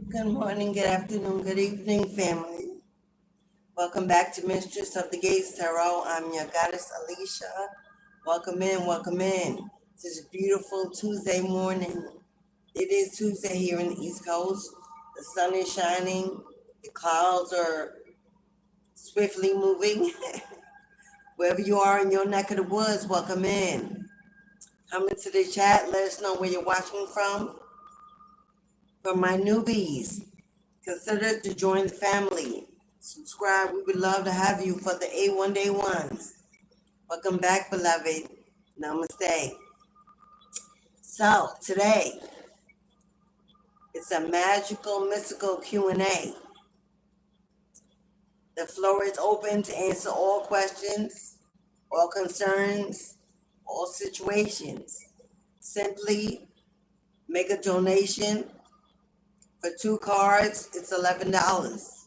Good morning, good afternoon, good evening, family. Welcome back to Mistress of the Gates Tarot. I'm your goddess, Alicia. Welcome in, welcome in. This beautiful Tuesday morning. It is Tuesday here in the East Coast. The sun is shining. The clouds are swiftly moving. Wherever you are in your neck of the woods, welcome in. Come into the chat. Let us know where you're watching from. For my newbies, consider to join the family. Subscribe. We would love to have you for the A1 Day ones. Welcome back, beloved. Namaste. So today, it's a magical, mystical Q&A. The floor is open to answer all questions, all concerns, all situations. Simply make a donation. For 2 cards, it's $11.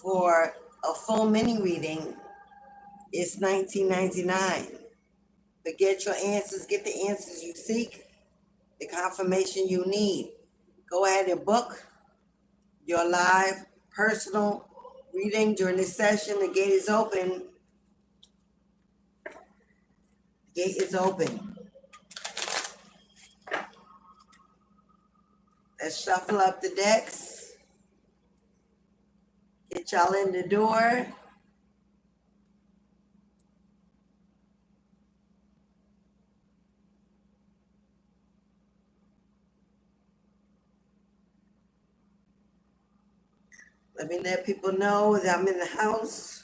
For a full mini reading, it's $19.99. But get your answers, get the answers you seek, the confirmation you need. Go ahead and book your live personal reading during this session. The gate is open. The gate is open. Let's shuffle up the decks. Get y'all in the door. Let me let people know that I'm in the house.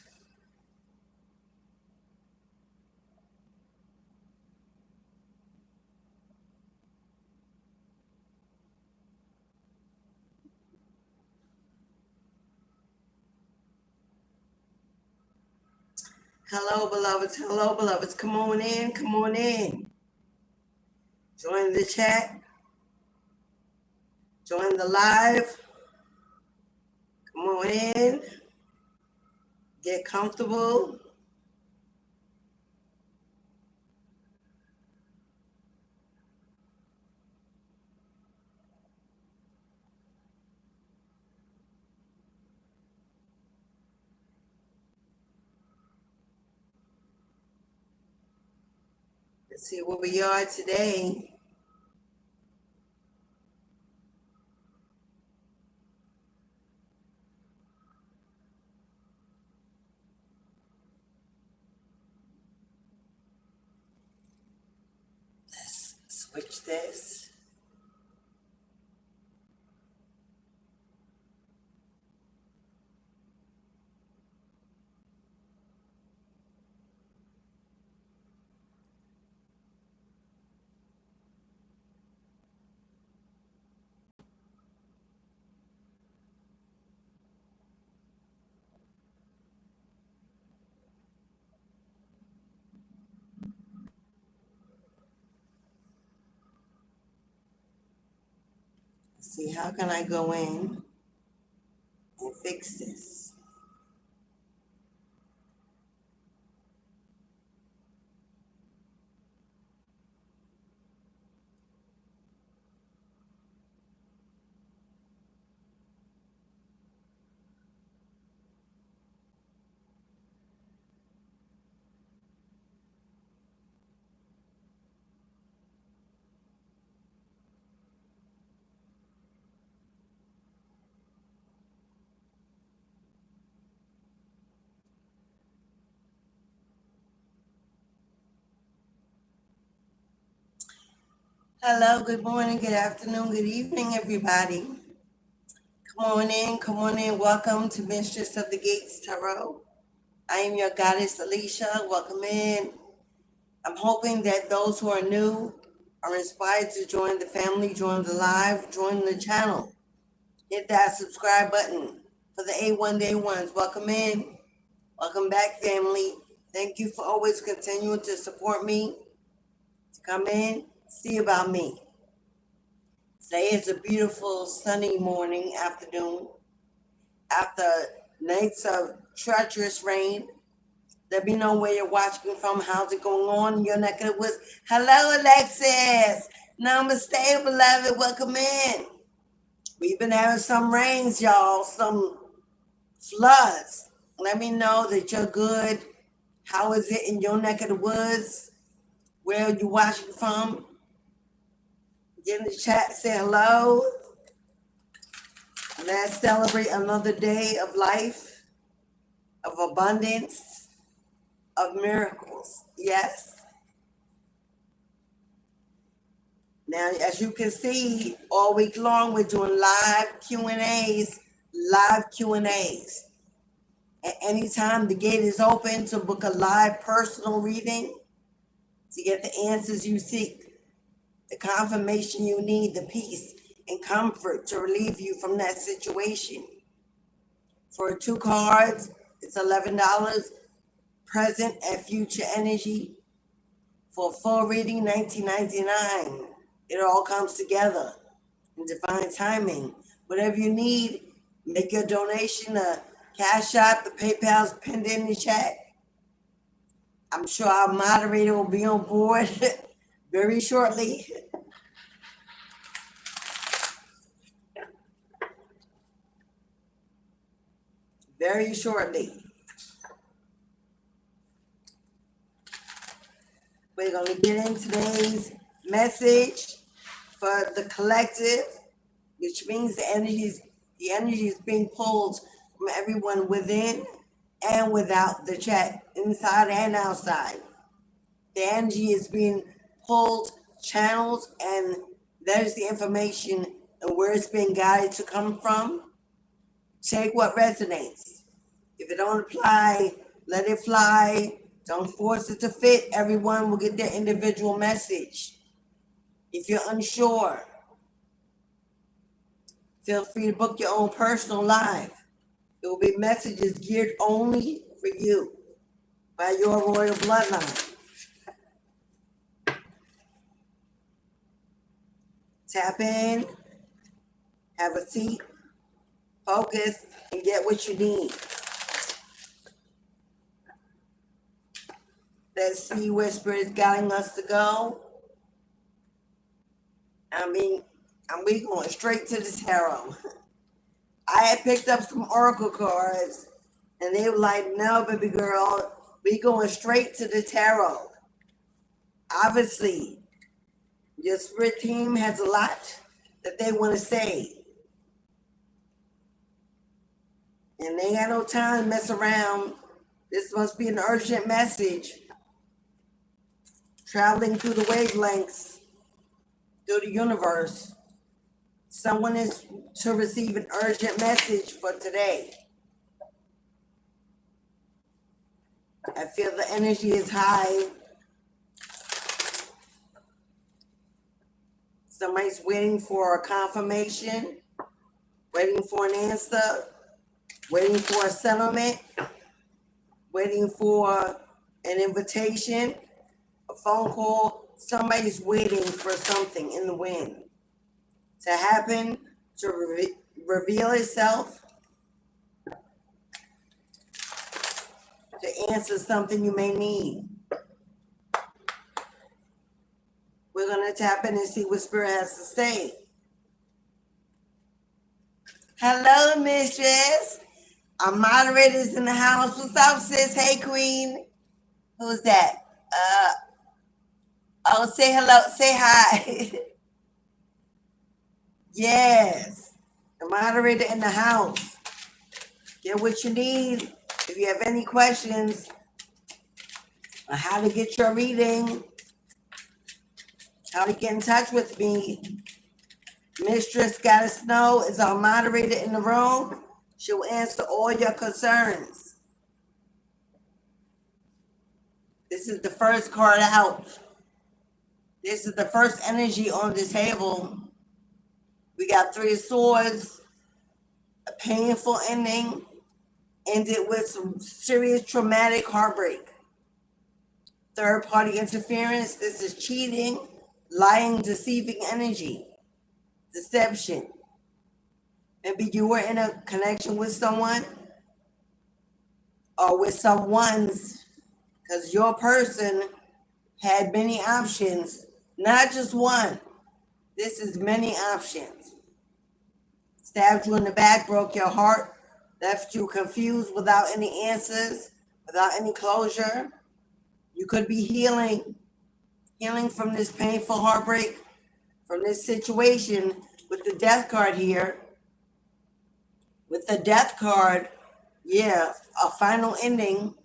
Hello, beloveds. Hello, beloveds. Come on in. Come on in. Join the chat. Join the live. Come on in. Get comfortable. Let's see where we are today. Let's switch this. Let's see, how can I go in and fix this? Hello, good morning, good afternoon, good evening, everybody. Come on in. Welcome to Mistress of the Gates Tarot. I am your goddess, Alicia. Welcome in. I'm hoping that those who are new are inspired to join the family, join the live, join the channel. Hit that subscribe button for the A1 Day ones. Welcome in. Welcome back, family. Thank you for always continuing to support me, to come in, see about me. Today is a beautiful sunny morning, afternoon, after nights of treacherous rain. Let me know where you're watching from. How's it going on in your neck of the woods? Hello, Alexis. Namaste, beloved. Welcome in. We've been having some rains, y'all, some floods. Let me know that you're good. How is it in your neck of the woods? Where are you watching from? Get in the chat, say hello. Let's celebrate another day of life, of abundance, of miracles. Yes. Now, as you can see, all week long, we're doing live Q&As, At any time, the gate is open to book a live personal reading to get the answers you seek, the confirmation you need, the peace and comfort to relieve you from that situation. For 2 cards, it's $11, present and future energy. For a full reading, $19.99. It all comes together in divine timing. Whatever you need, make your donation. The Cashapp, the PayPal's pinned in the chat. I'm sure our moderator will be on board very shortly. Very shortly. We're going to get in today's message for the collective, which means the energy is being pulled from everyone within and without the chat, inside and outside. The energy is being pulled, channeled, and that is the information and where it's being guided to come from. Take what resonates. If it don't apply, let it fly. Don't force it to fit. Everyone will get their individual message. If you're unsure, feel free to book your own personal live. There will be messages geared only for you by your royal bloodline. Tap in, have a seat, focus, and get what you need. Let's see where Spirit is guiding us to go. We going straight to the tarot. I had picked up some oracle cards, and they were like, no, baby girl, we going straight to the tarot. Obviously, your spirit team has a lot that they want to say. And they ain't got no time to mess around. This must be an urgent message. Traveling through the wavelengths, through the universe. Someone is to receive an urgent message for today. I feel the energy is high. Somebody's waiting for a confirmation, waiting for an answer, waiting for a settlement, waiting for an invitation, a phone call. Somebody's waiting for something in the wind to happen, to reveal itself, to answer something you may need. We're going to tap in and see what Spirit has to say. Hello, mistress. Our moderator's in the house. What's up, sis? Hey, queen. Who's that? Say hello. Say hi. Yes. The moderator in the house. Get what you need. If you have any questions on how to get your reading, how to get in touch with me, Mistress Goddess Snow is our moderator in the room. She'll answer all your concerns. This is the first card out. This is the first energy on the table. We got 3 of Swords, a painful ending, ended with some serious traumatic heartbreak. Third-party interference, this is cheating, lying, deceiving energy, deception. Maybe you were in a connection with someone or with someone's, because your person had many options, not just one. This is many options. stabbed you in the back, broke your heart, left you confused without any answers, without any closure. You could be healing from this painful heartbreak, from this situation with the death card here. With the death card, yeah, a final ending.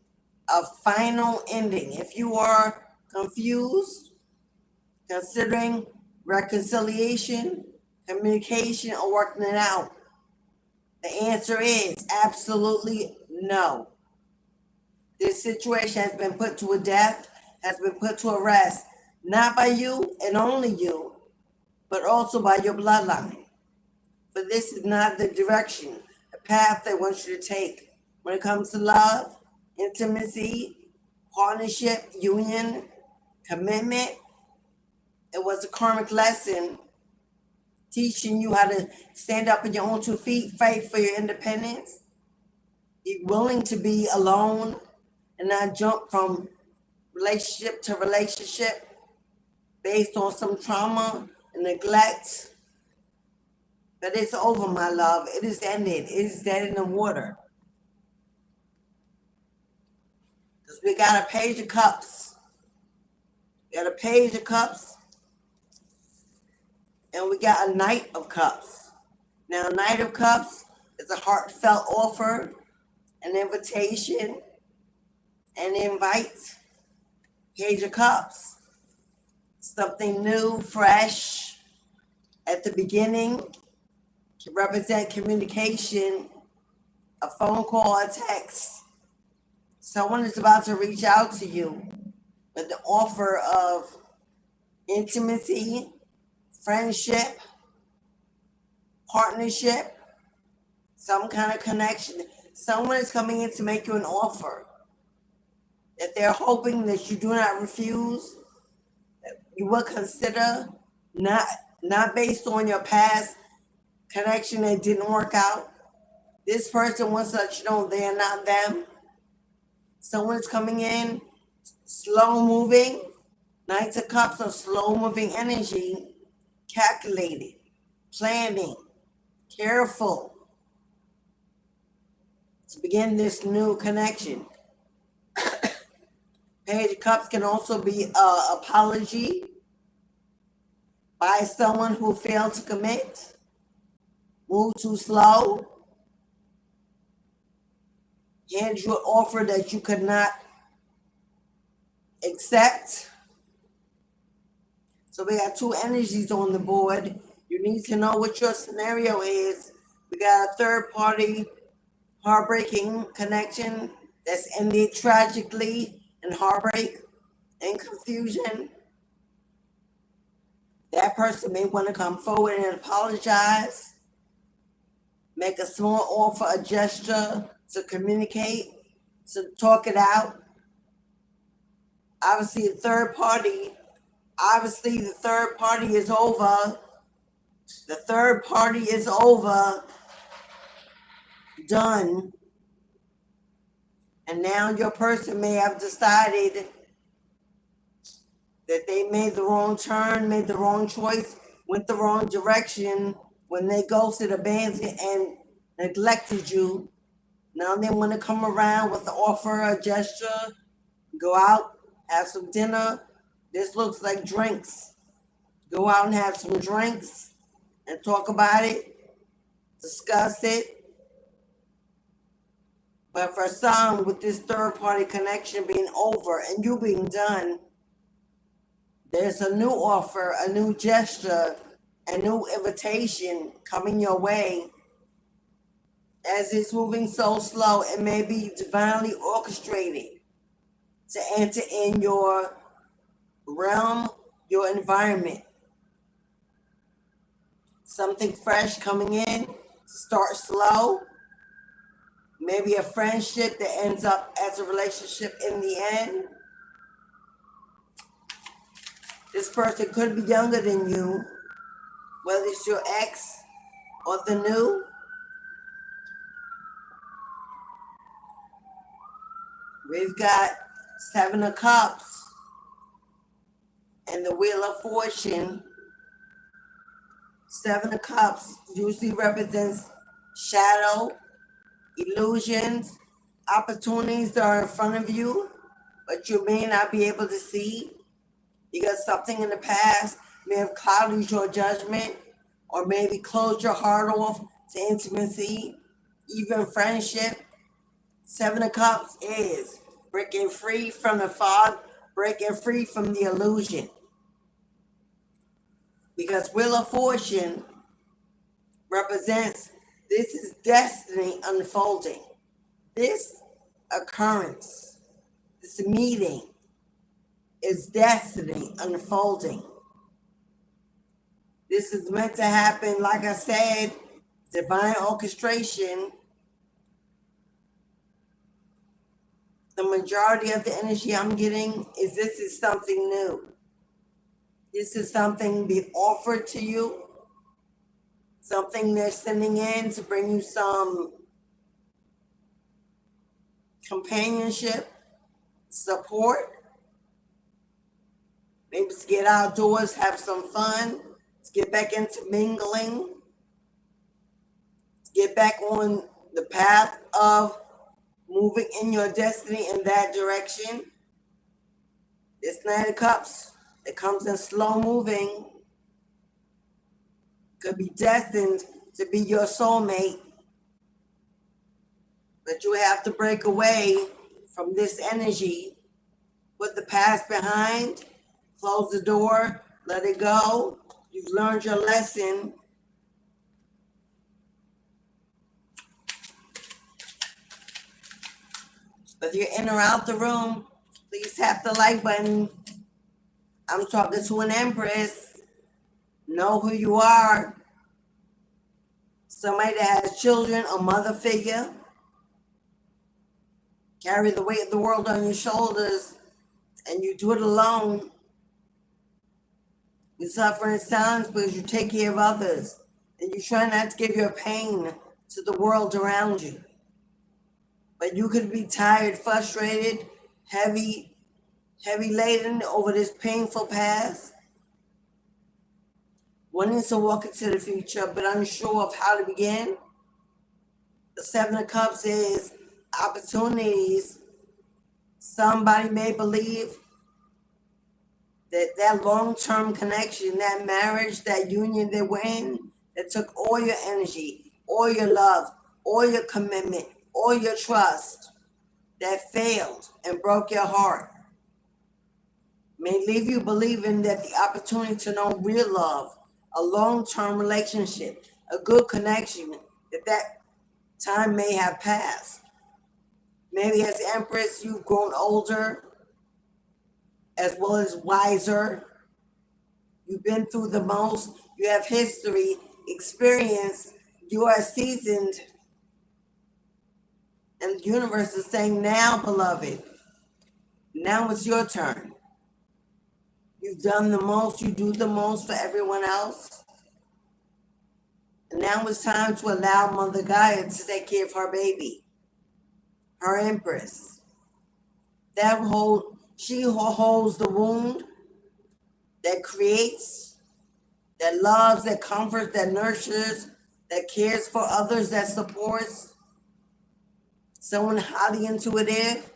If you are confused, considering reconciliation, communication, or working it out, the answer is absolutely no. This situation has been put to a death, has been put to a rest, not by you and only you, but also by your bloodline. But this is not the direction, the path they want you to take when it comes to love, intimacy, partnership, union, commitment. It was a karmic lesson teaching you how to stand up on your own 2 feet, fight for your independence, be willing to be alone and not jump from relationship to relationship based on some trauma and neglect. But it's over, my love. It is ended. It is dead in the water. Because we got a Page of Cups. We got a Page of Cups. And we got a Knight of Cups. Now, Knight of Cups is a heartfelt offer, an invitation, an invite. Page of Cups, something new, fresh, at the beginning, can represent communication, a phone call, a text. Someone is about to reach out to you with the offer of intimacy, friendship, partnership, some kind of connection. Someone is coming in to make you an offer that they're hoping that you do not refuse, that you will consider, not based on your past connection that didn't work out. This person wants to let you know they're not them. Someone's coming in, slow moving. Knights of Cups are slow moving energy, calculated, planning, careful to begin this new connection. Page of Cups can also be an apology by someone who failed to commit, moved too slow, hand you an offer that you could not accept. So we got 2 energies on the board. You need to know what your scenario is. We got a third party heartbreaking connection that's ended tragically in heartbreak and confusion. That person may want to come forward and apologize, make a small offer, a gesture to communicate, to talk it out. Obviously, the third party is over. The third party is over, done. And now your person may have decided that they made the wrong turn, made the wrong choice, went the wrong direction when they ghosted, abandoned, and neglected you. Now they want to come around with an offer, a gesture, go out, have some dinner. This looks like drinks. Go out and have some drinks and talk about it, discuss it. But for some, with this third party connection being over and you being done, there's a new offer, a new gesture, a new invitation coming your way. As it's moving so slow, it may be divinely orchestrated to enter in your realm, your environment. Something fresh coming in, start slow. Maybe a friendship that ends up as a relationship in the end. This person could be younger than you, whether it's your ex or the new. We've got 7 of Cups and the Wheel of Fortune. Seven of Cups usually represents shadow, illusions, opportunities that are in front of you, but you may not be able to see because something in the past may have clouded your judgment or maybe closed your heart off to intimacy, even friendship. Seven of Cups is breaking free from the fog, breaking free from the illusion. Because Wheel of Fortune represents this is destiny unfolding. This occurrence, this meeting is destiny unfolding. This is meant to happen, like I said, divine orchestration. The majority of the energy I'm getting is this is something new. This is something being offered to you. Something they're sending in to bring you some companionship, support. Maybe to get outdoors, have some fun, to get back into mingling, to get back on the path of moving in your destiny in that direction. This Nine of Cups, it comes in slow moving, could be destined to be your soulmate, but you have to break away from this energy, put the past behind, close the door, let it go. You've learned your lesson. Whether you're in or out the room, please tap the like button. I'm talking to an Empress. Know who you are. Somebody that has children, a mother figure. Carry the weight of the world on your shoulders, and you do it alone. You suffer in silence because you take care of others, and you try not to give your pain to the world around you. But you could be tired, frustrated, heavy laden over this painful past, wanting to walk into the future, but unsure of how to begin. The Seven of Cups is opportunities. Somebody may believe that long-term connection, that marriage, that union they were in, that took all your energy, all your love, all your commitment, all your trust, that failed and broke your heart, may leave you believing that the opportunity to know real love, a long-term relationship, a good connection, that time may have passed. Maybe as Empress, you've grown older as well as wiser. You've been through the most. You have history, experience. You are seasoned. And the universe is saying, now, beloved, now it's your turn. You've done the most. You do the most for everyone else. And now it's time to allow Mother Gaia to take care of her baby, her Empress. She holds the wound that creates, that loves, that comforts, that nurtures, that cares for others, that supports. Someone highly intuitive,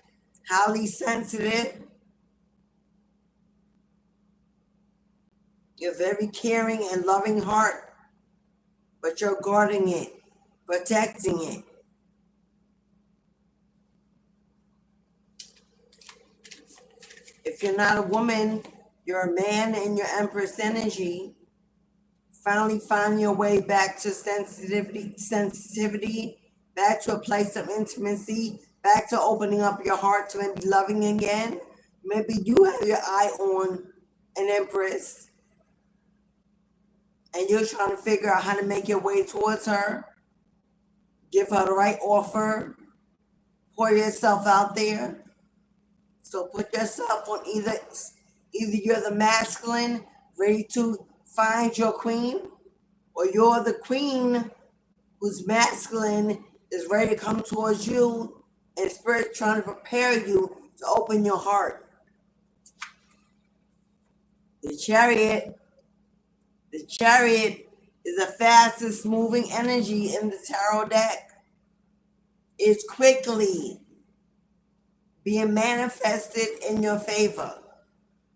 highly sensitive. You're very caring and loving heart, but you're guarding it, protecting it. If you're not a woman, you're a man in your Empress energy. Finally find your way back to sensitivity, back to a place of intimacy, back to opening up your heart to maybe loving again. Maybe you have your eye on an Empress and you're trying to figure out how to make your way towards her, give her the right offer, pour yourself out there. So put yourself on either you're the masculine, ready to find your queen, or you're the queen who's masculine, is ready to come towards you, and Spirit trying to prepare you to open your heart. The chariot is the fastest moving energy in the tarot deck. It's quickly being manifested in your favor.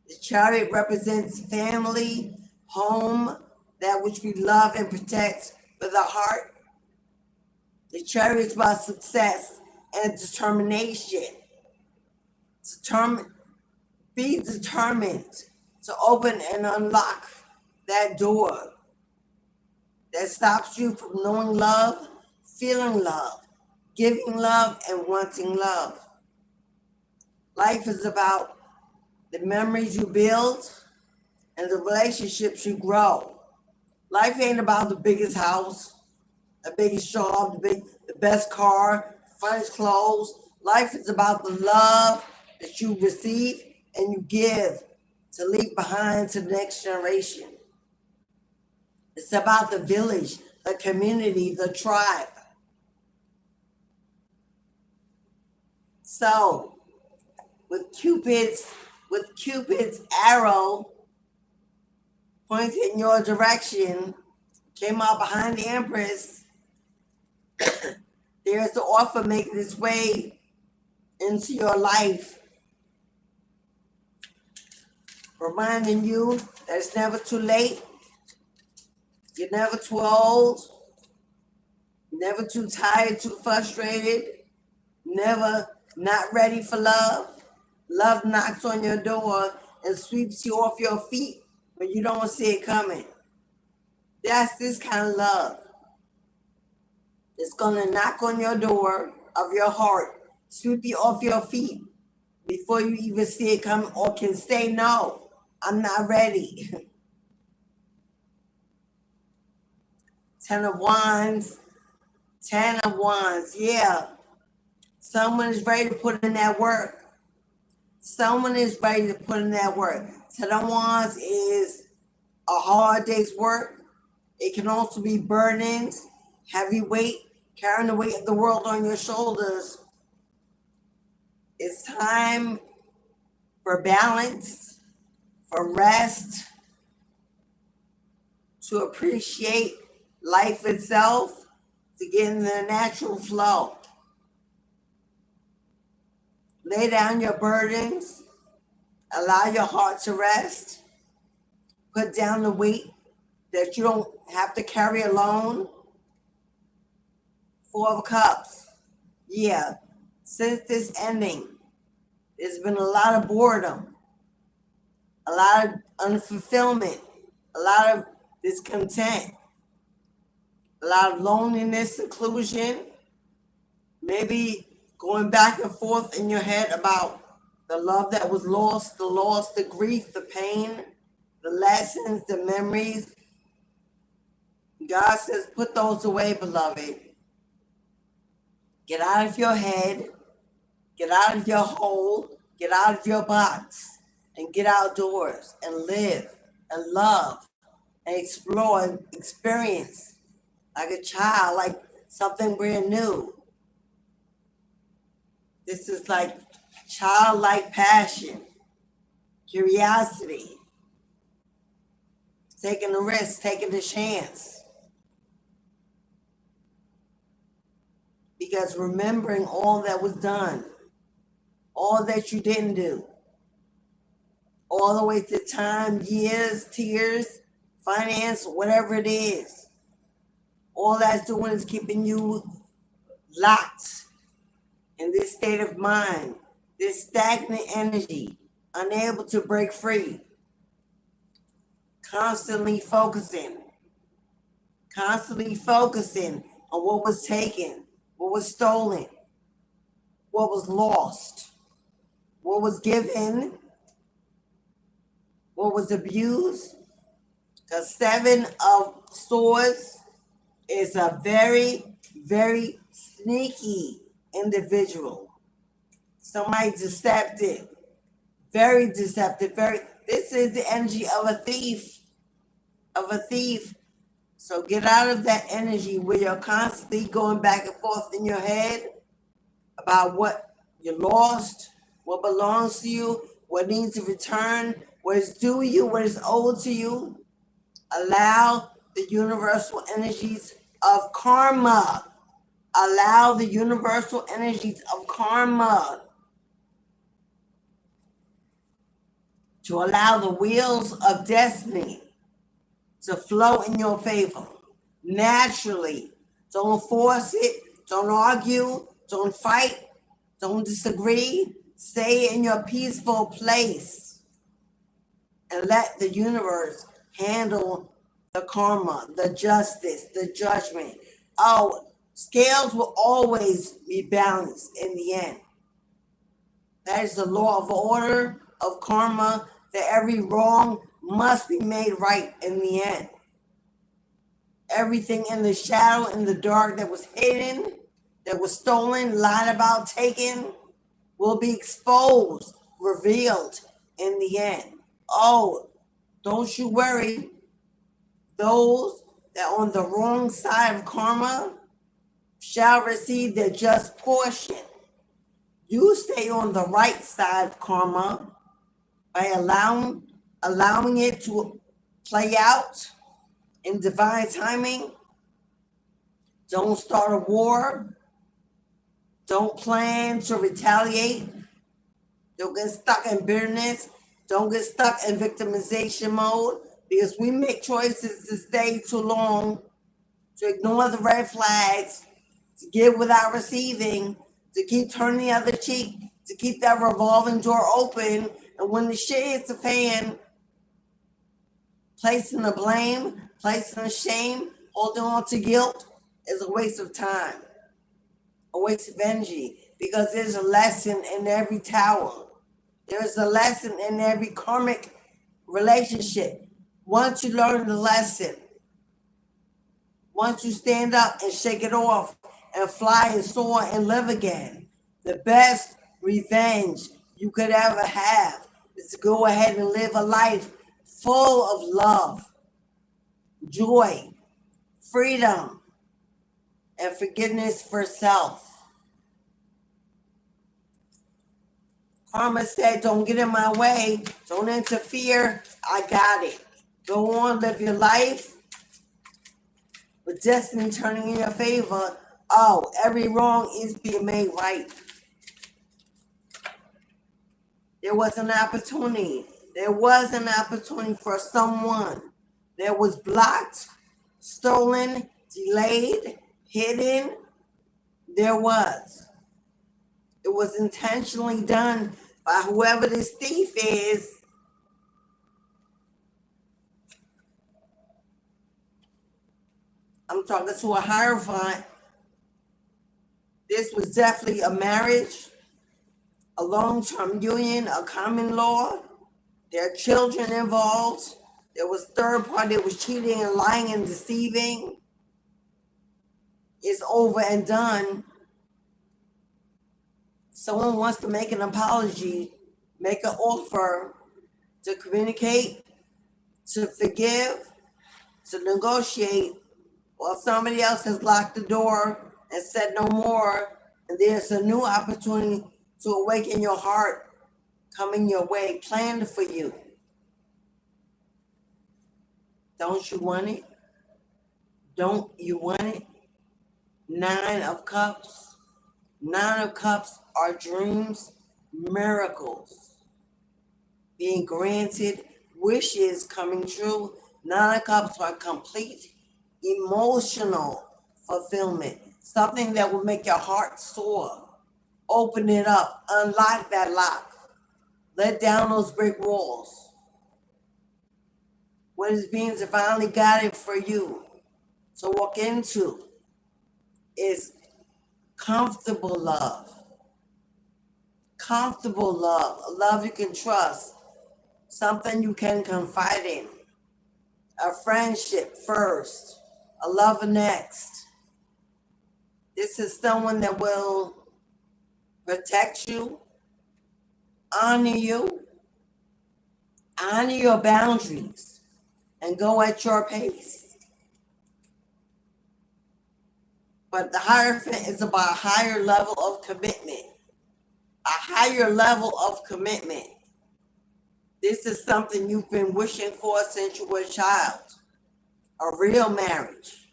The Chariot represents family, home, that which we love and protect with our heart. The Chariot is about success and determination. Be determined to open and unlock that door that stops you from knowing love, feeling love, giving love, and wanting love. Life is about the memories you build and the relationships you grow. Life ain't about the biggest house, the biggest job, the best car, finest clothes. Life is about the love that you receive and you give to leave behind to the next generation. It's about the village, the community, the tribe. So, with Cupid's arrow pointing in your direction, came out behind the Empress, there's the offer making its way into your life, reminding you that it's never too late, you're never too old, never too tired, too frustrated, never not ready for love. Love knocks on your door and sweeps you off your feet when you don't see it coming. That's this kind of love. It's going to knock on your door of your heart, sweep you off your feet before you even see it coming or can say, no, I'm not ready. 10 of Wands, yeah. Someone is ready to put in that work. Someone is ready to put in that work. 10 of Wands is a hard day's work. It can also be burdens, heavy weight, carrying the weight of the world on your shoulders. It's time for balance, for rest, to appreciate life itself, to get in the natural flow. Lay down your burdens, allow your heart to rest, put down the weight that you don't have to carry alone. 4 of Cups. Yeah, since this ending, there's been a lot of boredom, a lot of unfulfillment, a lot of discontent, a lot of loneliness, seclusion, maybe going back and forth in your head about the love that was lost, the loss, the grief, the pain, the lessons, the memories. God says, put those away, beloved. Get out of your head, get out of your hole, get out of your box, and get outdoors and live and love and explore and experience like a child, like something brand new. This is like childlike passion, curiosity, taking a risk, taking a chance. Because remembering all that was done, all that you didn't do, all the way to time, years, tears, finance, whatever it is, all that's doing is keeping you locked in this state of mind, this stagnant energy, unable to break free, constantly focusing on what was taken, what was stolen, what was lost, what was given, what was abused. Because 7 of Swords is a very, very sneaky individual. Somebody deceptive, very deceptive, this is the energy of a thief, So get out of that energy where you're constantly going back and forth in your head about what you lost, what belongs to you, what needs to return, what is due you, what is owed to you. Allow the universal energies of karma. Allow the universal energies of karma to allow the wheels of destiny to flow in your favor naturally. Don't force it. Don't argue. Don't fight. Don't disagree. Stay in your peaceful place and let the universe handle the karma, the justice, the judgment. Oh, scales will always be balanced in the end. That is the law of order, of karma, that every wrong must be made right in the end. Everything in the shadow, in the dark, that was hidden, that was stolen, lied about, taken, will be exposed, revealed in the end. Oh, don't you worry. Those that are on the wrong side of karma shall receive their just portion. You stay on the right side of karma by allowing it to play out in divine timing. Don't start a war. Don't plan to retaliate. Don't get stuck in bitterness. Don't get stuck in victimization mode, because we make choices to stay too long, to ignore the red flags, to give without receiving, to keep turning the other cheek, to keep that revolving door open. And when the shit hits the fan, placing the blame, placing the shame, holding on to guilt is a waste of time, a waste of energy, because there's a lesson in every tower. There's a lesson in every karmic relationship. Once you learn the lesson, once you stand up and shake it off and fly and soar and live again, the best revenge you could ever have is to go ahead and live a life full of love, joy, freedom, and forgiveness for self. Karma said, don't get in my way. Don't interfere. I got it. Go on, live your life. With destiny turning in your favor, oh, every wrong is being made right. There was an opportunity. There was an opportunity for someone that was blocked, stolen, delayed, hidden. There was. It was intentionally done by whoever this thief is. I'm talking to a hierophant. This was definitely a marriage, a long-term union, a common law. There are children involved. There was third party that was cheating and lying and deceiving. It's over and done. Someone wants to make an apology, make an offer to communicate, to forgive, to negotiate, while somebody else has locked the door and said no more, and there's a new opportunity to awaken your heart coming your way, planned for you. Don't you want it? Don't you want it? Nine of Cups. Nine of Cups are dreams, miracles being granted, wishes coming true. Nine of Cups are complete emotional fulfillment, something that will make your heart soar. Open it up, unlock that lock, let down those brick walls. What is being divinely guided for you to walk into is comfortable love. Comfortable love, a love you can trust, something you can confide in, a friendship first, a lover next. This is someone that will protect you, honor your boundaries, and go at your pace. But the Hierophant is about a higher level of commitment. A higher level of commitment. This is something you've been wishing for since you were a child. a real marriage,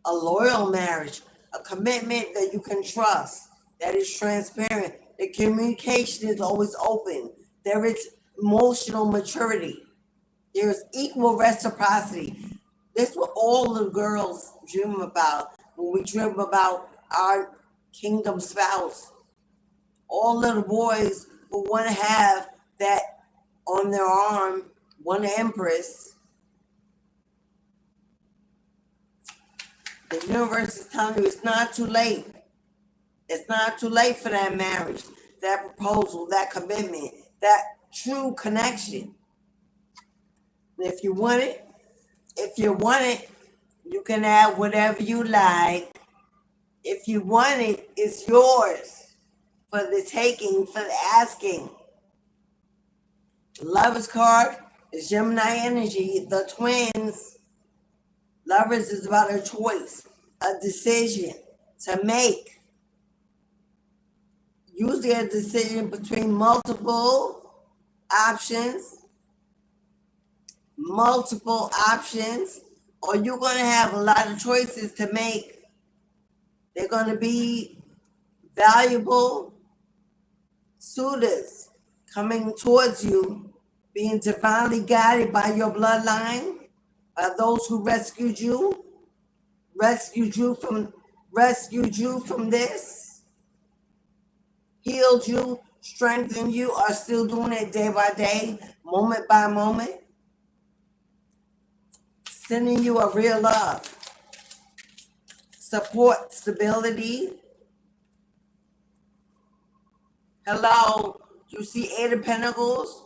a loyal marriage, a commitment that you can trust, that is transparent. The communication is always open. There is emotional maturity. There is equal reciprocity. That's what all the girls dream about when we dream about our kingdom spouse. All of the boys who want to have that on their arm, one empress. The universe is telling you it's not too late. It's not too late for that marriage, that proposal, that commitment, that true connection. And if you want it, you can add whatever you like. If you want it, it's yours for the taking, for the asking. Lovers card is Gemini energy, the twins. Lovers is about a choice, a decision to make. Usually a decision between multiple options, or you're going to have a lot of choices to make. They're going to be valuable suitors coming towards you, being divinely guided by your bloodline, by those who rescued you from this, healed you, strengthened you, are still doing it day by day, moment by moment, sending you a real love, support, stability. Hello, you see Eight of Pentacles?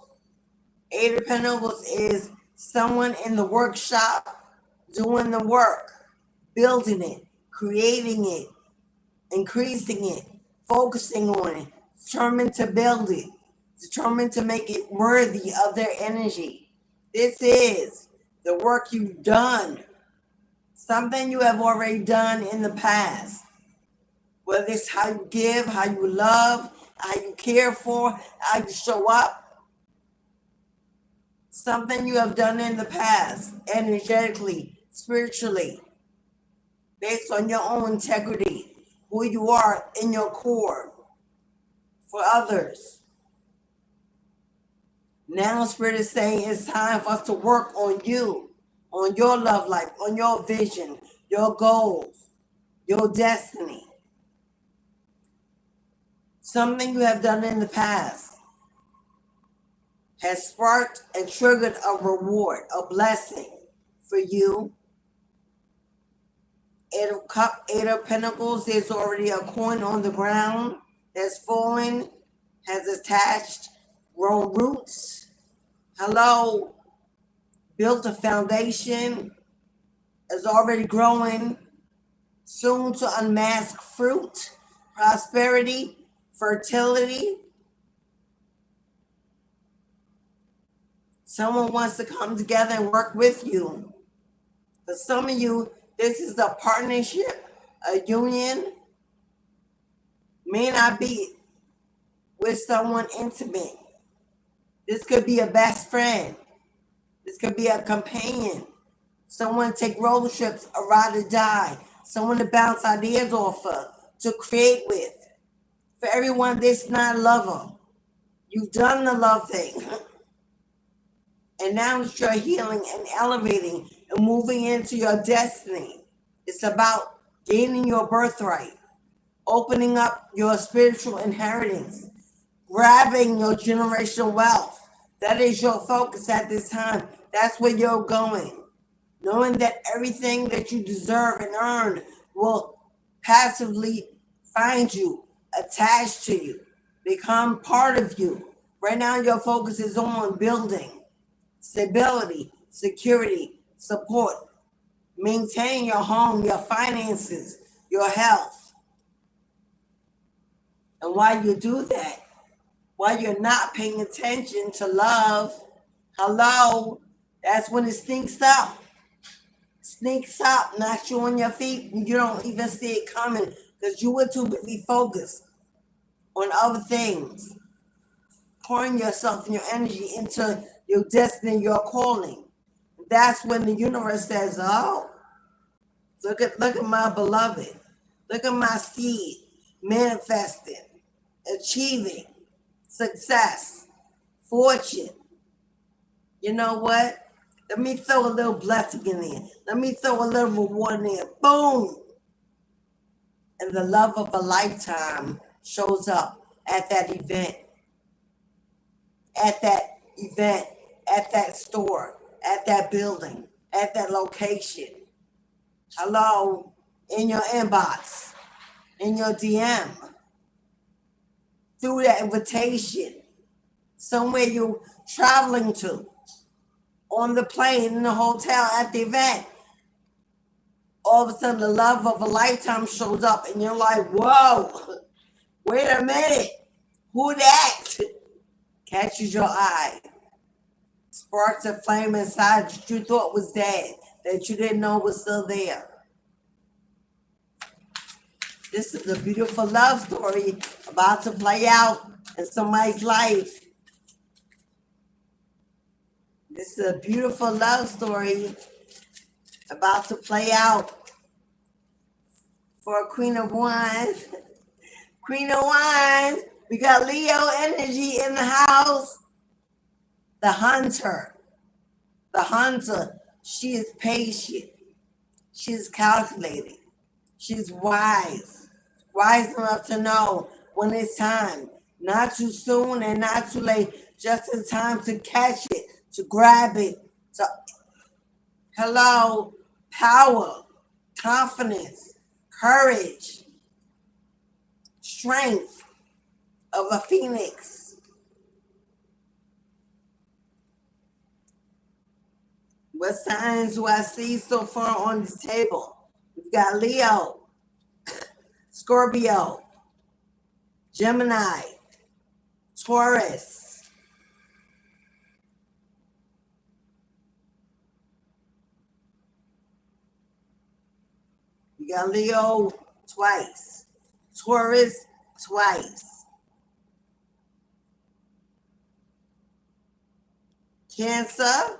Eight of Pentacles is someone in the workshop doing the work, building it, creating it, increasing it, focusing on it, determined to build it, determined to make it worthy of their energy. This is the work you've done, something you have already done in the past. Whether it's how you give, how you love, how you care for, how you show up. Something you have done in the past, energetically, spiritually, based on your own integrity, who you are in your core for others. Now Spirit is saying it's time for us to work on you, on your love life, on your vision, your goals, your destiny. Something you have done in the past has sparked and triggered a reward, a blessing for you. Eight of Pentacles, there's already a coin on the ground that's fallen, has attached, grown roots. Hello, built a foundation, is already growing, soon to unmask fruit, prosperity, fertility. Someone wants to come together and work with you. For some of you, this is a partnership, a union. May not be with someone intimate. This could be a best friend. This could be a companion. Someone to take road trips, a ride or die. Someone to bounce ideas off of, to create with. For everyone that's not a lover, you've done the love thing. And now that you're healing and elevating and moving into your destiny, it's about gaining your birthright, opening up your spiritual inheritance, grabbing your generational wealth. That is your focus at this time. That's where you're going. Knowing that everything that you deserve and earned will passively find you, attached to you, become part of you. Right now, your focus is on building stability, security, support, maintain your home, your finances, your health. And while you do that, while you're not paying attention to love, hello, that's when it sneaks up. Sneaks up, knocks you on your feet, and you don't even see it coming because you were too busy focused on other things, pouring yourself and your energy into your destiny, your calling, That's when the universe says, oh, look at my beloved. Look at my seed manifesting, achieving success, fortune. You know what? Let me throw a little blessing in there. Let me throw a little reward in there. Boom. And the love of a lifetime shows up at that event, at that store, at that building, at that location. Hello, in your inbox, in your DM, through that invitation, somewhere you're traveling to, on the plane, in the hotel, at the event. All of a sudden, the love of a lifetime shows up, and you're like, whoa, wait a minute, who that? Catches your eye, sparks a flame inside that you thought was dead, that you didn't know was still there. This is a beautiful love story about to play out in somebody's life. This is a beautiful love story about to play out for a Queen of Wands. Queen of Wands, we got Leo energy in the house. The hunter. The hunter. She is patient. She is calculating. She's wise. Wise enough to know when it's time. Not too soon and not too late. Just in time to catch it, to grab it. To hello, power, confidence, courage, strength of a phoenix. What signs do I see so far on this table? We've got Leo, Scorpio, Gemini, Taurus. We got Leo twice, Taurus twice, Cancer,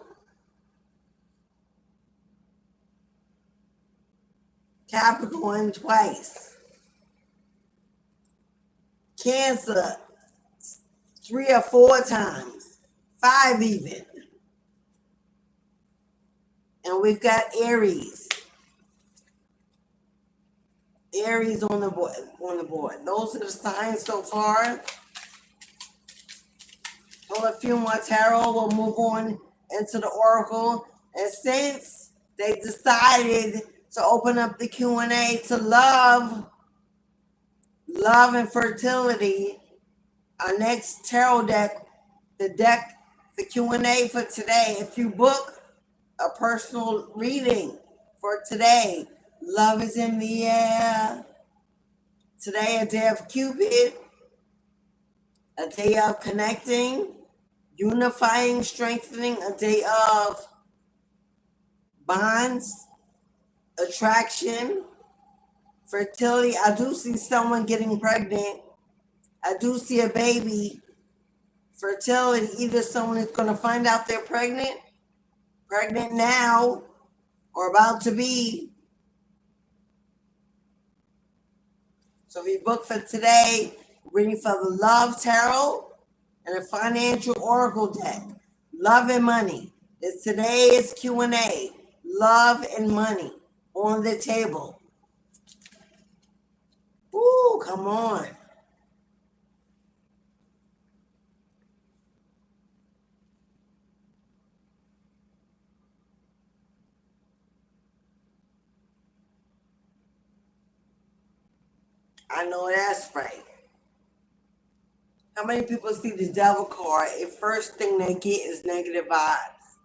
Capricorn twice, Cancer 3 or 4 times, 5 even. And we've got Aries. Aries on the board. Those are the signs so far. Pull a few more tarot. We'll move on into the oracle. And since they decided to open up the Q&A to love and fertility, our next tarot deck, the deck, the Q&A for today, if you book a personal reading for today, love is in the air. Today, a day of Cupid, a day of connecting, unifying, strengthening, a day of bonds, attraction, fertility. I do see someone getting pregnant. I do see a baby. Fertility, either someone is going to find out they're pregnant now, or about to be. So if you book for today, reading for the Love Tarot and the Financial Oracle deck, Love and Money. Today's Q&A, Love and Money on the table. Ooh, come on. I know that's right. How many people see the devil card and first thing they get is negative vibes?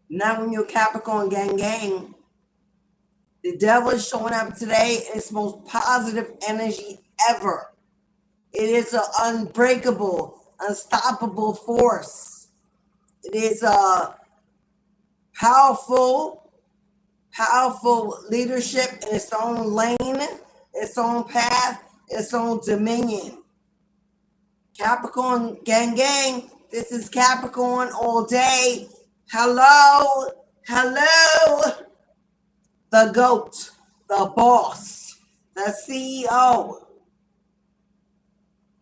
Not when you're Capricorn gang. The devil is showing up today in its most positive energy ever. It is an unbreakable, unstoppable force. It is a powerful leadership in its own lane, its own path, its own dominion. Capricorn gang, this is Capricorn all day. Hello, hello, the GOAT, the boss, the CEO.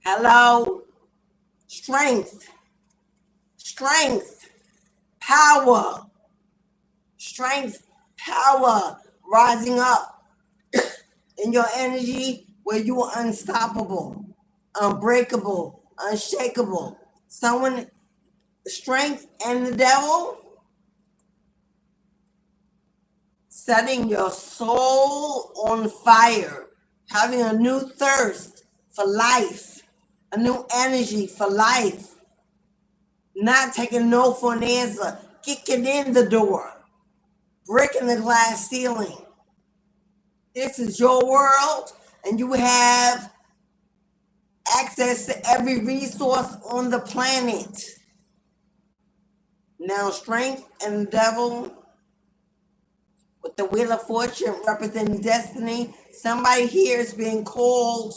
Hello, strength, strength, power, strength, power, rising up in your energy where you are unstoppable, unbreakable, unshakable. Someone, strength and the devil, setting your soul on fire, having a new thirst for life, a new energy for life, not taking no for an answer, kicking in the door, breaking the glass ceiling. This is your world, and you have access to every resource on the planet. Now, strength and the devil, with the Wheel of Fortune representing destiny, somebody here is being called.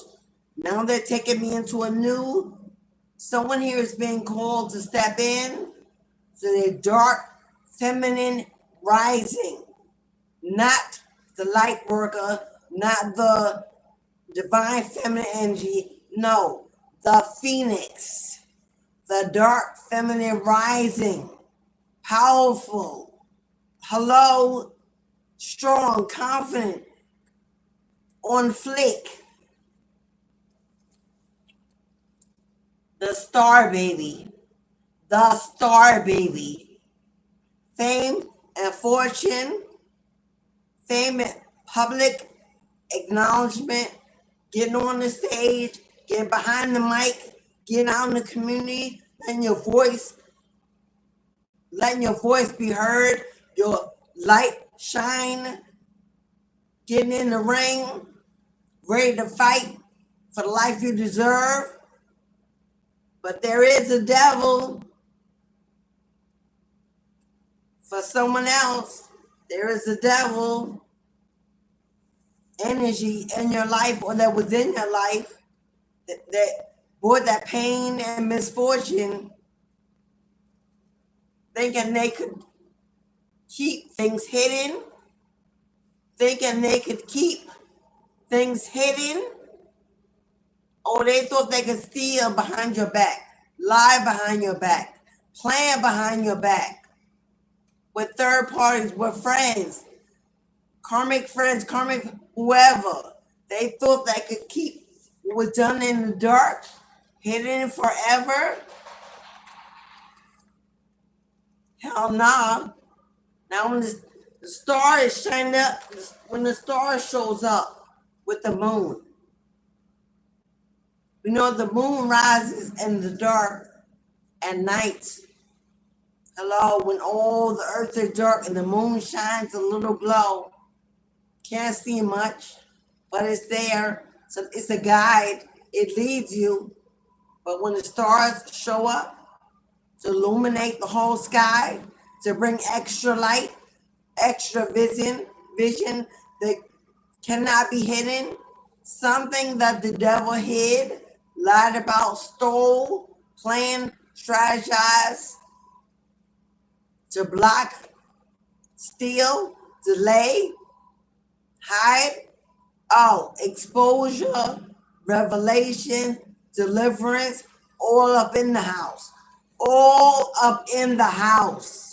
Now they're taking me into a new, someone here is being called to step in to their dark feminine rising, not the light worker, not the divine feminine energy. No, the phoenix, the dark feminine rising, powerful, hello, strong, confident, on flick. The star baby, the star baby. Fame and fortune, fame and public acknowledgement, getting on the stage, getting behind the mic, getting out in the community, letting your voice be heard, your light shine, getting in the ring, ready to fight for the life you deserve. But there is a devil for someone else. There is a devil energy in your life, or that was in your life, that brought that pain and misfortune, thinking they could keep things hidden, or they thought they could steal behind your back, lie behind your back, plan behind your back, with third parties, with friends, karmic friends, karmic whoever. They thought they could keep what was done in the dark, hidden forever. Hell nah. Now when the star is shining up, when the star shows up with the moon, we know the moon rises in the dark at night. Hello, when all the earth is dark and the moon shines a little glow. Can't see much, but it's there. So it's a guide. It leads you. But when the stars show up to illuminate the whole sky, to bring extra light, extra vision that cannot be hidden, something that the devil hid, lied about, stole, planned, strategized to block, steal, delay, hide. Oh, exposure, revelation, deliverance, all up in the house. All up in the house.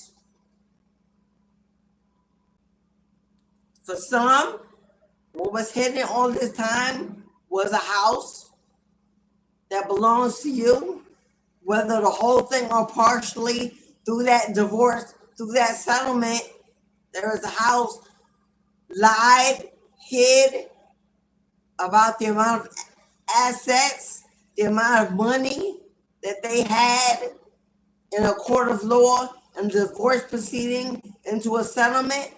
For some, what was hidden all this time was a house that belongs to you, whether the whole thing or partially, through that divorce, through that settlement. There is a house lied, hid about the amount of assets, the amount of money that they had in a court of law and divorce proceeding into a settlement.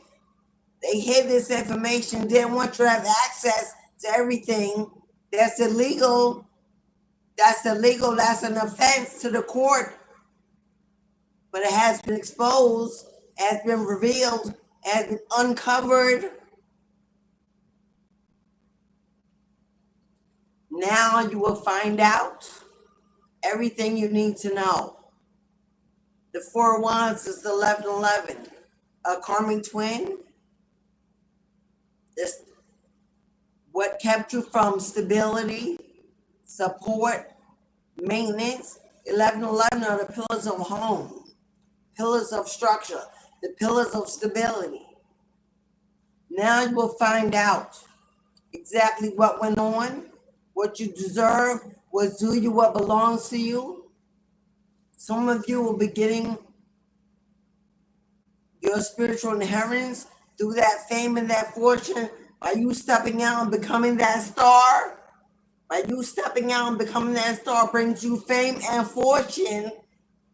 They hid this information, didn't want you to have access to everything. That's illegal. That's illegal. That's an offense to the court. But it has been exposed, has been revealed, has been uncovered. Now you will find out everything you need to know. The Four of Wands is 1111. A karmic twin. This what kept you from stability, support, maintenance. 1111 are the pillars of home, pillars of structure, the pillars of stability. Now you will find out exactly what went on, what you deserve, what's due you, what belongs to you. Some of you will be getting your spiritual inheritance through that fame and that fortune by you stepping out and becoming that star. By you stepping out and becoming that star brings you fame and fortune,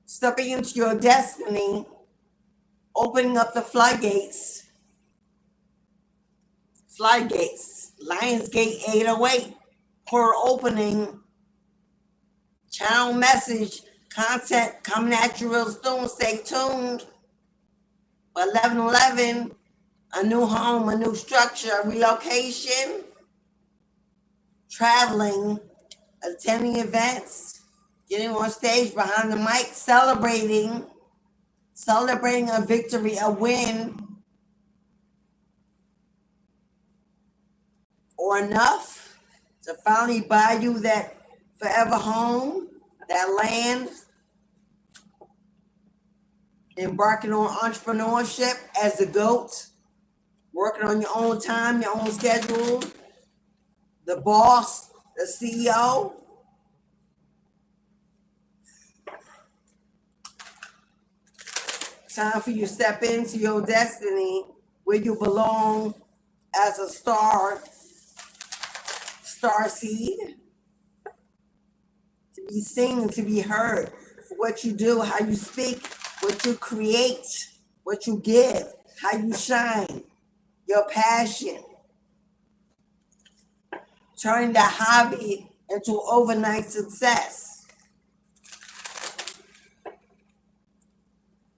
stepping into your destiny, opening up the floodgates. Lionsgate 808, portal opening, channel message, content coming at you real soon. Stay tuned. 1111, a new home, a new structure, a relocation, traveling, attending events, getting on stage behind the mic, celebrating a victory, a win, or enough to finally buy you that forever home, that land, embarking on entrepreneurship as the GOAT, working on your own time, your own schedule, the boss, the CEO. Time for you to step into your destiny where you belong as a star seed, to be seen, to be heard for what you do, how you speak, what you create, what you give, how you shine, your passion. Turning that hobby into overnight success.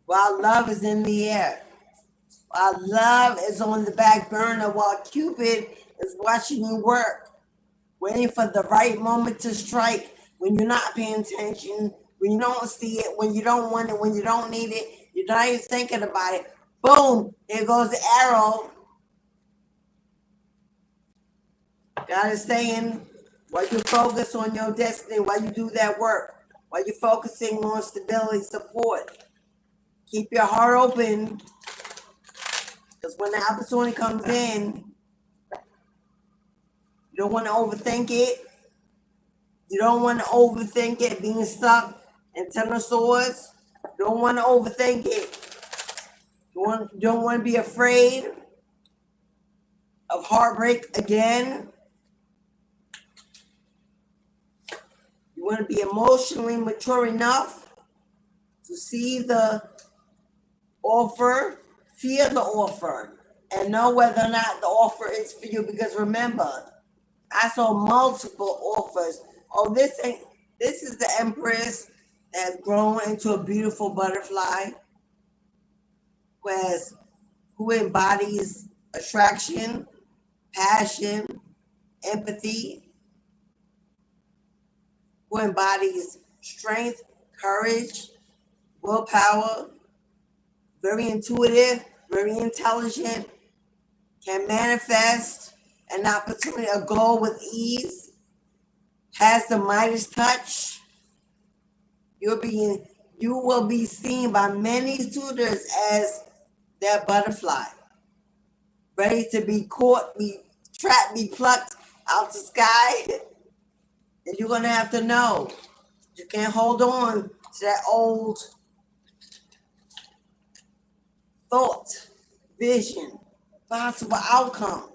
While love is in the air, while love is on the back burner, while Cupid is watching you work, waiting for the right moment to strike, when you're not paying attention, when you don't see it, when you don't want it, when you don't need it, you're not even thinking about it. Boom, there goes the arrow. God is saying, while you focus on your destiny, while you do that work, while you're focusing on stability, support, keep your heart open, because when the opportunity comes in, you don't want to overthink it. You don't want to overthink it being stuck in 10 of swords. You don't want to overthink it. You don't want to be afraid of heartbreak again. You want to be emotionally mature enough to see the offer, fear the offer, and know whether or not the offer is for you. Because remember, I saw multiple offers. Oh, this is the Empress that has grown into a beautiful butterfly, who embodies attraction, passion, empathy, who embodies strength, courage, willpower, very intuitive, very intelligent, can manifest an opportunity, a goal with ease, has the Midas touch. You will be seen by many suitors as that butterfly, ready to be caught, be trapped, be plucked out the sky. And you're going to have to know you can't hold on to that old thought, vision, possible outcome.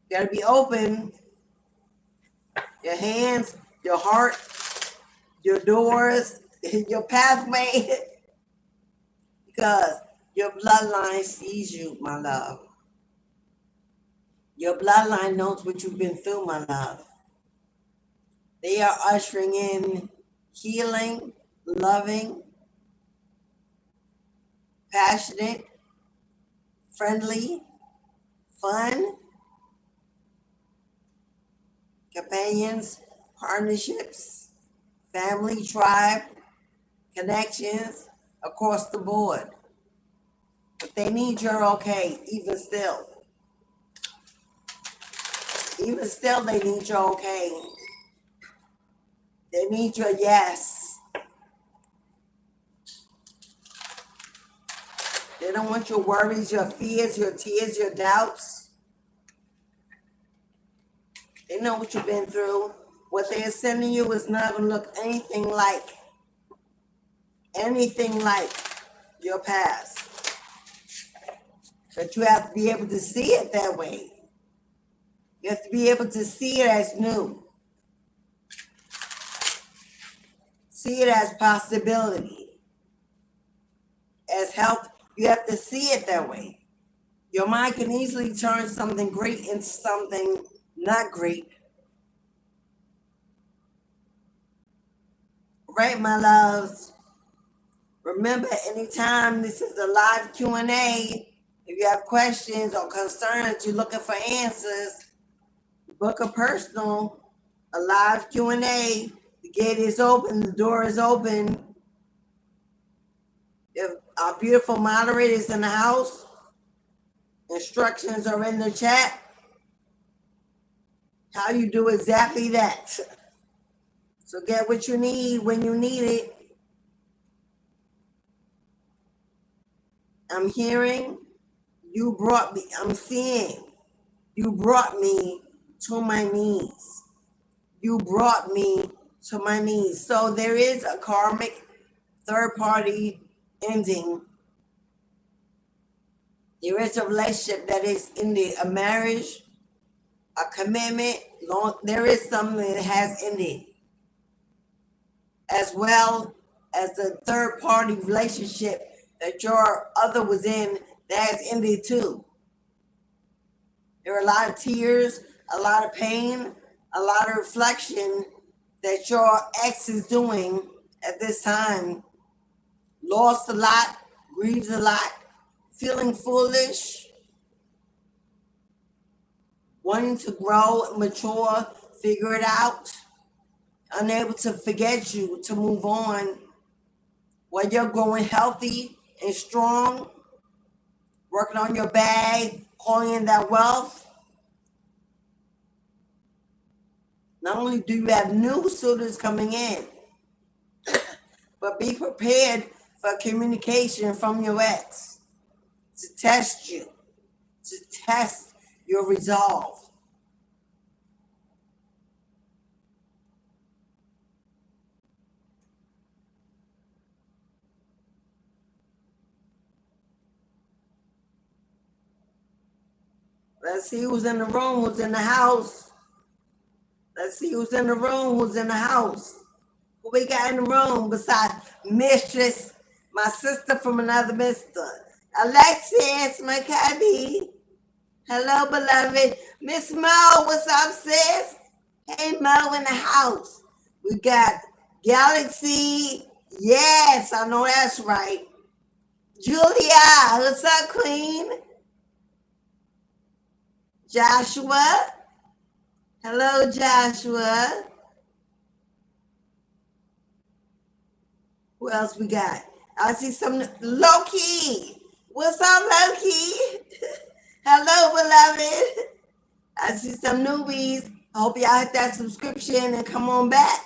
You got to be open. Your hands, your heart, your doors, your pathway, because your bloodline sees you, my love. Your bloodline knows what you've been through, my love. They are ushering in healing, loving, passionate, friendly, fun, companions, partnerships, family, tribe, connections across the board. But they need your okay, even still. Even still, they need your okay. They need your yes. They don't want your worries, your fears, your tears, your doubts. They know what you've been through. What they're sending you is not going to look anything like your past. But you have to be able to see it that way. You have to be able to see it as new. See it as possibility. As health, you have to see it that way. Your mind can easily turn something great into something not great. Right, my loves? Remember, anytime this is a live Q&A, if you have questions or concerns, you're looking for answers, book a personal, a live Q&A. The gate is open, the door is open. If our beautiful moderators in the house, instructions are in the chat. How you do exactly that. So get what you need when you need it. I'm hearing, you brought me, I'm seeing, you brought me to my knees. You brought me to my knees. So there is a karmic third-party ending. There is a relationship that is ended, a marriage, a commitment. There is something that has ended, as well as the third-party relationship that your other was in that has ended too. There are a lot of tears, a lot of pain, a lot of reflection that your ex is doing at this time. Lost a lot, grieves a lot, feeling foolish, wanting to grow, mature, figure it out, unable to forget you, to move on, while you're growing healthy and strong, working on your bag, calling in that wealth. Not only do you have new suitors coming in, but be prepared for communication from your ex to test you, to test your resolve. Let's see who's in the room, who's in the house. Let's see who's in the room, who's in the house. Who we got in the room besides Mistress, my sister from another mister? Alexis, my cubby. Hello, beloved. Miss Mo, what's up, sis? Hey, Mo in the house. We got Galaxy. Yes, I know that's right. Julia, what's up, Queen? Joshua. Hello, Joshua. Who else we got? I see some Loki. What's up, Loki? Hello, beloved. I see some newbies. I hope y'all hit that subscription and come on back.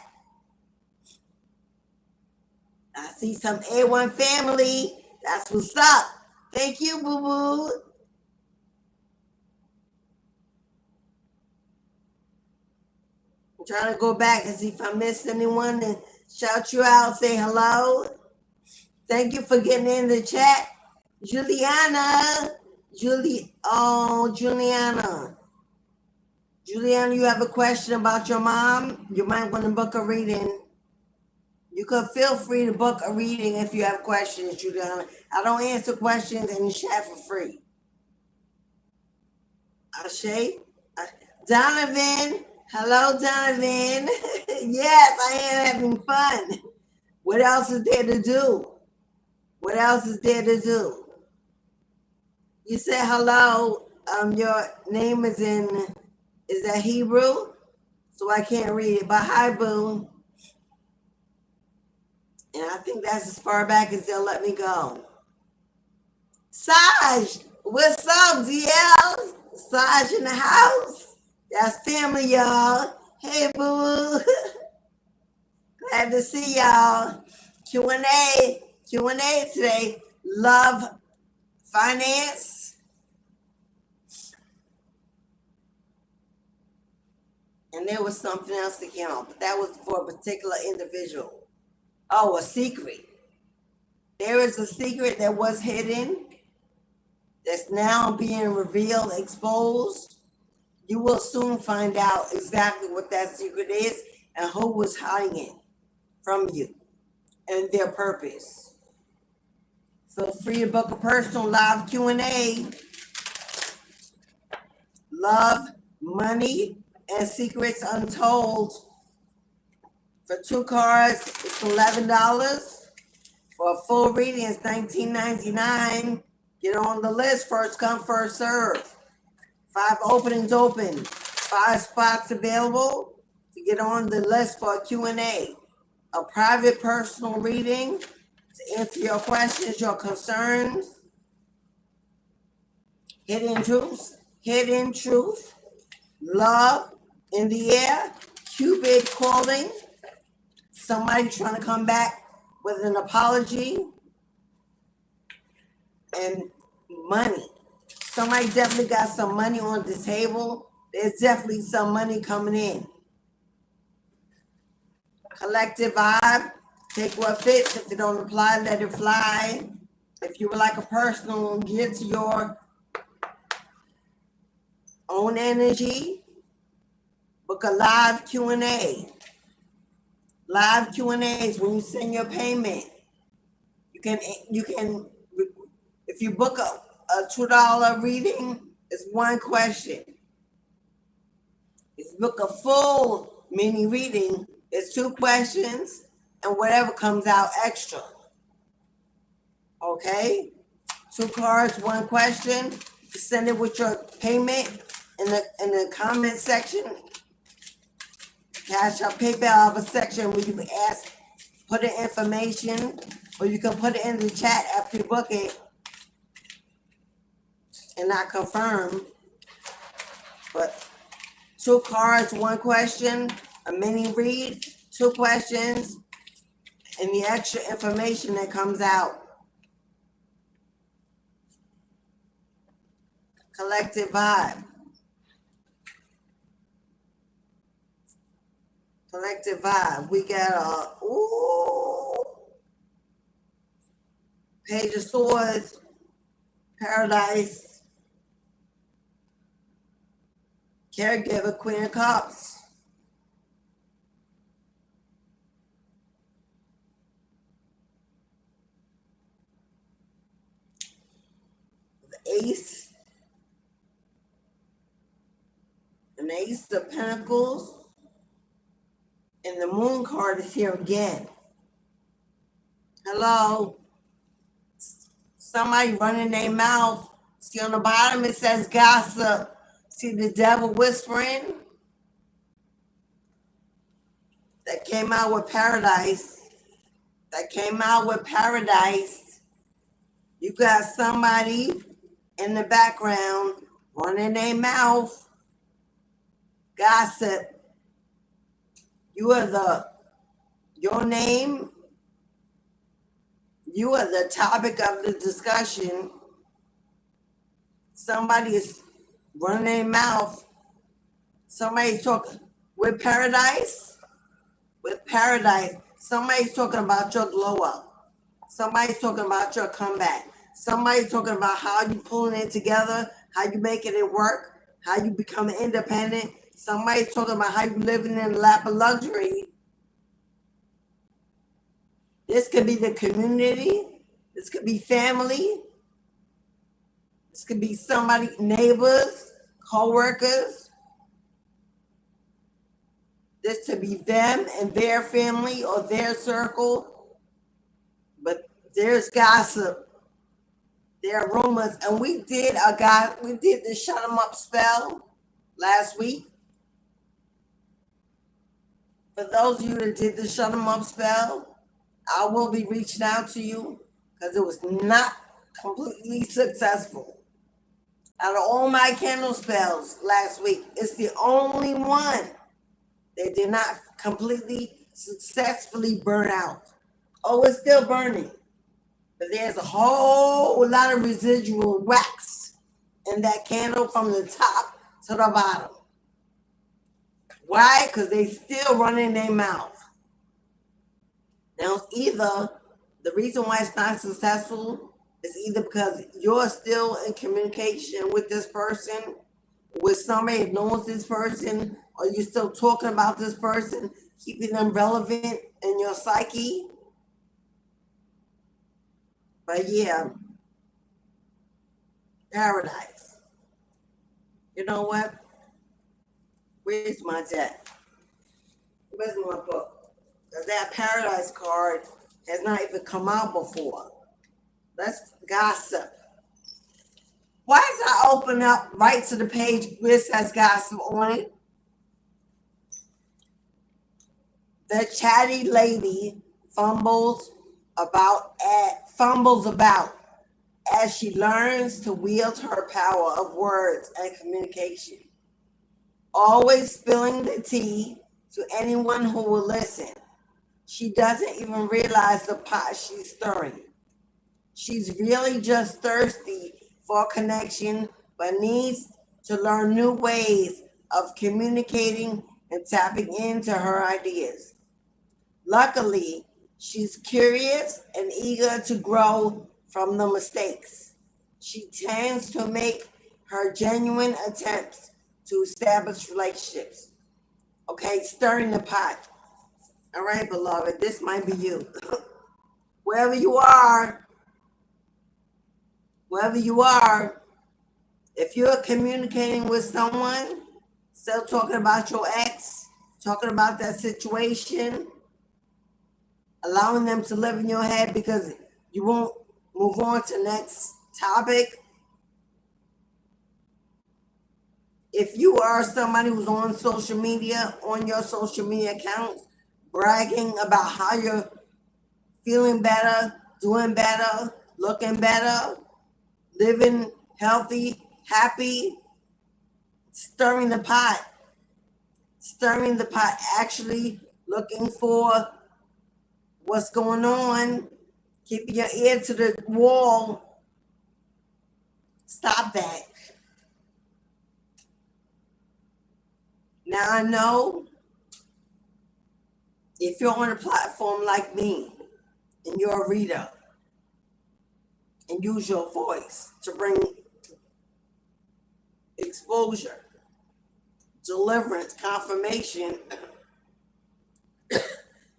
I see some A1 family. That's what's up. Thank you, boo-boo. I'm trying to go back and see if I missed anyone and shout you out, say hello. Thank you for getting in the chat. Juliana. Juliana. Juliana, you have a question about your mom? You might want to book a reading. You could feel free to book a reading if you have questions, Juliana. I don't answer questions in the chat for free. Ashay. Donovan. Hello, Donovan. Yes, I am having fun. What else is there to do? What else is there to do? You said hello. Your name is that Hebrew? So I can't read it. But hi, boo. And I think that's as far back as they'll let me go. Saj, what's up, DL? Saj in the house. That's family, y'all. Hey, boo. Glad to see y'all. Q&A today. Love, finance, and there was something else that came out, but that was for a particular individual. Oh, a secret. There is a secret that was hidden that's now being revealed, exposed. You will soon find out exactly what that secret is and who was hiding it from you and their purpose. Feel free to book a personal live Q&A. Love, money, and secrets untold. For 2 cards, it's $11. For a full reading, it's $19.99. Get on the list. First come, first serve. 5 openings open. 5 spots available to get on the list for a Q&A. A private personal reading to answer your questions, your concerns. Hidden truth. Love in the air. Cupid calling. Somebody trying to come back with an apology. And money. Somebody definitely got some money on the table. There's definitely some money coming in. Collective vibe. Take what fits. If it don't apply, let it fly. If you would like a personal, get to your own energy. Book a live Q&A. Live Q&As when you send your payment. You can if you book a $2 reading, it's 1 question. If you book a full mini reading, it's 2 questions and whatever comes out extra. Okay? 2 cards, 1 question. You send it with your payment in the comment section. Cashapp PayPal have a section where you can put in information, or you can put it in the chat after you book it and not confirm. But 2 cards, 1 question, a mini read, 2 questions, and the extra information that comes out. Collective vibe. Collective vibe. We got Page of Swords, Paradise, Caregiver, Queen of Cups. The Ace, an Ace of Pentacles, and the Moon card is here again. Hello. Somebody running their mouth. See on the bottom it says gossip. See the devil whispering? That came out with Paradise. You got somebody in the background running their mouth. Gossip. You are your name. You are the topic of the discussion. Somebody is running their mouth. Somebody's talking with Paradise. Somebody's talking about your glow up. Somebody's talking about your comeback. Somebody's talking about how you pulling it together, how you making it work, how you becoming independent. Somebody's talking about how you living in a lap of luxury. This could be the community. This could be family. This could be somebody, neighbors, co-workers. This could be them and their family or their circle. But there's gossip. There are rumors. And we did the shut them up spell last week. For those of you that did the shut them up spell, I will be reaching out to you because it was not completely successful. Out of all my candle spells last week, it's the only one that did not completely successfully burn out. Oh, it's still burning, but there's a whole lot of residual wax in that candle from the top to the bottom. Why? Because they still running their mouth. Now, it's either the reason why it's not successful is either because you're still in communication with this person, with somebody that knows this person, or you're still talking about this person, keeping them relevant in your psyche. But yeah, paradise. You know what? Where's my deck? Where's my book? Because that paradise card has not even come out before. Let's gossip. Why does I open up right to the page where it says gossip on it? The chatty lady fumbles about as she learns to wield her power of words and communication. Always spilling the tea to anyone who will listen. She doesn't even realize the pot she's stirring. She's really just thirsty for connection, but needs to learn new ways of communicating and tapping into her ideas. Luckily, she's curious and eager to grow from the mistakes. She tends to make her genuine attempts to establish relationships. Okay, stirring the pot. All right, beloved, this might be you. Wherever you are, if you're communicating with someone, still talking about your ex, talking about that situation, allowing them to live in your head because you won't move on to the next topic. If you are somebody who's on your social media accounts, bragging about how you're feeling better, doing better, looking better, living healthy, happy, stirring the pot, actually looking for what's going on, keeping your ear to the wall. Stop that. Now I know if you're on a platform like me and you're a reader and use your voice to bring exposure, deliverance, confirmation,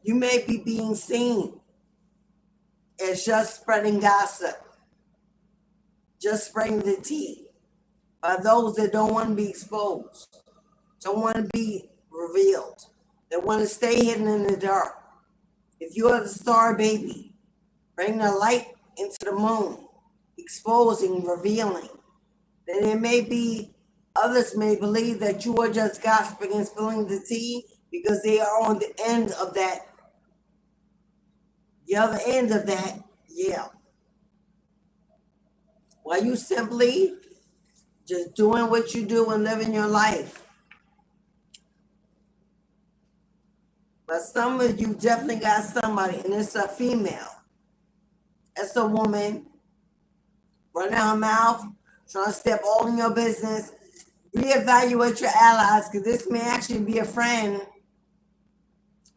you may be being seen as just spreading gossip, just spreading the tea by those that don't want to be exposed, don't want to be revealed, that want to stay hidden in the dark. If you are the star baby, bring the light into the moon, exposing, revealing, then it may be others may believe that you are just gossiping and spilling the tea because they are on the end of that. The other end of that, yeah. While you simply just doing what you do and living your life. But some of you definitely got somebody, and it's a female. It's a woman running her mouth, trying to step all in your business. Reevaluate your allies, because this may actually be a friend,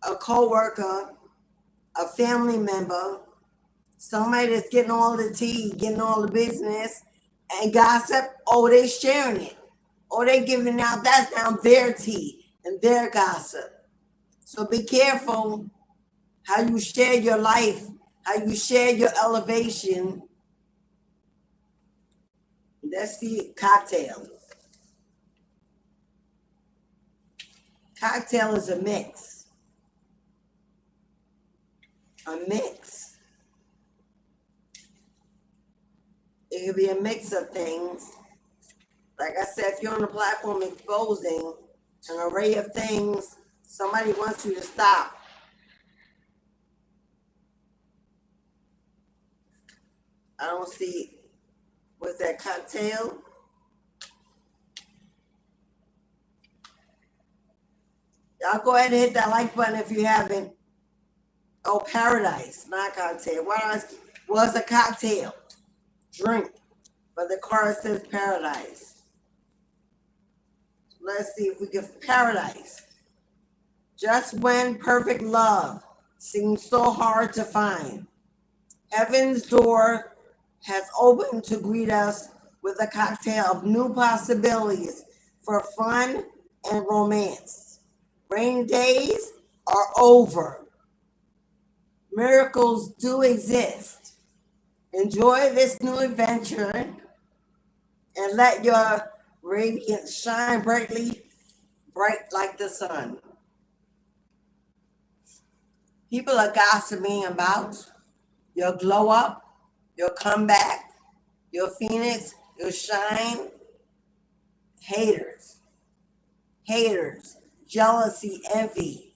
a co-worker, a family member, somebody that's getting all the tea, getting all the business, and gossip. Oh, they sharing it. Oh, they giving out, that's now their tea and their gossip. So be careful how you share your life, how you share your elevation. That's the cocktail. Cocktail is a mix. A mix. It could be a mix of things. Like I said, if you're on a platform exposing an array of things, somebody wants you to stop. I don't see, what's that, cocktail? Y'all go ahead and hit that like button if you haven't. Oh, paradise, not cocktail. Well, it's a cocktail drink, but the card says paradise. Let's see if we get paradise. Just when perfect love seems so hard to find, heaven's door has opened to greet us with a cocktail of new possibilities for fun and romance. Rainy days are over. Miracles do exist. Enjoy this new adventure and let your radiance shine brightly, bright like the sun. People are gossiping about your glow up, your comeback, your phoenix, your shine. Haters, jealousy, envy.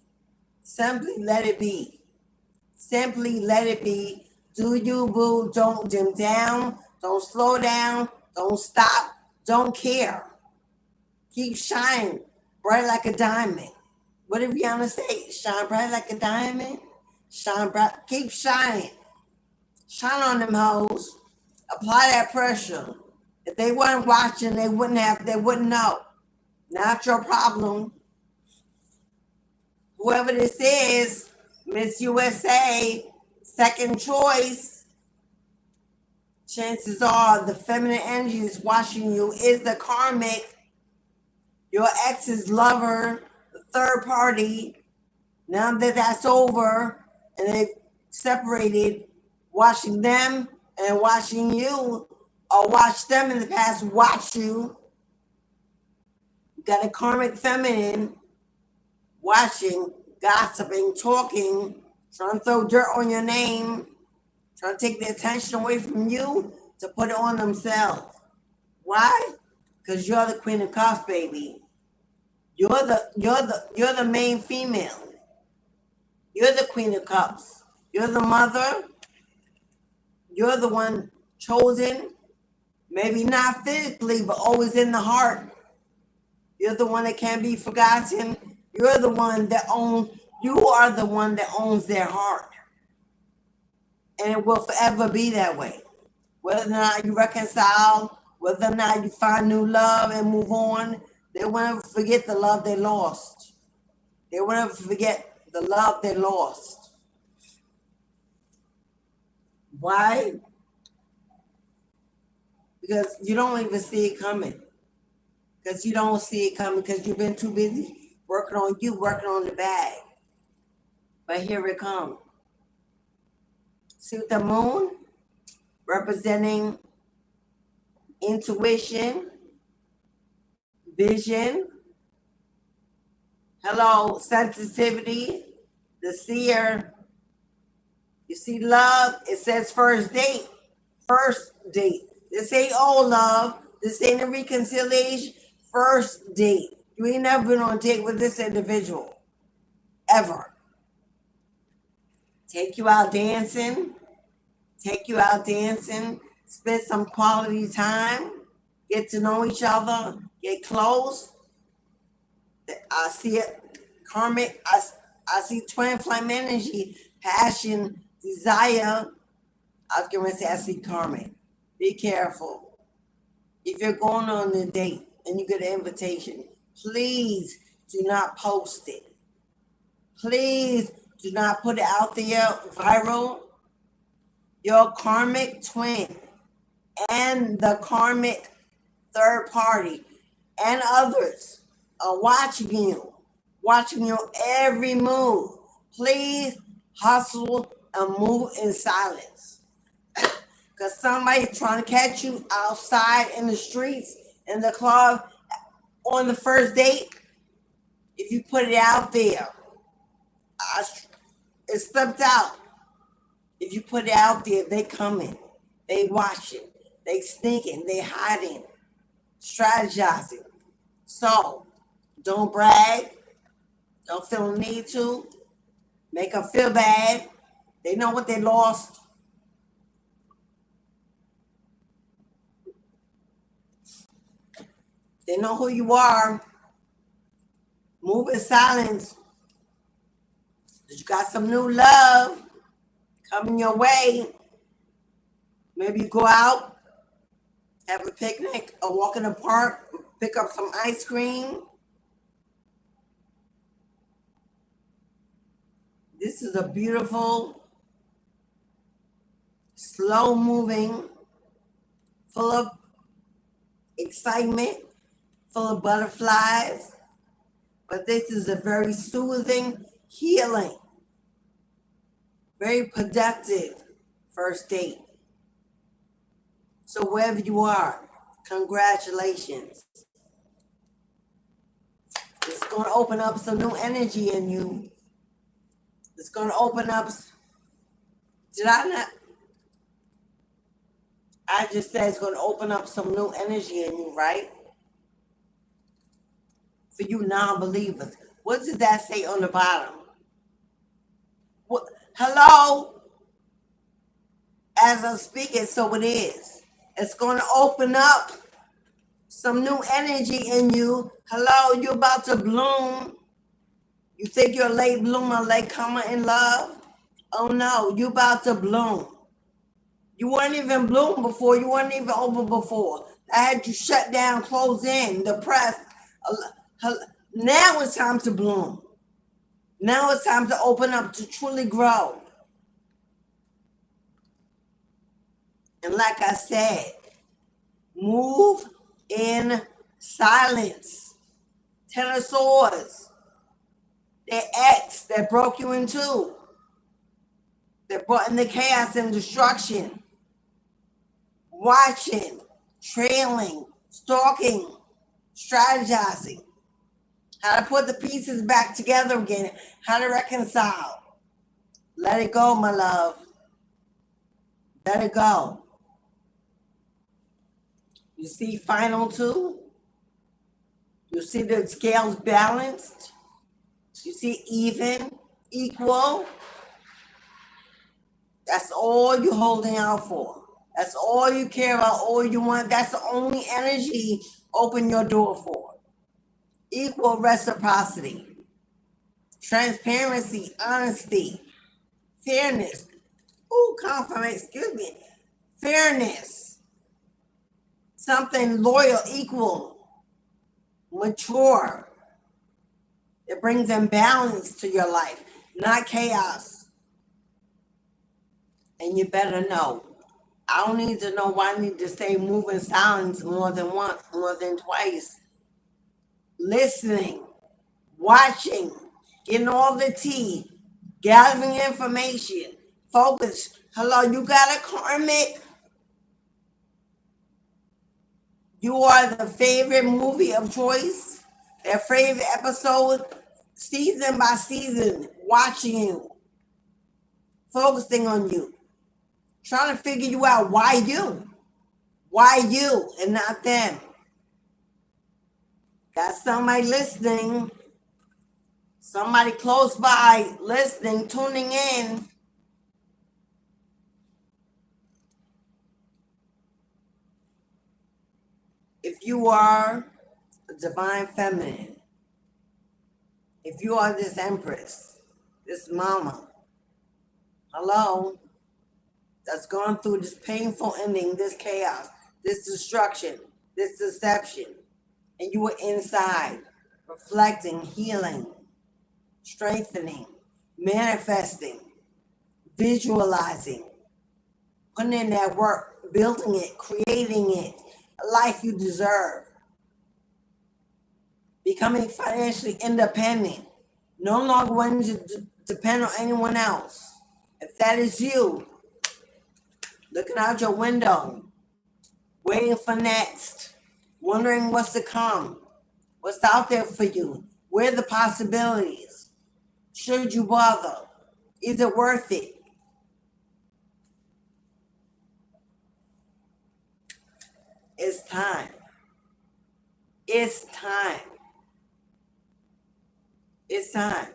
Simply let it be. Simply let it be. Do you, boo? Don't dim down. Don't slow down. Don't stop. Don't care. Keep shining bright like a diamond. What did Rihanna say? Shine bright like a diamond. Shine bright. Keep shining. Shine on them hoes. Apply that pressure. If they weren't watching, they wouldn't know. Not your problem. Whoever this is, Miss USA, second choice, chances are the feminine energy is watching you is the karmic, your ex's lover, the third party. Now that that's over and they've separated, watching them and watching you, or watch them in the past watch you. You got a karmic feminine watching, gossiping, talking, trying to throw dirt on your name, trying to take the attention away from you to put it on themselves. Why? Because you're the Queen of Cups, baby. You're the main female. You're the Queen of Cups. You're the mother. You're the one chosen. Maybe not physically, but always in the heart. You're the one that can't be forgotten. You're the one that you are the one that owns their heart. And it will forever be that way. Whether or not you reconcile, whether or not you find new love and move on, they won't ever forget the love they lost. They won't ever forget the love they lost. Why? Because you don't even see it coming. Because you don't see it coming because you've been too busy working on you, working on the bag. But here it comes. See the moon representing intuition, vision, hello, sensitivity, the seer. You see love, it says first date. First date. This ain't old love. This ain't a reconciliation. First date. You ain't never been on a date with this individual. Ever. Take you out dancing. Spend some quality time. Get to know each other. Get close. I see it. Karmic. I see twin flame energy. Passion. Desire. I was going to say I see karmic. Be careful. If you're going on a date and you get an invitation, please do not post it. Please do not put it out there viral. Your karmic twin and the karmic third party and others are watching your every move. Please hustle and move in silence. Because somebody's trying to catch you outside in the streets, in the club, on the first date. If you put it out there, it slipped out. If you put it out there, they coming. They watching. They sneaking. They hiding. Strategizing. So, don't brag. Don't feel the need to. Make them feel bad. They know what they lost. They know who you are. Move in silence. You got some new love coming your way. Maybe you go out, have a picnic, or walk in the park, pick up some ice cream. This is a beautiful, slow moving, full of excitement, full of butterflies. But this is a very soothing, healing, very productive first date. So wherever you are, congratulations. It's going to open up some new energy in you. It's going to open up. Did I not? I just said it's going to open up some new energy in you, right? For you non-believers. What does that say on the bottom? What? Hello? As I'm speaking, so it is. It's going to open up some new energy in you. Hello, you're about to bloom. You think you're a late bloomer, late comer in love? Oh no, you about to bloom. You weren't even bloom before. You weren't even open before. I had you shut down, close in, depressed. Now it's time to bloom. Now it's time to open up, to truly grow. And like I said, move in silence. Ten of Swords. Their ex that broke you in two. That brought in the chaos and destruction. Watching, trailing, stalking, strategizing. How to put the pieces back together again. How to reconcile. Let it go, my love. Let it go. You see final two? You see the scales balanced? You see even, equal? That's all you're holding out for. That's all you care about, all you want. That's the only energy open your door for. Equal reciprocity, transparency, honesty, fairness. Oh, confirmation, excuse me. Fairness. Something loyal, equal, mature. It brings in balance to your life, not chaos. And you better know. I don't need to know why I need to say move in silence more than once, more than twice. Listening, watching, getting all the tea, gathering information, focus. Hello, you got a karmic? You are the favorite movie of choice, their favorite episode, season by season, watching you, focusing on you, trying to figure you out. Why you? Why you and not them? Got somebody listening, somebody close by listening, tuning in. If you are a divine feminine, if you are this empress, this mama, hello, that's gone through this painful ending, this chaos, this destruction, this deception, and you were inside, reflecting, healing, strengthening, manifesting, visualizing, putting in that work, building it, creating it, a life you deserve, becoming financially independent, no longer wanting to depend on anyone else. If that is you, looking out your window, waiting for next, wondering what's to come, what's out there for you, where are the possibilities, should you bother, is it worth it? It's time. It's time. It's time.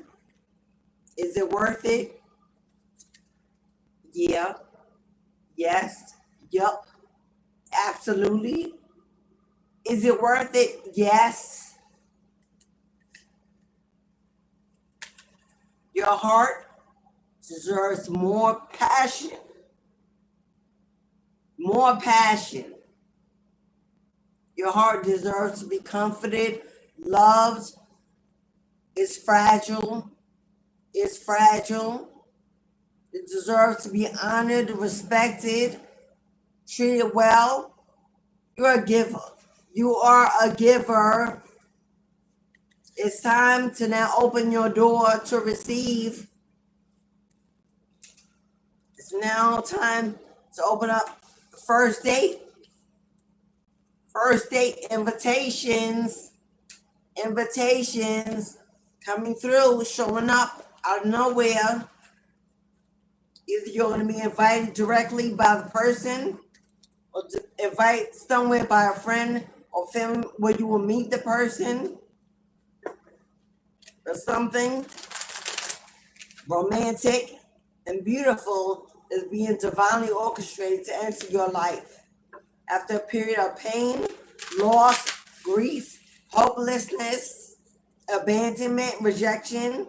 Is it worth it? Yeah. Yes. Yup. Absolutely. Is it worth it? Yes. Your heart deserves more passion. More passion. Your heart deserves to be comforted, loved. It's fragile. It's fragile. It deserves to be honored, respected, treated well. You're a giver. You are a giver. It's time to now open your door to receive. It's now time to open up the first date. First date invitations. Invitations coming through, showing up out of nowhere. Either you're going to be invited directly by the person or invite somewhere by a friend or family where you will meet the person or something romantic and beautiful is being divinely orchestrated to enter your life. After a period of pain, loss, grief, hopelessness, abandonment, rejection,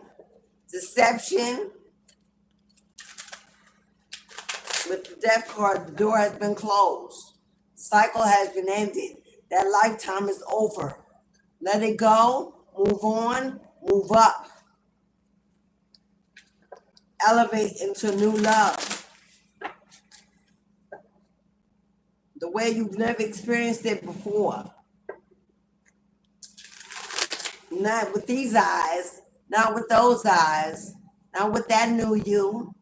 deception, with the death card, the door has been closed. The cycle has been ended. That lifetime is over. Let it go. Move on. Move up. Elevate into new love. The way you've never experienced it before. Not with these eyes. Not with those eyes. Not with that new you.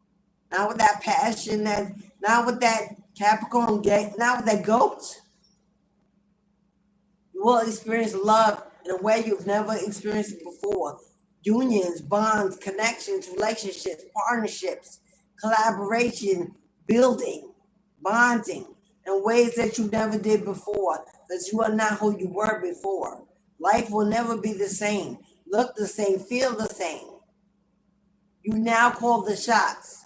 Not with that passion, not with that Capricorn gate, not with that goat. You will experience love in a way you've never experienced it before. Unions, bonds, connections, relationships, partnerships, collaboration, building, bonding in ways that you never did before, because you are not who you were before. Life will never be the same, look the same, feel the same. You now call the shots.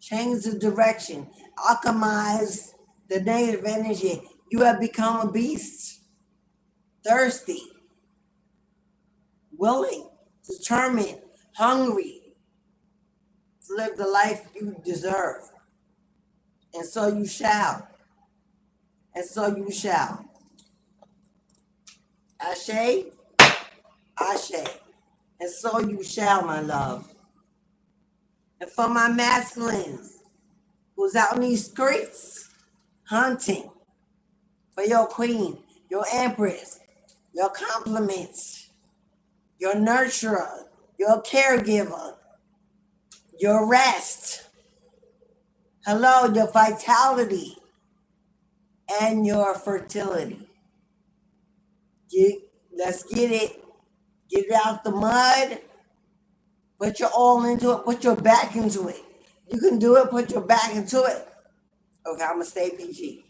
Change the direction, alchemize the negative energy. You have become a beast, thirsty, willing, determined, hungry to live the life you deserve. And so you shall. And so you shall. Ashe, Ashe. And so you shall, my love. And for my masculines who's out in these streets hunting for your queen, your empress, your compliments, your nurturer, your caregiver, your rest, hello, your vitality, and your fertility. Let's get it. Get it out the mud. Put your all into it. Put your back into it. You can do it. Put your back into it. Okay, I'm going to stay PG.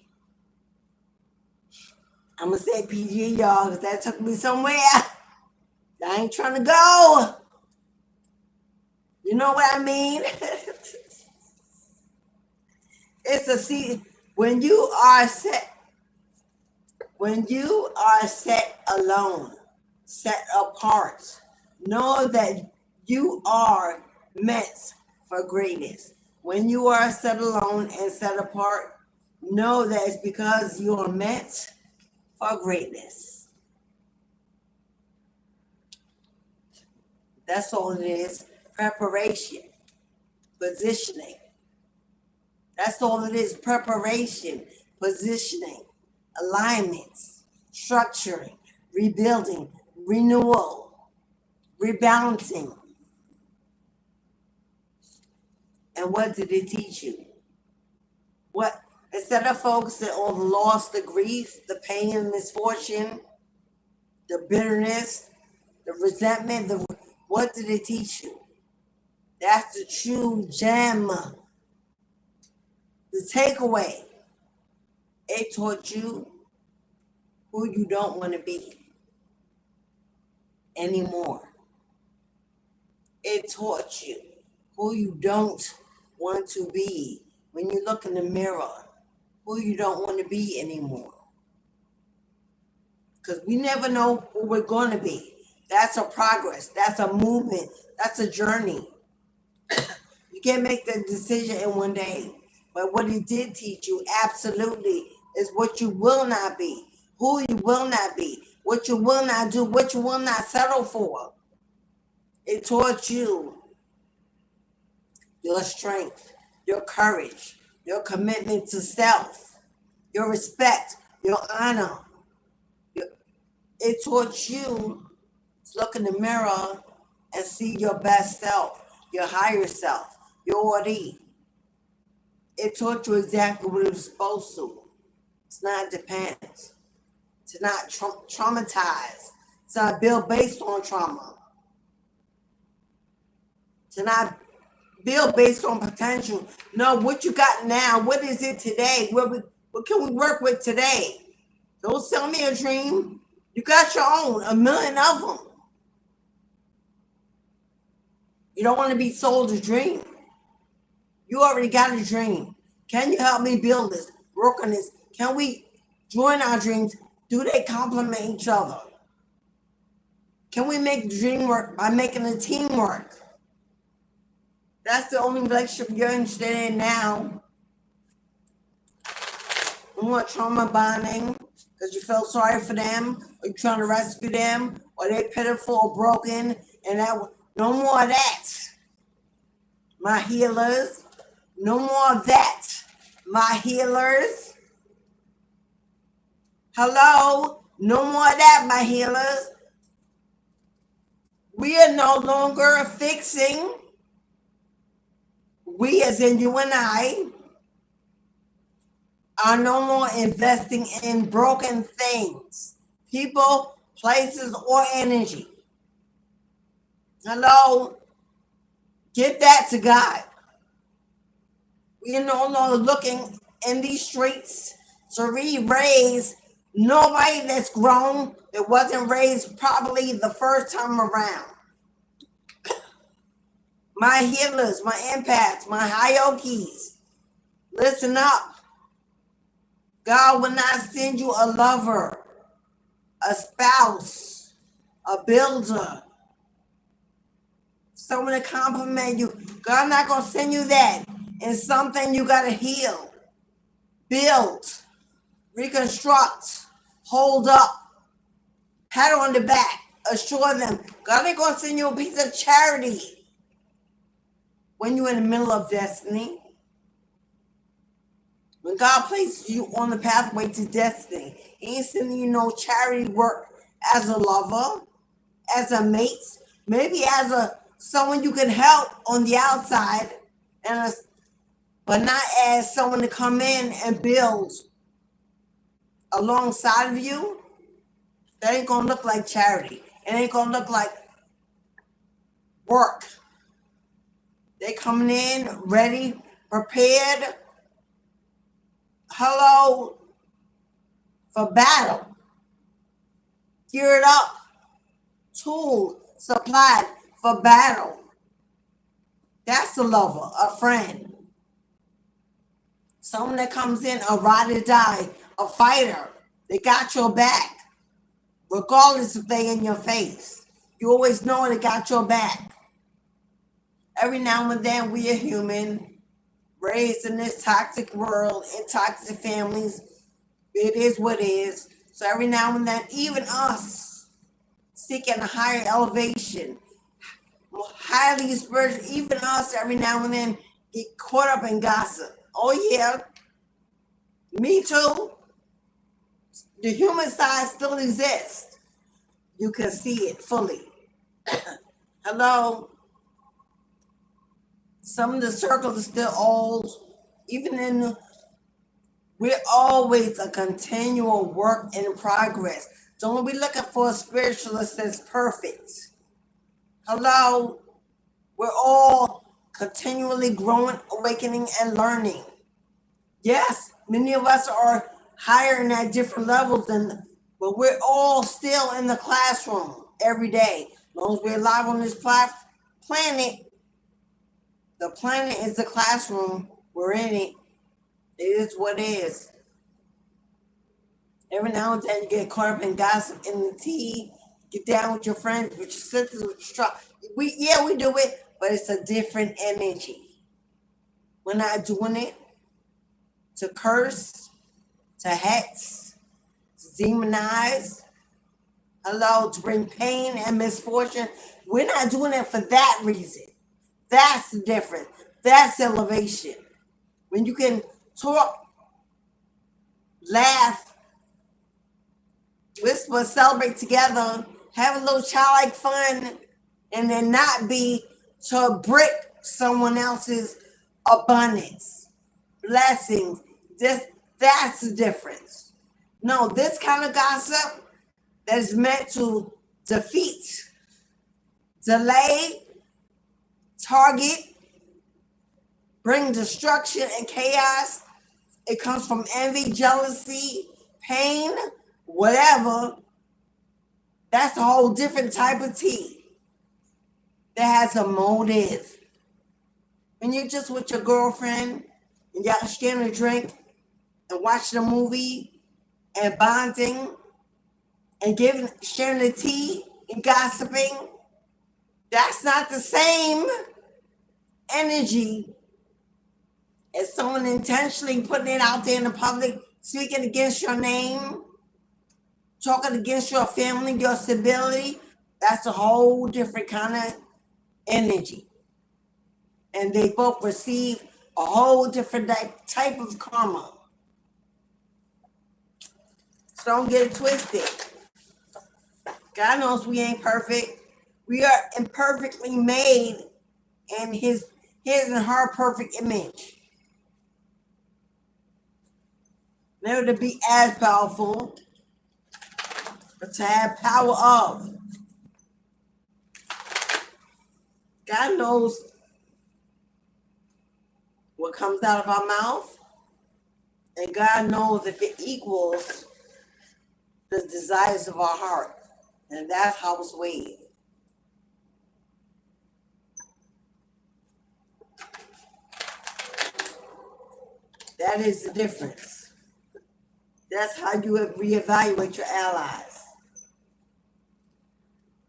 I'm going to stay PG, y'all, because that took me somewhere. I ain't trying to go. You know what I mean? It's a see when you are set alone, set apart, know that you are meant for greatness. When you are set alone and set apart, know that it's because you are meant for greatness. That's all it is. Preparation, positioning. That's all it is. Preparation, positioning, alignments, structuring, rebuilding, renewal, rebalancing. And what did it teach you? What, instead of focusing on the loss, the grief, the pain and misfortune, the bitterness, the resentment, what did it teach you? That's the true gem. The takeaway. It taught you who you don't want to be anymore. It taught you who you don't want to be when you look in the mirror, who you don't want to be anymore. because we never know who we're going to be. That's a progress. That's a movement. That's a journey. You can't make the decision in one day. But what he did teach you absolutely is what you will not be, who you will not be, what you will not do, what you will not settle for. It taught you your strength, your courage, your commitment to self, your respect, your honor. It taught you to look in the mirror and see your best self, your higher self, your Ori. It taught you exactly what it was supposed to. It's not depends. To not traumatize. It's not build based on trauma. To not build based on potential. No, what you got now, what is it today? What can we work with today? Don't sell me a dream. You got your own, 1,000,000 of them. You don't want to be sold a dream. You already got a dream. Can you help me build this? Work on this? Can we join our dreams? Do they complement each other? Can we make the dream work by making a team work? That's the only relationship you're interested in now. You want trauma bonding because you feel sorry for them, or you're trying to rescue them, or they're pitiful or broken, and no more of that. My healers, no more of that. My healers. Hello, no more of that, my healers. We are no longer fixing. We, as in you and I, are no more investing in broken things, people, places, or energy. Hello, give that to God. We are no longer looking in these streets to raise nobody that's grown that wasn't raised properly the first time around. My healers, my empaths, my hierarchies, listen up. God will not send you a lover, a spouse, a builder, someone to compliment you. God not going to send you that. It's something you got to heal, build, reconstruct, hold up, pat on the back, assure them. God ain't going to send you a piece of charity when you're in the middle of destiny. When God places you on the pathway to destiny, He ain't sending you no charity work as a lover, as a mate, maybe as someone you can help on the outside, but not as someone to come in and build alongside of you. That ain't gonna look like charity. It ain't gonna look like work. They coming in ready, prepared. Hello, for battle. Geared up, tool supplied for battle. That's a lover, a friend. Someone that comes in, a ride or die, a fighter. They got your back, regardless if they in your face. You always know they got your back. Every now and then we are human, raised in this toxic world, in toxic families. It is what it is. So every now and then, even us, seeking a higher elevation, highly spiritual, even us every now and then get caught up in gossip. Oh yeah, me too. The human side still exists. You can see it fully. Hello. Some of the circles are still old. Even we're always a continual work in progress. Don't be looking for a spiritualist that's perfect. Hello. We're all continually growing, awakening, and learning. Yes, many of us are higher and at different levels, but we're all still in the classroom every day. As long as we're alive on this planet, the planet is the classroom. We're in it. It is what it is. Every now and then you get caught up in gossip in the tea. Get down with your friends, with your sisters, with your tribe. We do it, but it's a different energy. We're not doing it to curse, to hex, to demonize, to bring pain and misfortune. We're not doing it for that reason. That's the difference. That's elevation. When you can talk, laugh, whisper, celebrate together, have a little childlike fun, and then not be to break someone else's abundance, blessings. That's the difference. No, this kind of gossip that is meant to defeat, delay, target, bring destruction and chaos. It comes from envy, jealousy, pain, whatever. That's a whole different type of tea that has a motive. When you're just with your girlfriend and y'all sharing a drink and watching a movie and bonding and sharing the tea and gossiping, that's not the same energy as someone intentionally putting it out there in the public, speaking against your name, talking against your family, your stability. That's a whole different kind of energy. And they both receive a whole different type of karma. So don't get it twisted. God knows we ain't perfect. We are imperfectly made in his and her perfect image. Never to be as powerful, but to have power of. God knows what comes out of our mouth, and God knows if it equals the desires of our heart. And that's how it's weighed. That is the difference. That's how you reevaluate your allies.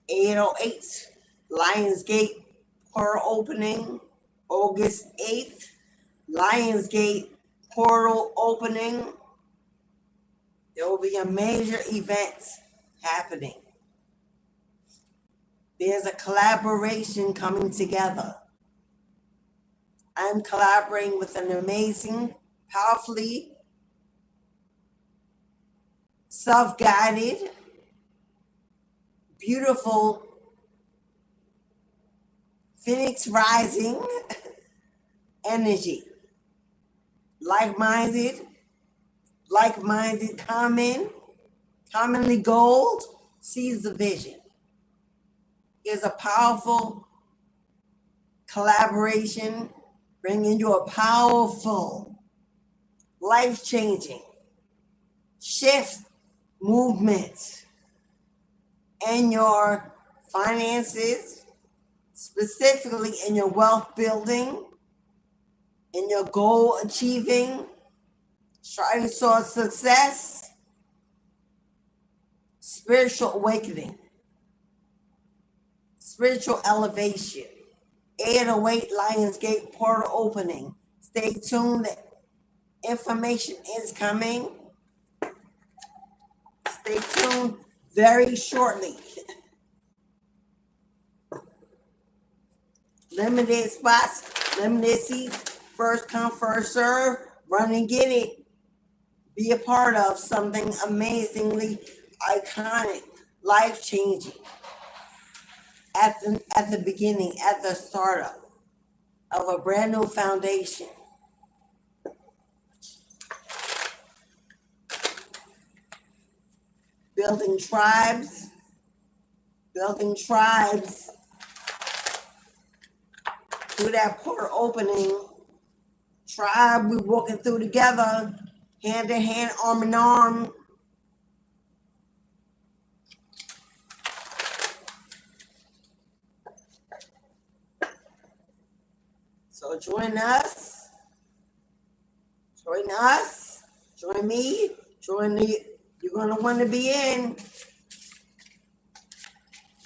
808, Lionsgate portal opening, August 8th. Lionsgate portal opening. There will be a major event happening. There's a collaboration coming together. I'm collaborating with an amazing, powerfully self-guided, beautiful Phoenix rising energy. Like-minded, commonly gold, sees the vision. Is a powerful collaboration bringing you a powerful, life-changing shift, movement in your finances, specifically in your wealth building, in your goal achieving, striving towards success, spiritual awakening, spiritual elevation. 808 Lionsgate portal opening. Stay tuned. Information is coming. Stay tuned very shortly. Limited spots, limited seats. First come, first serve. Run and get it. Be a part of something amazingly iconic, life-changing. At the beginning, at the startup of a brand new foundation. Building tribes. Through that portal opening, tribe we walking through together, hand in hand, arm in arm. So join me, join the You're going to want to be in.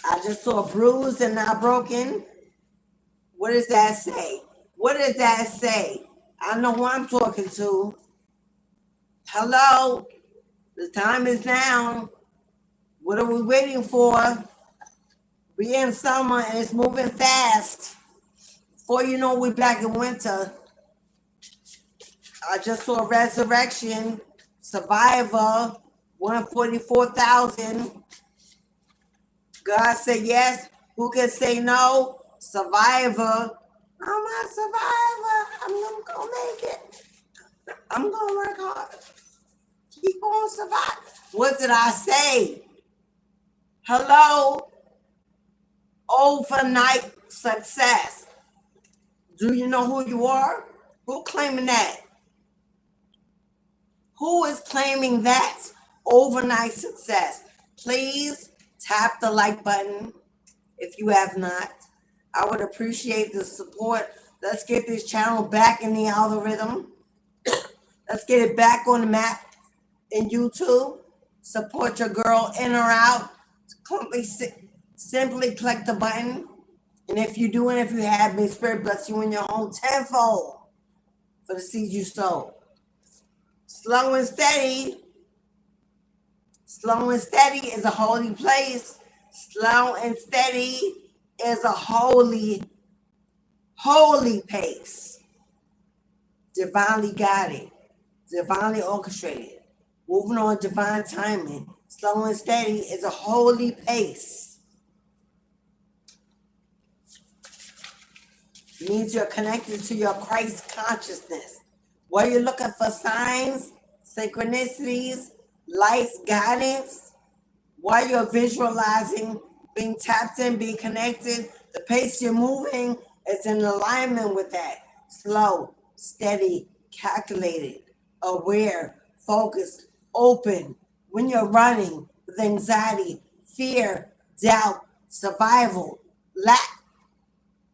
I just saw bruised and not broken. What does that say? What does that say? I know who I'm talking to. Hello? The time is now. What are we waiting for? We in summer and it's moving fast. Before you know, we're back in winter. I just saw Resurrection, Survivor, 144,000. God said yes. Who can say no? Survivor. I'm a survivor. I'm going to go make it. I'm going to work hard. Keep on surviving. What did I say? Hello? Overnight success. Do you know who you are? Who claiming that? Who is claiming that? Overnight success. Please tap the like button if you have not. I would appreciate the support. Let's get this channel back in the algorithm. Let's get it back on the map in YouTube. Support your girl in or out. Simply click the button. And if you do, and if you have, may Spirit bless you in your home tenfold for the seed you sow. Slow and steady. Slow and steady is a holy place. Slow and steady is a holy pace. Divinely guided, divinely orchestrated, moving on divine timing. Slow and steady is a holy pace. It means you're connected to your Christ consciousness. While you're looking for signs, synchronicities, lights, guidance, while you're visualizing, being tapped in, being connected, the pace you're moving is in alignment with that. Slow, steady, calculated, aware, focused, open. When you're running with anxiety, fear, doubt, survival, lack,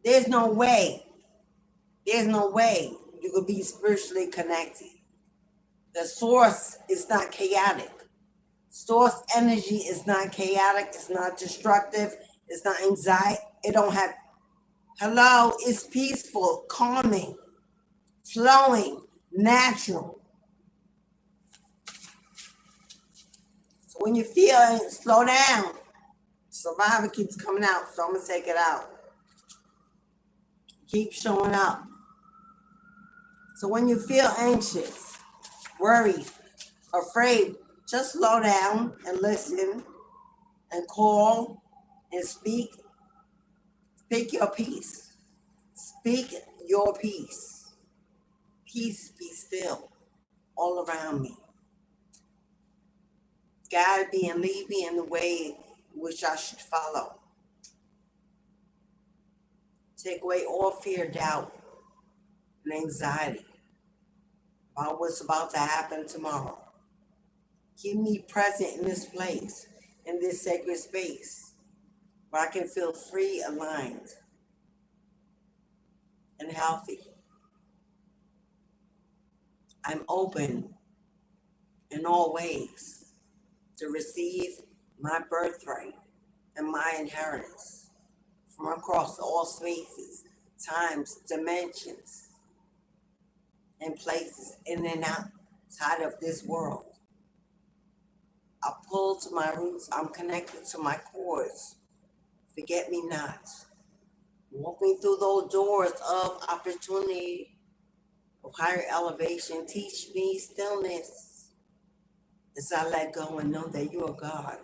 there's no way you could be spiritually connected. The source is not chaotic. Source energy is not chaotic. It's not destructive. It's not anxiety. It don't have, hello, it's peaceful, calming, flowing, natural. So when you feel it, slow down. Survivor keeps coming out, so I'm going to take it out. Keep showing up. So when you feel anxious, worried, afraid, just slow down and listen and call and speak. Speak your peace. Speak your peace. Peace be still all around me. Guide me and lead me in the way which I should follow. Take away all fear, doubt, and anxiety about what's about to happen tomorrow. Keep me present in this place, in this sacred space, where I can feel free, aligned, and healthy. I'm open in all ways to receive my birthright and my inheritance from across all spaces, times, dimensions, and places in and outside of this world. I pull to my roots. I'm connected to my cores. Forget me not. Walk me through those doors of opportunity, of higher elevation. Teach me stillness as I let go and know that you are God.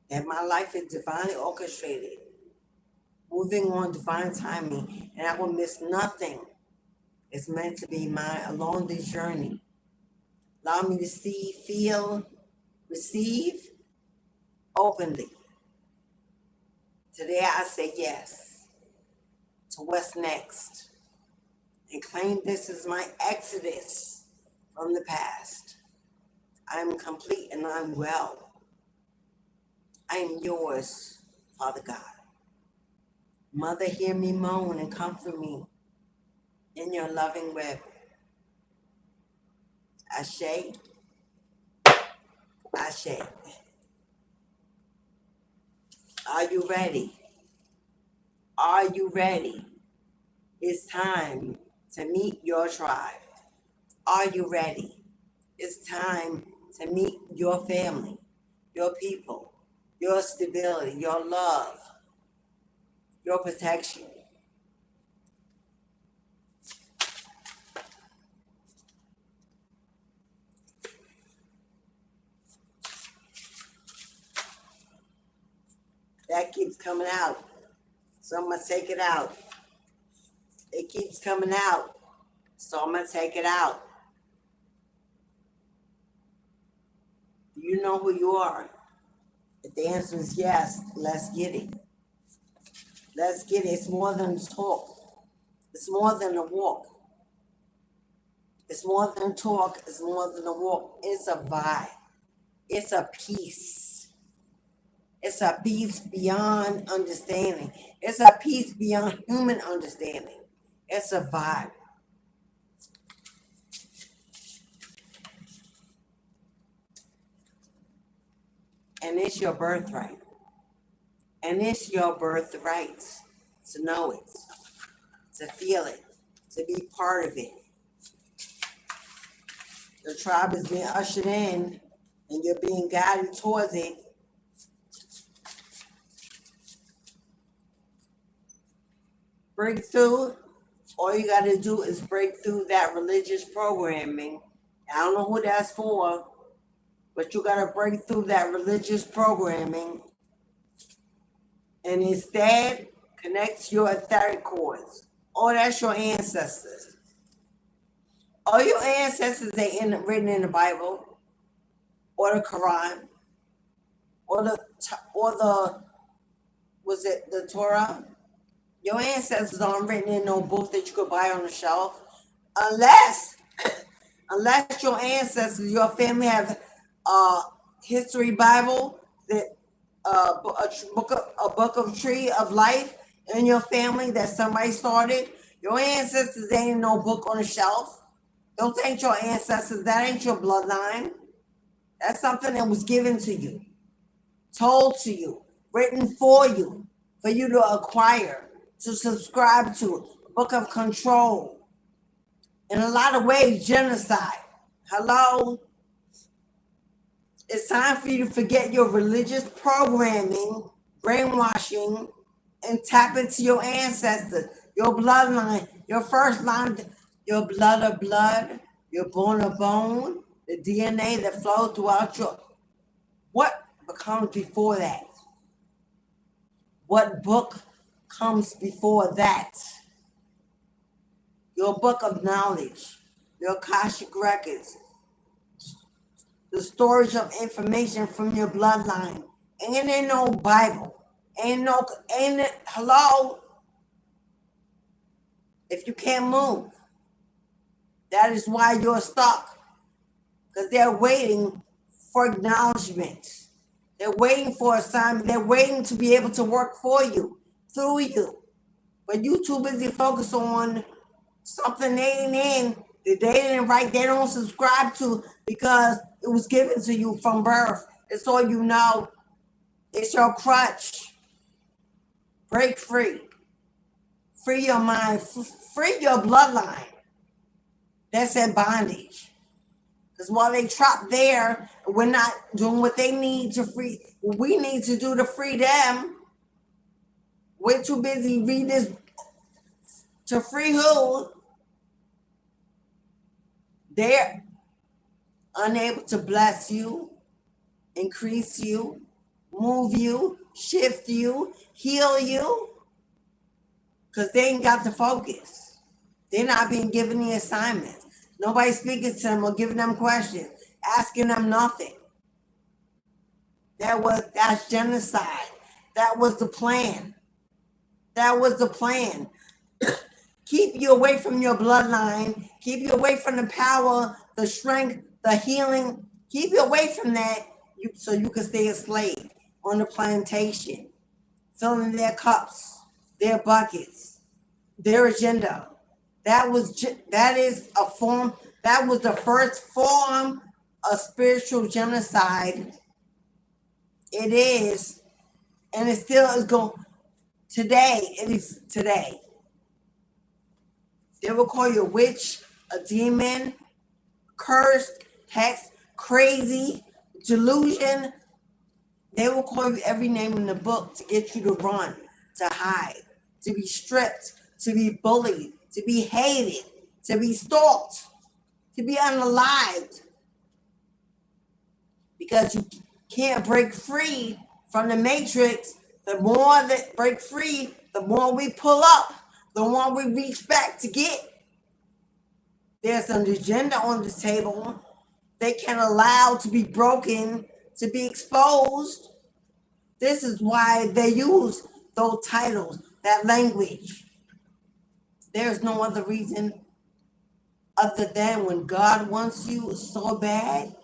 That my life is divinely orchestrated, moving on divine timing, and I will miss nothing. It's meant to be mine along this journey. Allow me to see, feel, receive openly. Today I say yes to what's next and claim this is my exodus from the past. I am complete and I'm well. I am yours, Father God. Mother, hear me moan and comfort me in your loving web. Ashe. Ashe. Are you ready? Are you ready? It's time to meet your tribe. Are you ready? It's time to meet your family, your people, your stability, your love, your protection. That keeps coming out. So I'm going to take it out. It keeps coming out. So I'm going to take it out. Do you know who you are? If the answer is yes, let's get it. Let's get it. It's more than talk. It's more than a walk. It's more than talk. It's more than a walk. It's a vibe. It's a peace. It's a peace beyond understanding. It's a peace beyond human understanding. It's a vibe. And it's your birthright. And it's your birthright to know it, to feel it, to be part of it. The tribe is being ushered in and you're being guided towards it. Breakthrough, all you got to do is break through that religious programming. I don't know who that's for, but you got to break through that religious programming and instead connect your etheric cords. Oh, that's your ancestors. All your ancestors ain't written in the Bible or the Quran or the was it the Torah? Your ancestors aren't written in no book that you could buy on the shelf, unless your ancestors, your family have a history Bible, that a book of tree of life in your family that somebody started. Your ancestors ain't no book on the shelf. Those ain't your ancestors. That ain't your bloodline. That's something that was given to you, told to you, written for you to acquire, to subscribe to. A book of control. In a lot of ways, genocide. Hello? It's time for you to forget your religious programming, brainwashing, and tap into your ancestors, your bloodline, your first line, your blood of blood, your bone of bone, the DNA that flows throughout your... What becomes before that? What book comes before that? Your book of knowledge, your Cashapp records, the storage of information from your bloodline. Ain't no Bible. Hello? If you can't move, that is why you're stuck. Because they're waiting for acknowledgement. They're waiting for assignment. They're waiting to be able to work for you, through you. But you too busy focused on something they ain't in, that they didn't write, they don't subscribe to, because it was given to you from birth. It's all you know. It's your crutch. Break free. Free your mind. Free your bloodline. That's in bondage. Because while they trapped there, we're not doing what they need to free. What we need to do to free them. We're too busy reading this to free who? They're unable to bless you, increase you, move you, shift you, heal you, because they ain't got the focus. They're not being given the assignments. Nobody's speaking to them or giving them questions, asking them nothing. That's genocide. That was the plan. That was the plan. Keep you away from your bloodline. Keep you away from the power, the strength, the healing. Keep you away from that so you can stay a slave on the plantation, filling their cups, their buckets, their agenda. That is a form. That was the first form a spiritual genocide. It is, and it still is going. Today, it is today. They will call you a witch, a demon, cursed, hex, crazy, delusion. They will call you every name in the book to get you to run, to hide, to be stripped, to be bullied, to be hated, to be stalked, to be unalived. Because you can't break free from the matrix. The more that break free, the more we pull up, the more we reach back to get. There's an agenda on the table. They can't allow to be broken, to be exposed. This is why they use those titles, that language. There's no other reason other than when God wants you so bad,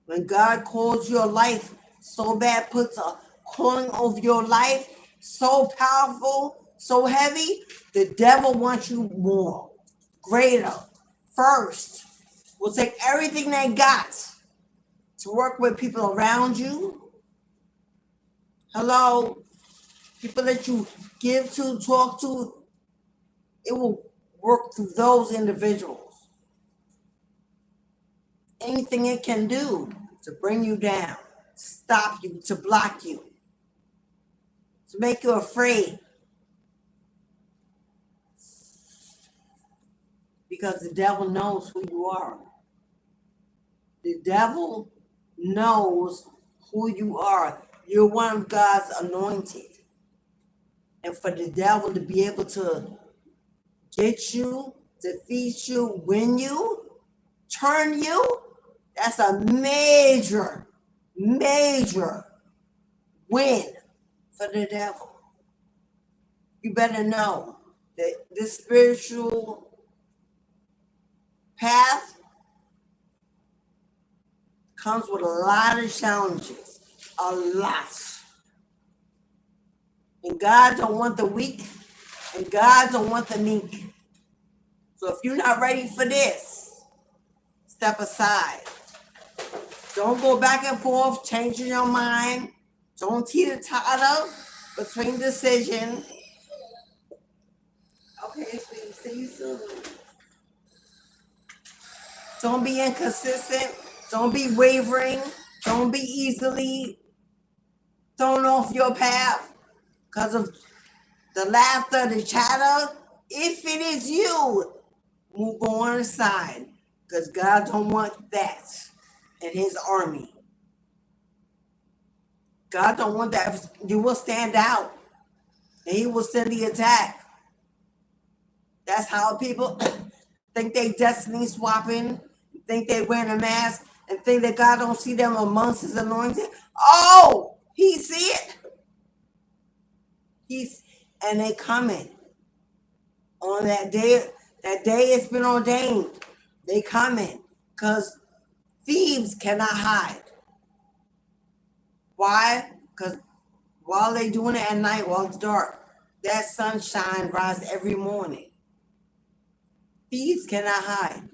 when God calls your life so bad, puts a calling over your life so powerful, so heavy, the devil wants you more, greater, first. Will take everything they got to work with people around you. Hello, people that you give to, talk to, it will work through those individuals. Anything it can do to bring you down, to stop you, to block you, to make you afraid. Because the devil knows who you are. The devil knows who you are. You're one of God's anointed. And for the devil to be able to get you, defeat you, win you, turn you, that's a major, major win for the devil. You better know that this spiritual path comes with a lot of challenges, a lot. And God don't want the weak, and God don't want the meek. So if you're not ready for this, step aside. Don't go back and forth, changing your mind. Don't teeter-totter between decision. Okay, sweetie, see you soon. Don't be inconsistent. Don't be wavering. Don't be easily thrown off your path because of the laughter, the chatter. If it is you, move on aside because God don't want that in his army. God don't want that. You will stand out and he will send the attack. That's how people think they destiny swapping, think they wearing a mask, and think that God don't see them amongst his anointed. Oh, he see it. And they coming on that day. That day it's been ordained. They coming because thieves cannot hide. Why? Because while they doing it at night, while it's dark, that sunshine rises every morning. Thieves cannot hide.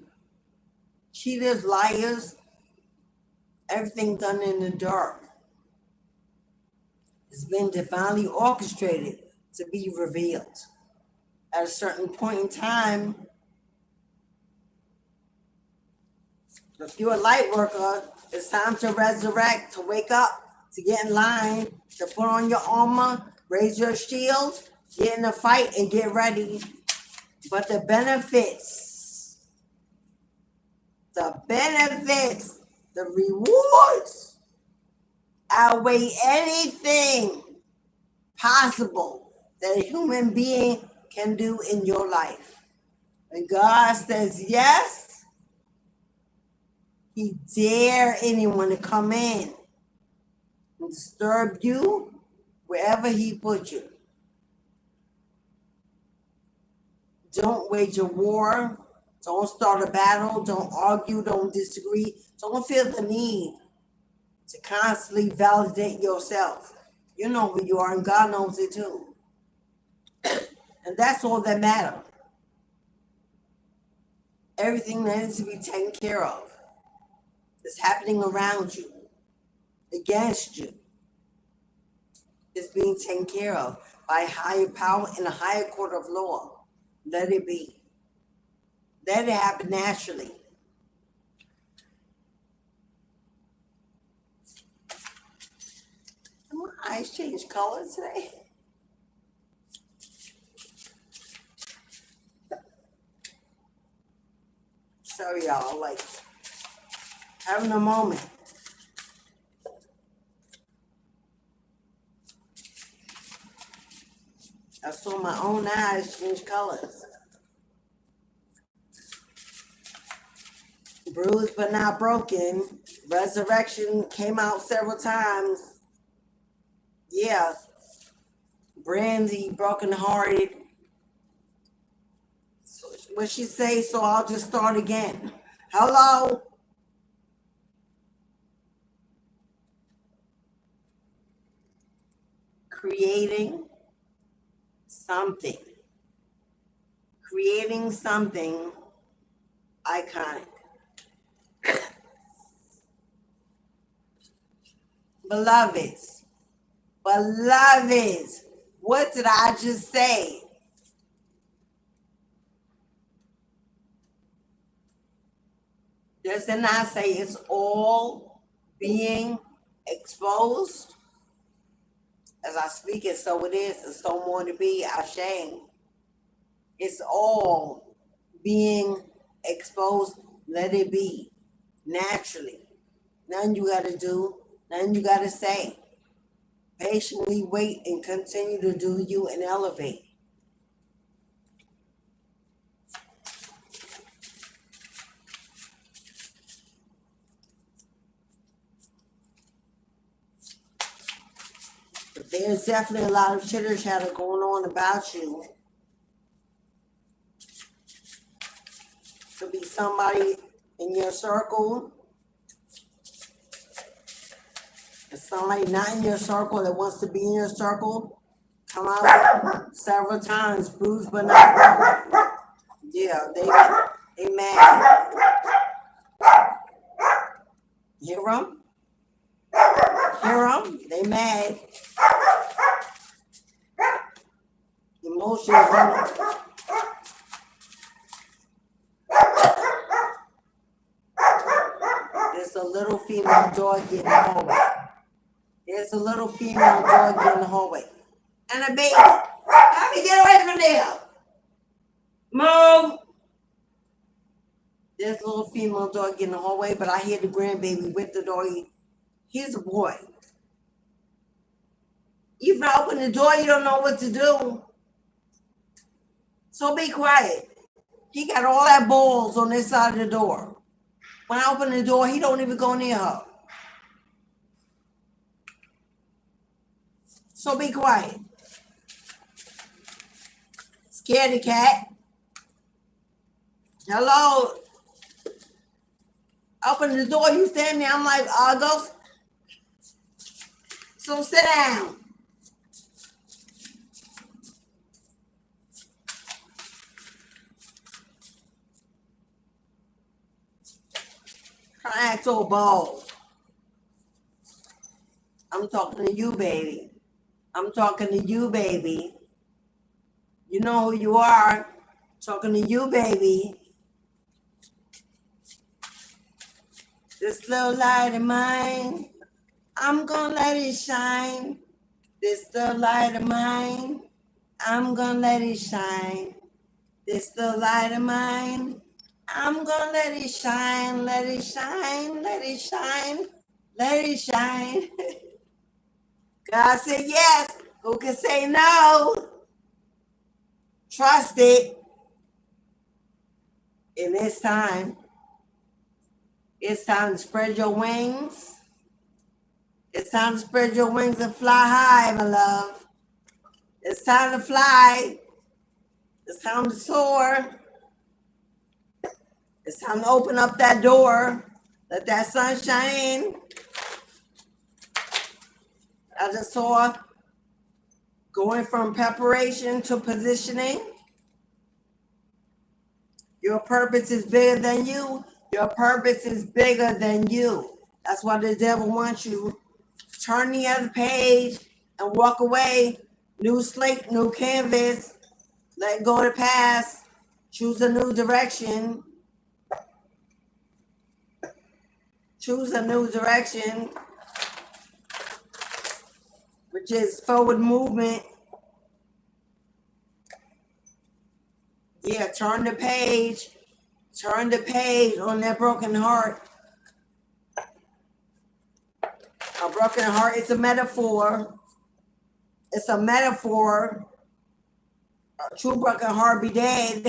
Cheaters, liars, everything done in the dark. It's been divinely orchestrated to be revealed. At a certain point in time, if you're a light worker, it's time to resurrect, to wake up, to get in line, to put on your armor, raise your shield, get in the fight, and get ready. But the benefits, the rewards outweigh anything possible that a human being can do in your life. When God says yes, he dare anyone to come in and disturb you wherever he put you. Don't wage a war. Don't start a battle. Don't argue. Don't disagree. Don't feel the need to constantly validate yourself. You know who you are, and God knows it too. And that's all that matters. Everything that needs to be taken care of. It's happening around you, against you. It's being taken care of by a higher power in a higher court of law. Let it be. Let it happen naturally. My eyes changed color today. Sorry, y'all. Like, having a moment. I saw my own eyes change colors. Bruised but not broken. Resurrection came out several times. Yeah. Brandy, brokenhearted. So, what she say? So I'll just start again. Hello? Creating something. Creating something iconic. Beloveds, what did I just say? Does it not say it's all being exposed? As I speak it, so it is, and so more to be, ashamed. It's all being exposed. Let it be naturally. Nothing you got to do, nothing you got to say. Patiently wait and continue to do you and elevate. But there's definitely a lot of chitter chatter going on about you. Could be somebody in your circle. And somebody not in your circle that wants to be in your circle. Come out several times, bruised but not broken. Yeah, they mad. Hear them? Hear them? They mad. Emotions running. There's a little female dog in the hallway. There's a little female dog in the hallway. And a baby. Help me get away from there. Move. There's a little female dog in the hallway, but I hear the grandbaby with the doggy. He's a boy. Even open the door, you don't know what to do. So be quiet. He got all that balls on this side of the door. When I open the door, he don't even go near her. So be quiet. Scaredy cat. Hello. Open the door, you stand there. I'm like, go. So sit down. I act so bold. I'm talking to you, baby. I'm talking to you, baby. You know who you are. Talking to you, baby. This little light of mine, I'm gonna let it shine. This little light of mine, I'm gonna let it shine. This little light of mine, I'm gonna let it shine, let it shine, let it shine, let it shine. God said yes. Who can say no? Trust it. And it's time. It's time to spread your wings. It's time to spread your wings and fly high, my love. It's time to fly. It's time to soar. It's time to open up that door. Let that sun shine in. I just saw going from preparation to positioning. Your purpose is bigger than you. Your purpose is bigger than you. That's why the devil wants you. Turn the other page and walk away. New slate, new canvas. Let go of the past. Choose a new direction. Choose a new direction, which is forward movement. Yeah, turn the page. Turn the page on that broken heart. A broken heart is a metaphor. It's a metaphor. A true broken heart be dead.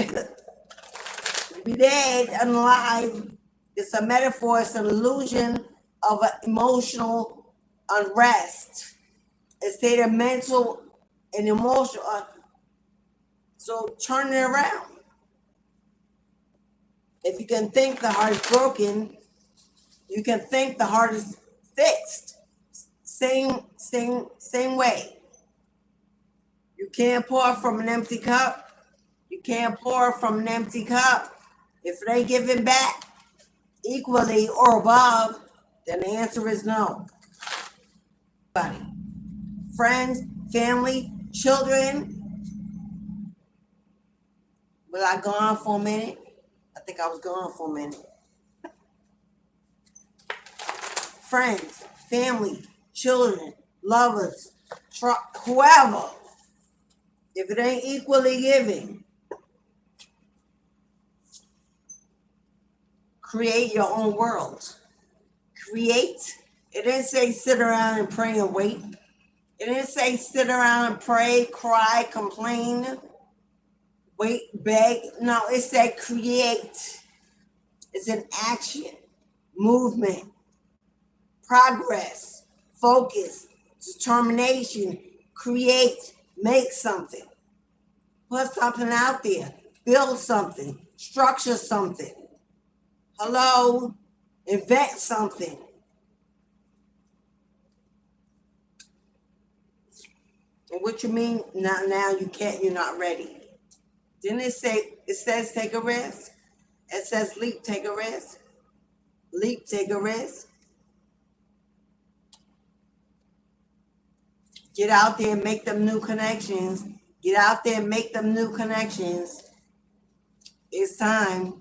Be dead and alive. It's a metaphor. It's an illusion of an emotional unrest. It's state of mental and emotional. So turn it around. If you can think the heart is broken, you can think the heart is fixed. Same way. You can't pour from an empty cup. You can't pour from an empty cup. If it ain't giving back equally or above, then the answer is no. Friends, family, children. Was I gone for a minute? I think I was gone for a minute. Friends, family, children, lovers, whoever. If it ain't equally giving, create your own world. Create. It didn't say sit around and pray and wait. It didn't say sit around and pray, cry, complain, wait, beg. No, it said create. It's an action, movement, progress, focus, determination, create, make something, put something out there, build something, structure something. Hello, invent something. And what you mean now you can't, you're not ready? Didn't it say, it says take a risk? It says leap, take a risk. Leap, take a risk. Get out there and make them new connections. Get out there and make them new connections. It's time.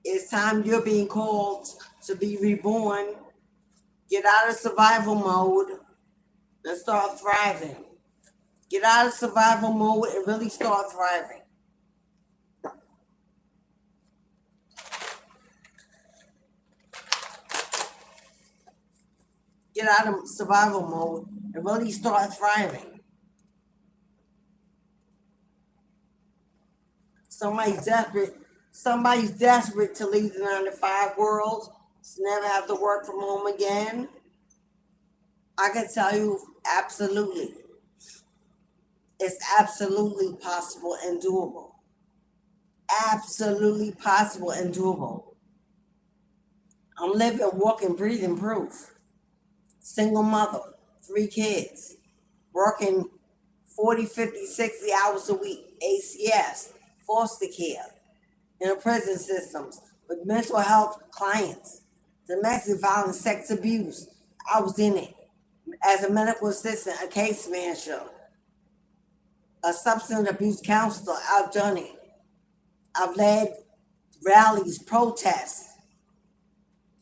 It's time you're being called to be reborn. Get out of survival mode and start thriving. Get out of survival mode and really start thriving. Get out of survival mode and really start thriving. Somebody's desperate to leave the 9-to-5 world, to never have to work from home again. I can tell you absolutely. It's absolutely possible and doable. Absolutely possible and doable. I'm living, walking, breathing proof. Single mother, 3 kids, working 40, 50, 60 hours a week, ACS, foster care, in the prison systems, with mental health clients, domestic violence, sex abuse. I was in it. As a medical assistant, a case manager, a substance abuse counselor, I've done it. I've led rallies, protests.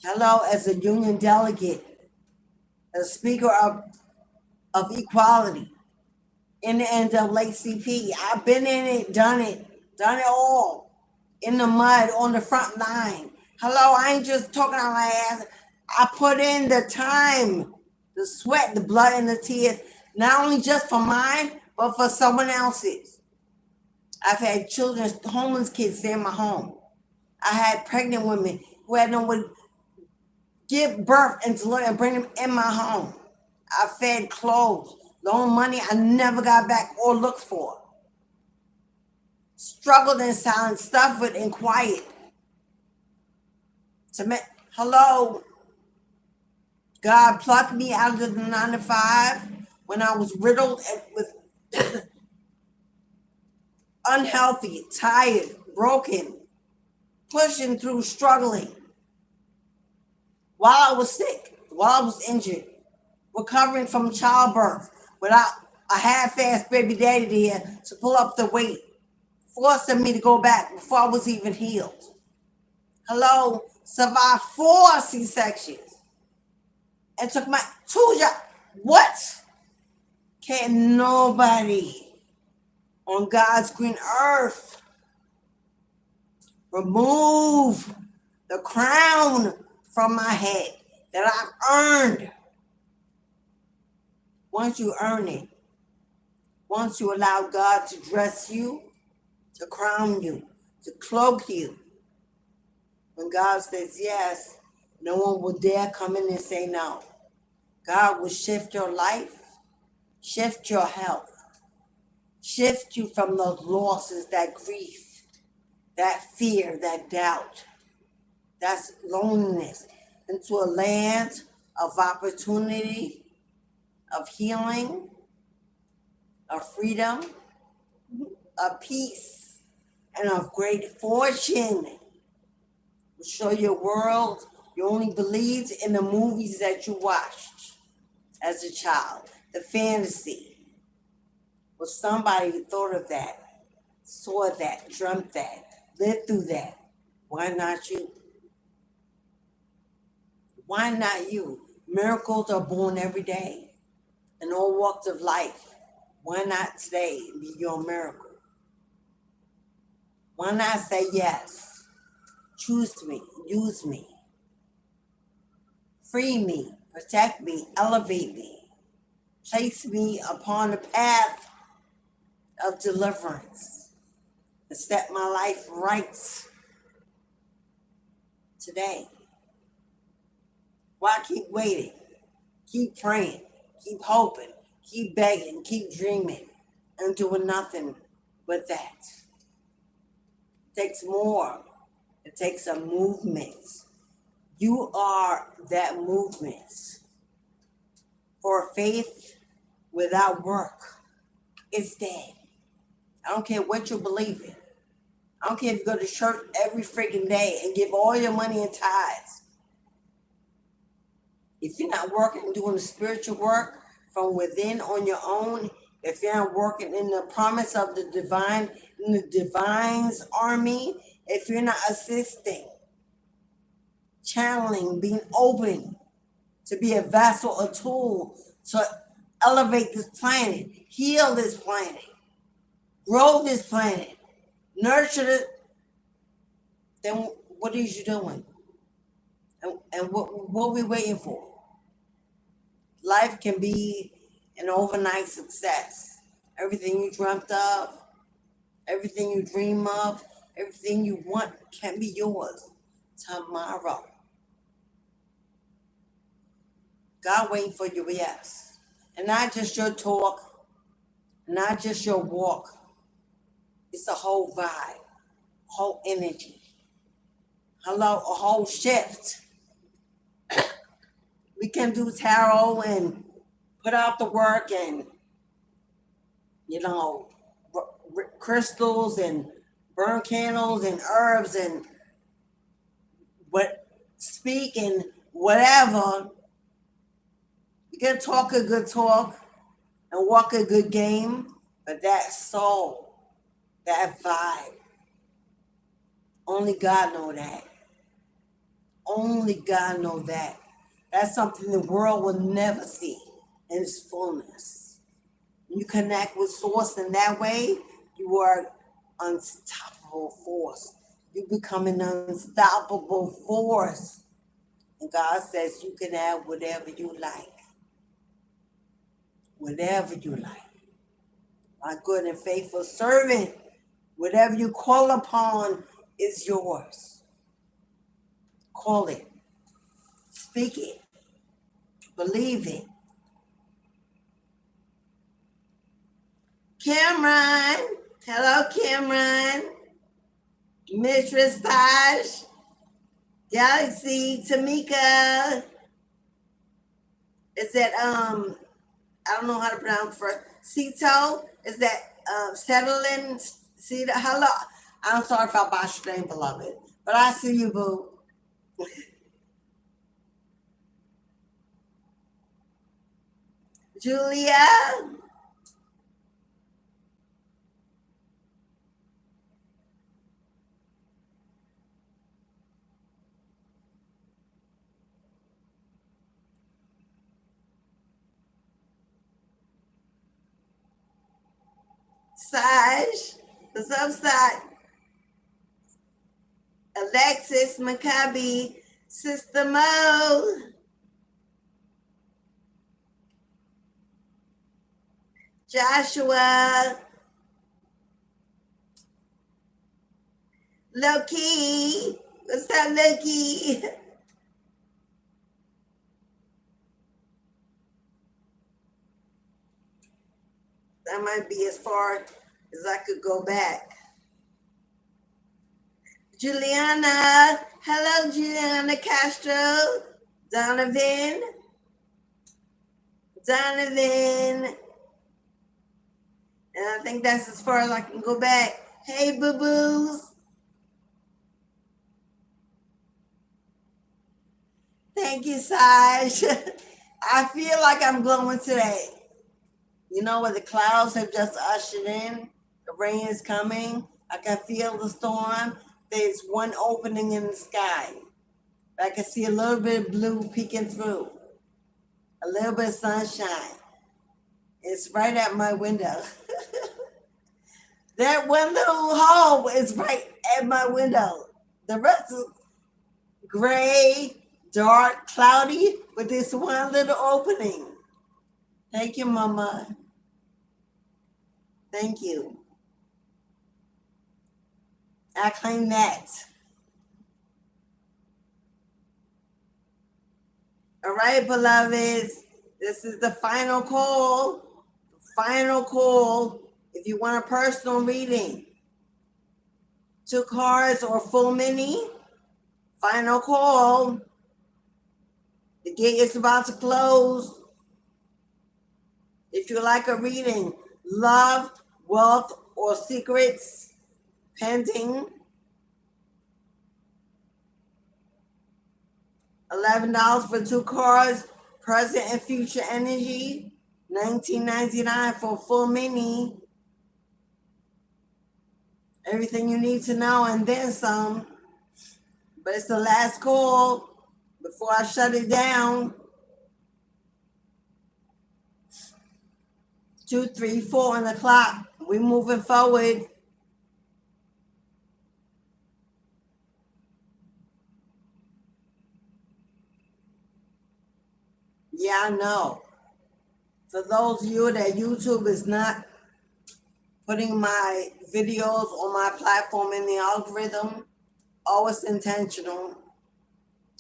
Hello, as a union delegate, a speaker of equality in the NAACP. I've been in it, done it all. In the mud, on the front line. Hello, I ain't just talking out my ass. I put in the time, the sweat, the blood, and the tears, not only just for mine, but for someone else's. I've had children, homeless kids stay in my home. I had pregnant women who had no one to give birth and deliver and bring them in my home. I fed, clothes, loaned money I never got back or looked for. Struggled in silence, suffered in quiet. Hello, God plucked me out of the 9-to-5 when I was riddled with unhealthy, tired, broken. pushing through, struggling. While I was sick, while I was injured, recovering from childbirth, without a half-assed baby daddy there to pull up the weight, forcing me to go back before I was even healed. Hello, survived 4 C-sections and took my 2 jobs. What? Can't nobody on God's green earth remove the crown from my head that I've earned. Once you earn it, once you allow God to dress you, to crown you, to cloak you, when God says yes, no one will dare come in and say no. God will shift your life, shift your health, shift you from those losses, that grief, that fear, that doubt, that's loneliness, into a land of opportunity, of healing, of freedom, of peace, and of great fortune. We'll show you a world you only believed in the movies that you watched as a child, the fantasy. Well, somebody thought of that, saw that, dreamt that, lived through that. Why not you? Why not you? Miracles are born every day in all walks of life. Why not today be your miracle? Why not say yes? Choose me, use me, free me, protect me, elevate me, place me upon the path of deliverance, and set my life right today. Why keep waiting? Keep praying, keep hoping, keep begging, keep dreaming, and doing nothing but that. It takes more. It takes a movement. You are that movement. For faith without work is dead. I don't care what you believe in. I don't care if you go to church every freaking day and give all your money in tithes. If you're not working, doing the spiritual work from within on your own, if you're not working in the promise of the divine, in the divine's army, if you're not assisting, channeling, being open to be a vessel, a tool to elevate this planet, heal this planet, grow this planet, nurture it, then what is you doing? And what are we waiting for? Life can be an overnight success. Everything you dreamt of, everything you dream of, everything you want can be yours tomorrow. God waiting for your yes. And not just your talk, not just your walk. It's a whole vibe, whole energy. Hello, a whole shift. We can do tarot and put out the work and, crystals and burn candles and herbs and speak and whatever. You can talk a good talk and walk a good game, but that soul, that vibe, only God know that. Only God know that. That's something the world will never see in its fullness. When you connect with Source in that way, you are unstoppable force. You become an unstoppable force. And God says you can have whatever you like. Whatever you like. My good and faithful servant, whatever you call upon is yours. Call it. Speak it. Believe it. Cameron. Hello, Cameron. Mistress Taj. Galaxy. Tamika. Is that, I don't know how to pronounce first. Cito. Is that settling? Cito. Hello. I'm sorry if I botched your name, beloved. But I see you, boo. Julia? Saj? What's up, Saj? Alexis, Maccabi, Sister Mo, Joshua, Loki. What's up, Loki? That might be as far as I could go back. Juliana. Hello, Juliana Castro. Donovan. And I think that's as far as I can go back. Hey, boo-boos. Thank you, Saj. I feel like I'm glowing today. You know, where the clouds have just ushered in, the rain is coming. I can feel the storm. There's one opening in the sky. I can see a little bit of blue peeking through, a little bit of sunshine. It's right at my window. That one little hole is right at my window. The rest is gray, dark, cloudy, with this one little opening. Thank you, Mama. Thank you. I claim that. All right, beloveds. This is the final call. Final call. If you want a personal reading, 2 cards or full mini, final call. The gate is about to close. If you like a reading, love, wealth, or secrets, pending, $11 for 2 cards, present and future energy, $19.99 for full mini. Everything you need to know and then some. But it's the last call before I shut it down. 2, 3, 4 on the clock. We're moving forward. Yeah, I know. For those of you that YouTube is not putting my videos on my platform in the algorithm, oh, it's intentional.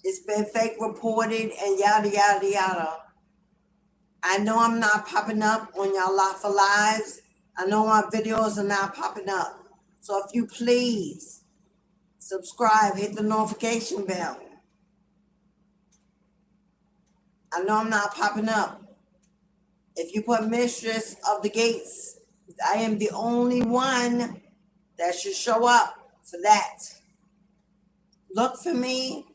It's been fake reported and yada, yada, yada. I know I'm not popping up on y'all lot for lives. I know my videos are not popping up. So if you please subscribe, hit the notification bell. I know I'm not popping up. If you put Mistress of the Gates, I am the only one that should show up for that. Look for me.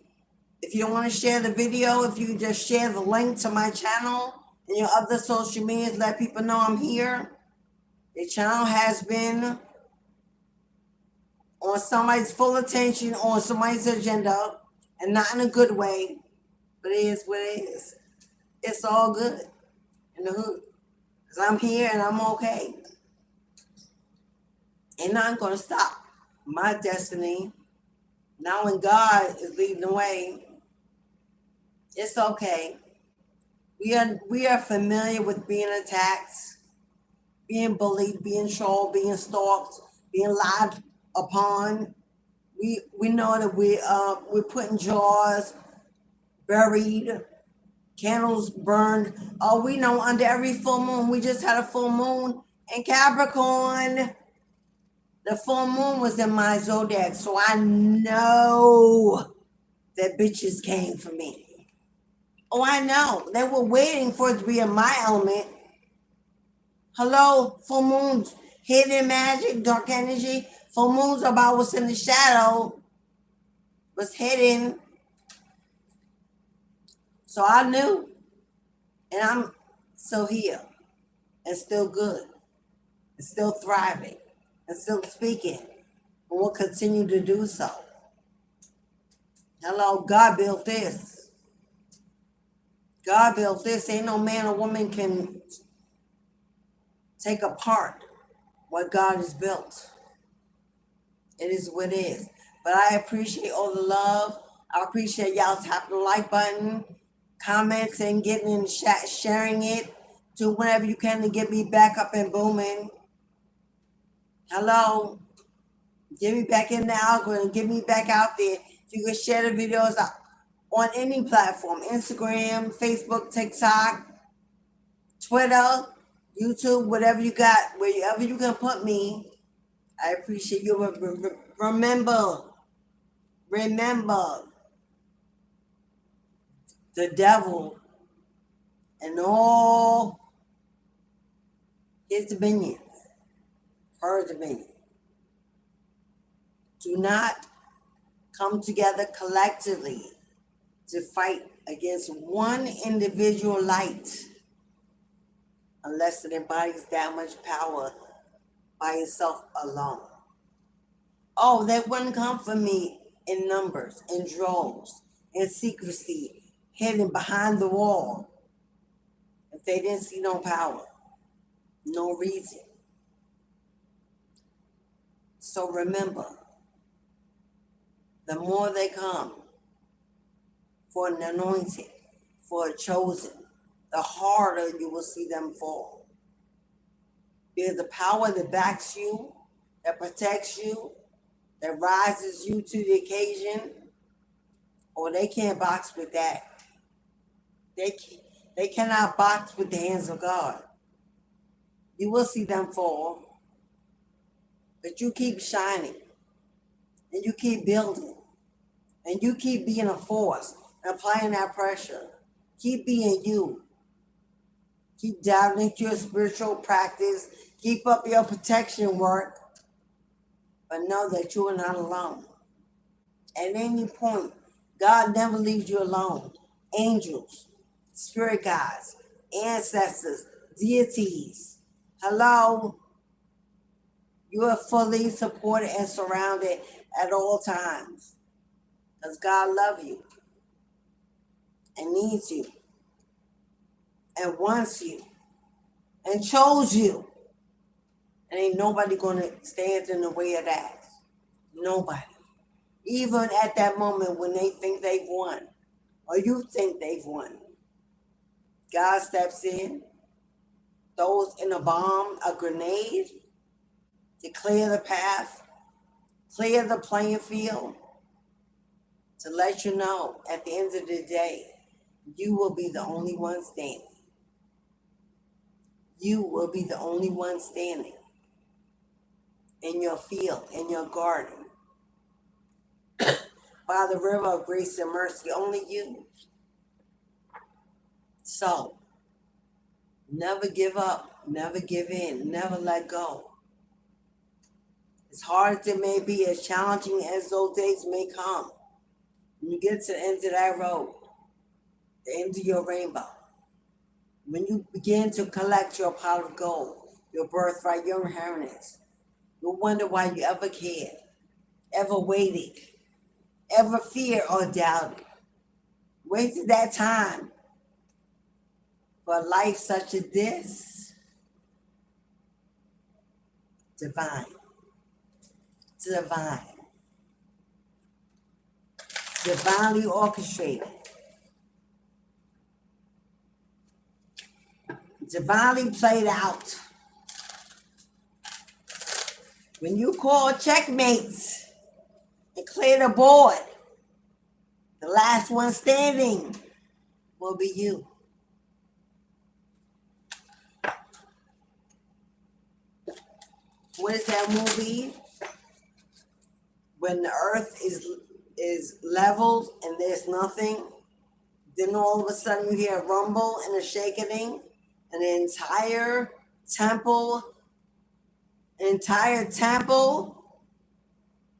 If you don't want to share the video, if you just share the link to my channel and your other social medias, let people know I'm here. The channel has been on somebody's full attention, on somebody's agenda, and not in a good way, but it is what it is. It's all good in the hood, because I'm here and I'm okay. And I'm going to stop my destiny. Now when God is leading the way, it's okay. We are familiar with being attacked, being bullied, being trolled, being stalked, being lied upon. We know that we're put in jars, buried, candles burned. Oh, we know under every full moon. We just had a full moon in Capricorn. The full moon was in my zodiac, so I know that bitches came for me. Oh, I know. They were waiting for it to be in my element. Hello, full moons, hidden magic, dark energy. Full moons about what's in the shadow. was hidden. So I knew, and I'm still here, and still good, and still thriving, and still speaking, and will continue to do so. Hello, God built this. God built this. Ain't no man or woman can take apart what God has built. It is what it is. But I appreciate all the love. I appreciate y'all tapping the like button, comments, and getting in the chat, sharing it. Do whatever you can to get me back up and booming. Hello. Get me back in the algorithm. Get me back out there. If you can share the videos on any platform, Instagram, Facebook, TikTok, Twitter, YouTube, whatever you got, wherever you can put me. I appreciate you. Remember, the devil and all his dominion, her dominion, do not come together collectively to fight against one individual light unless it embodies that much power by itself alone. Oh, they wouldn't come for me in numbers, in droves, in secrecy, hidden behind the wall, if they didn't see no power, no reason. So remember, the more they come for an anointed, for a chosen, the harder you will see them fall. There's the power that backs you, that protects you, that rises you to the occasion, or they can't box with that. They cannot box with the hands of God. You will see them fall, but you keep shining, and you keep building, and you keep being a force, and applying that pressure. Keep being you. Keep diving into your spiritual practice. Keep up your protection work, but know that you are not alone. At any point, God never leaves you alone. Angels, spirit guides, ancestors, deities. Hello. You are fully supported and surrounded at all times. Because God loves you and needs you and wants you and chose you. And ain't nobody going to stand in the way of that. Nobody. Even at that moment when they think they've won, or you think they've won, God steps in, throws in a bomb, a grenade, to clear the path, clear the playing field, to let you know at the end of the day, you will be the only one standing. You will be the only one standing in your field, in your garden, by the river of grace and mercy, only you. So, never give up, never give in, never let go. As hard as it may be, as challenging as those days may come, when you get to the end of that road, the end of your rainbow, when you begin to collect your pot of gold, your birthright, your inheritance, you'll wonder why you ever cared, ever waited, ever feared or doubted. Wasted that time for a life such as this. Divine. Divinely orchestrated. Divinely played out. When you call checkmates and clear the board, the last one standing will be you. What is that movie? When the earth is leveled and there's nothing, then all of a sudden you hear a rumble and a shaking, and the entire temple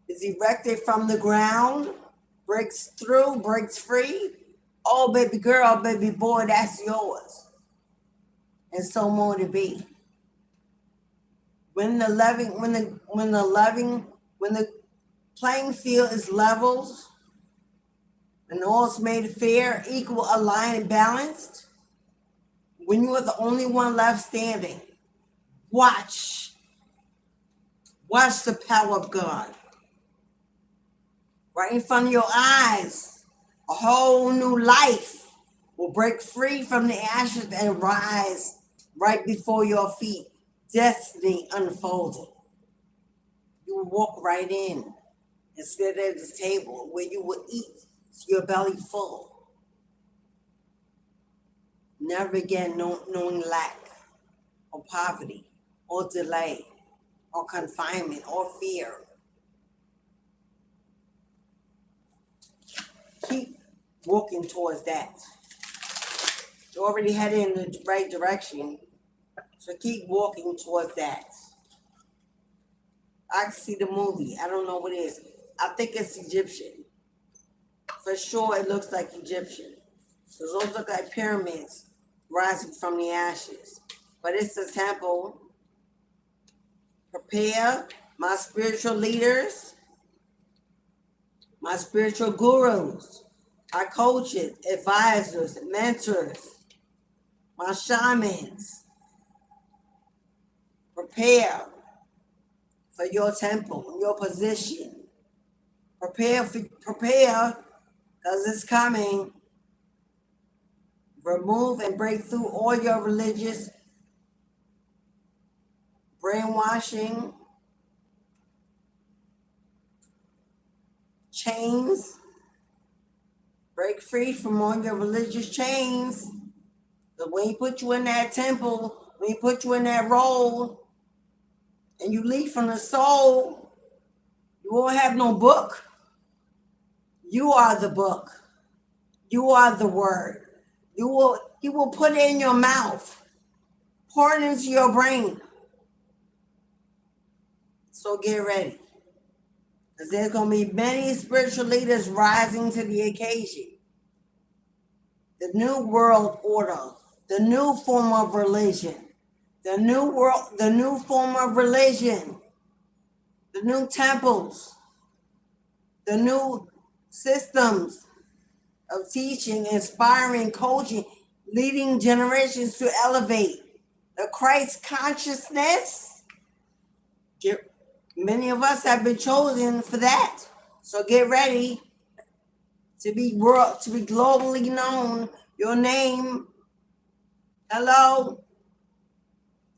is erected from the ground, breaks through, breaks free. Oh, baby girl, baby boy, that's yours. And so more to be. When the playing field is leveled, and all is made fair, equal, aligned, and balanced, when you are the only one left standing, watch the power of God. Right in front of your eyes, a whole new life will break free from the ashes and rise right before your feet. Destiny unfolded. You will walk right in and sit at the table where you will eat to your belly full. Never again knowing lack or poverty or delay or confinement or fear. Keep walking towards that. You're already headed in the right direction, so keep walking towards that. I can see the movie. I don't know what it is. I think it's Egyptian. For sure, it looks like Egyptian. Those look like pyramids rising from the ashes. But it's a temple. Prepare my spiritual leaders, my spiritual gurus, our coaches, advisors, mentors, my shamans. Prepare for your temple, your position. Prepare, because it's coming. Remove and break through all your religious brainwashing, chains. Break free from all your religious chains. But when he put you in that temple, when he put you in that role, and you leave from the soul, you won't have no book. You are the book. You are the word. He will put it in your mouth, pour it into your brain. So get ready. Because there's going to be many spiritual leaders rising to the occasion. The new world order, the new form of religion, the new form of religion, the new temples, the new systems of teaching, inspiring, coaching, leading generations to elevate the Christ consciousness. Many of us have been chosen for that. So get ready to be globally known. Your name, hello,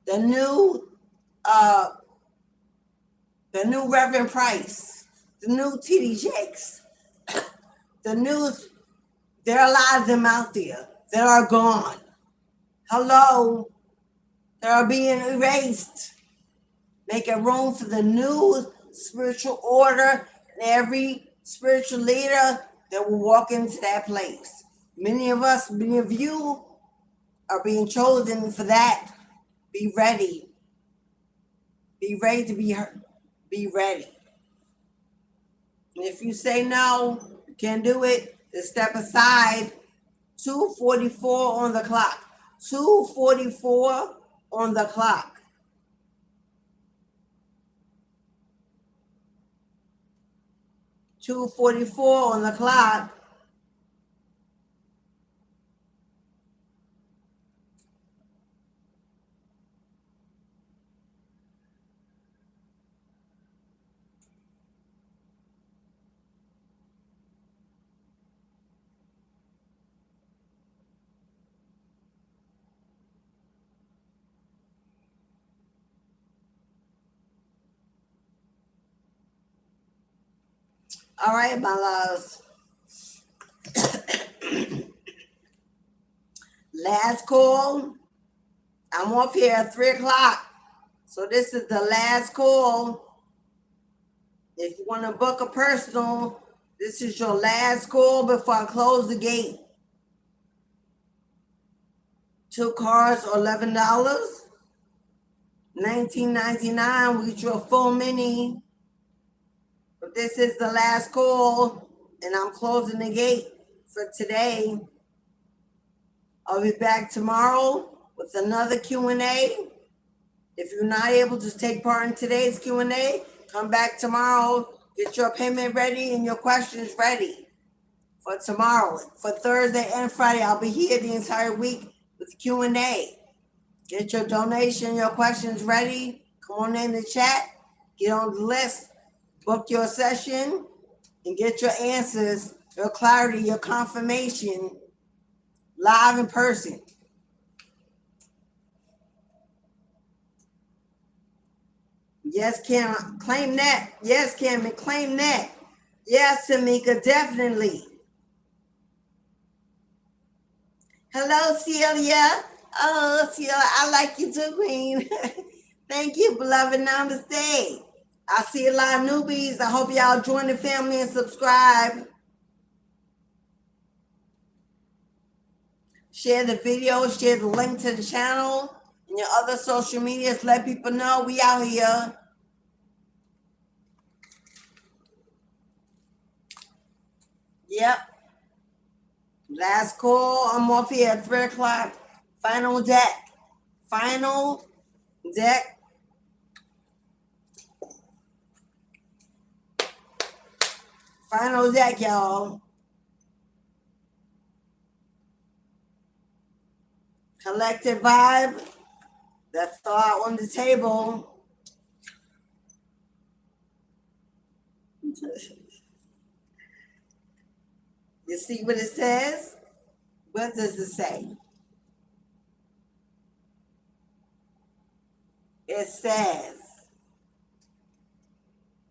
the new Reverend Price, the new TD Jakes, there are a lot of them out there that are gone. Hello, they are being erased. Making room for the new spiritual order and every spiritual leader that will walk into that place. Many of you are being chosen for that. Be ready. Be ready to be heard. Be ready. And if you say no, you can't do it, then step aside. 2:44 on the clock. 2:44 on the clock. 2:44 on the clock. All right, my loves. Last call. I'm off here at 3 o'clock. So this is the last call. If you want to book a personal, this is your last call before I close the gate. 2 cars are $11. $19.99. We get you a full mini. But this is the last call. And I'm closing the gate for today. I'll be back tomorrow with another Q&A. If you're not able to take part in today's Q&A, come back tomorrow. Get your payment ready and your questions ready for tomorrow. For Thursday and Friday, I'll be here the entire week with Q&A. Get your donation, your questions ready. Come on in the chat. Get on the list. Book your session and get your answers, your clarity, your confirmation live in person. Yes, Kim, claim that. Yes, Kim, and claim that. Yes, Tamika, definitely. Hello, Celia. Oh, Celia, I like you too, Queen. Thank you, beloved. Namaste. I see a lot of newbies. I hope y'all join the family and subscribe. Share the video, share the link to the channel and your other social medias. Let people know we out here. Yep. Last call. I'm off here at 3 o'clock. Final deck. Final deck. Final deck, y'all. Collective vibe. That's all on the table. You see what it says? What does it say? It says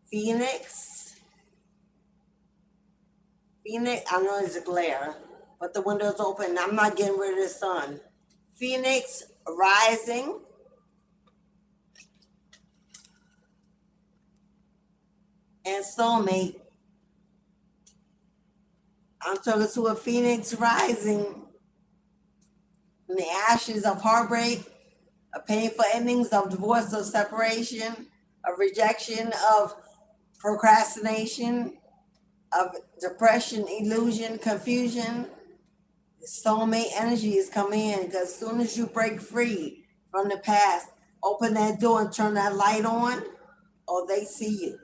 Phoenix. Phoenix, I know it's a glare, but the window's open. I'm not getting rid of the sun. Phoenix rising. And soulmate. I'm talking to a phoenix rising in the ashes of heartbreak, of painful endings, of divorce, of separation, of rejection, of procrastination, of depression, illusion, confusion. The soulmate energy is coming in because as soon as you break free from the past, open that door and turn that light on, oh, they see you.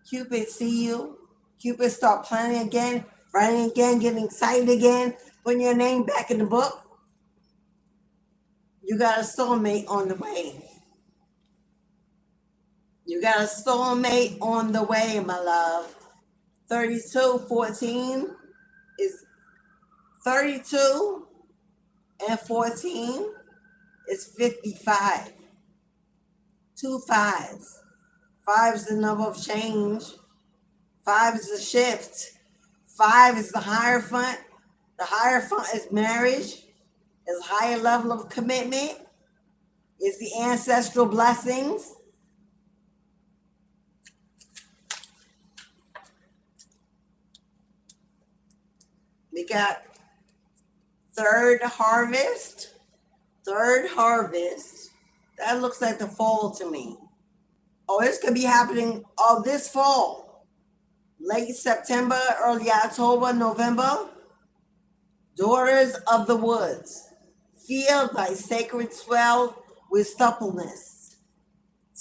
Cupid see you. Cupid start planning again, writing again, getting excited again, putting your name back in the book. You got a soulmate on the way. You got a soulmate on the way, my love. 3214 is 32 and 14 is 55. 2 5s. 5 is the number of change. 5 is the shift. 5 is the Hierophant. The Hierophant is marriage, is higher level of commitment, is the ancestral blessings. We got third harvest. Third harvest. That looks like the fall to me. Oh, this could be happening this fall. Late September, early October, November. Daughters of the woods. Feel thy sacred swell with suppleness.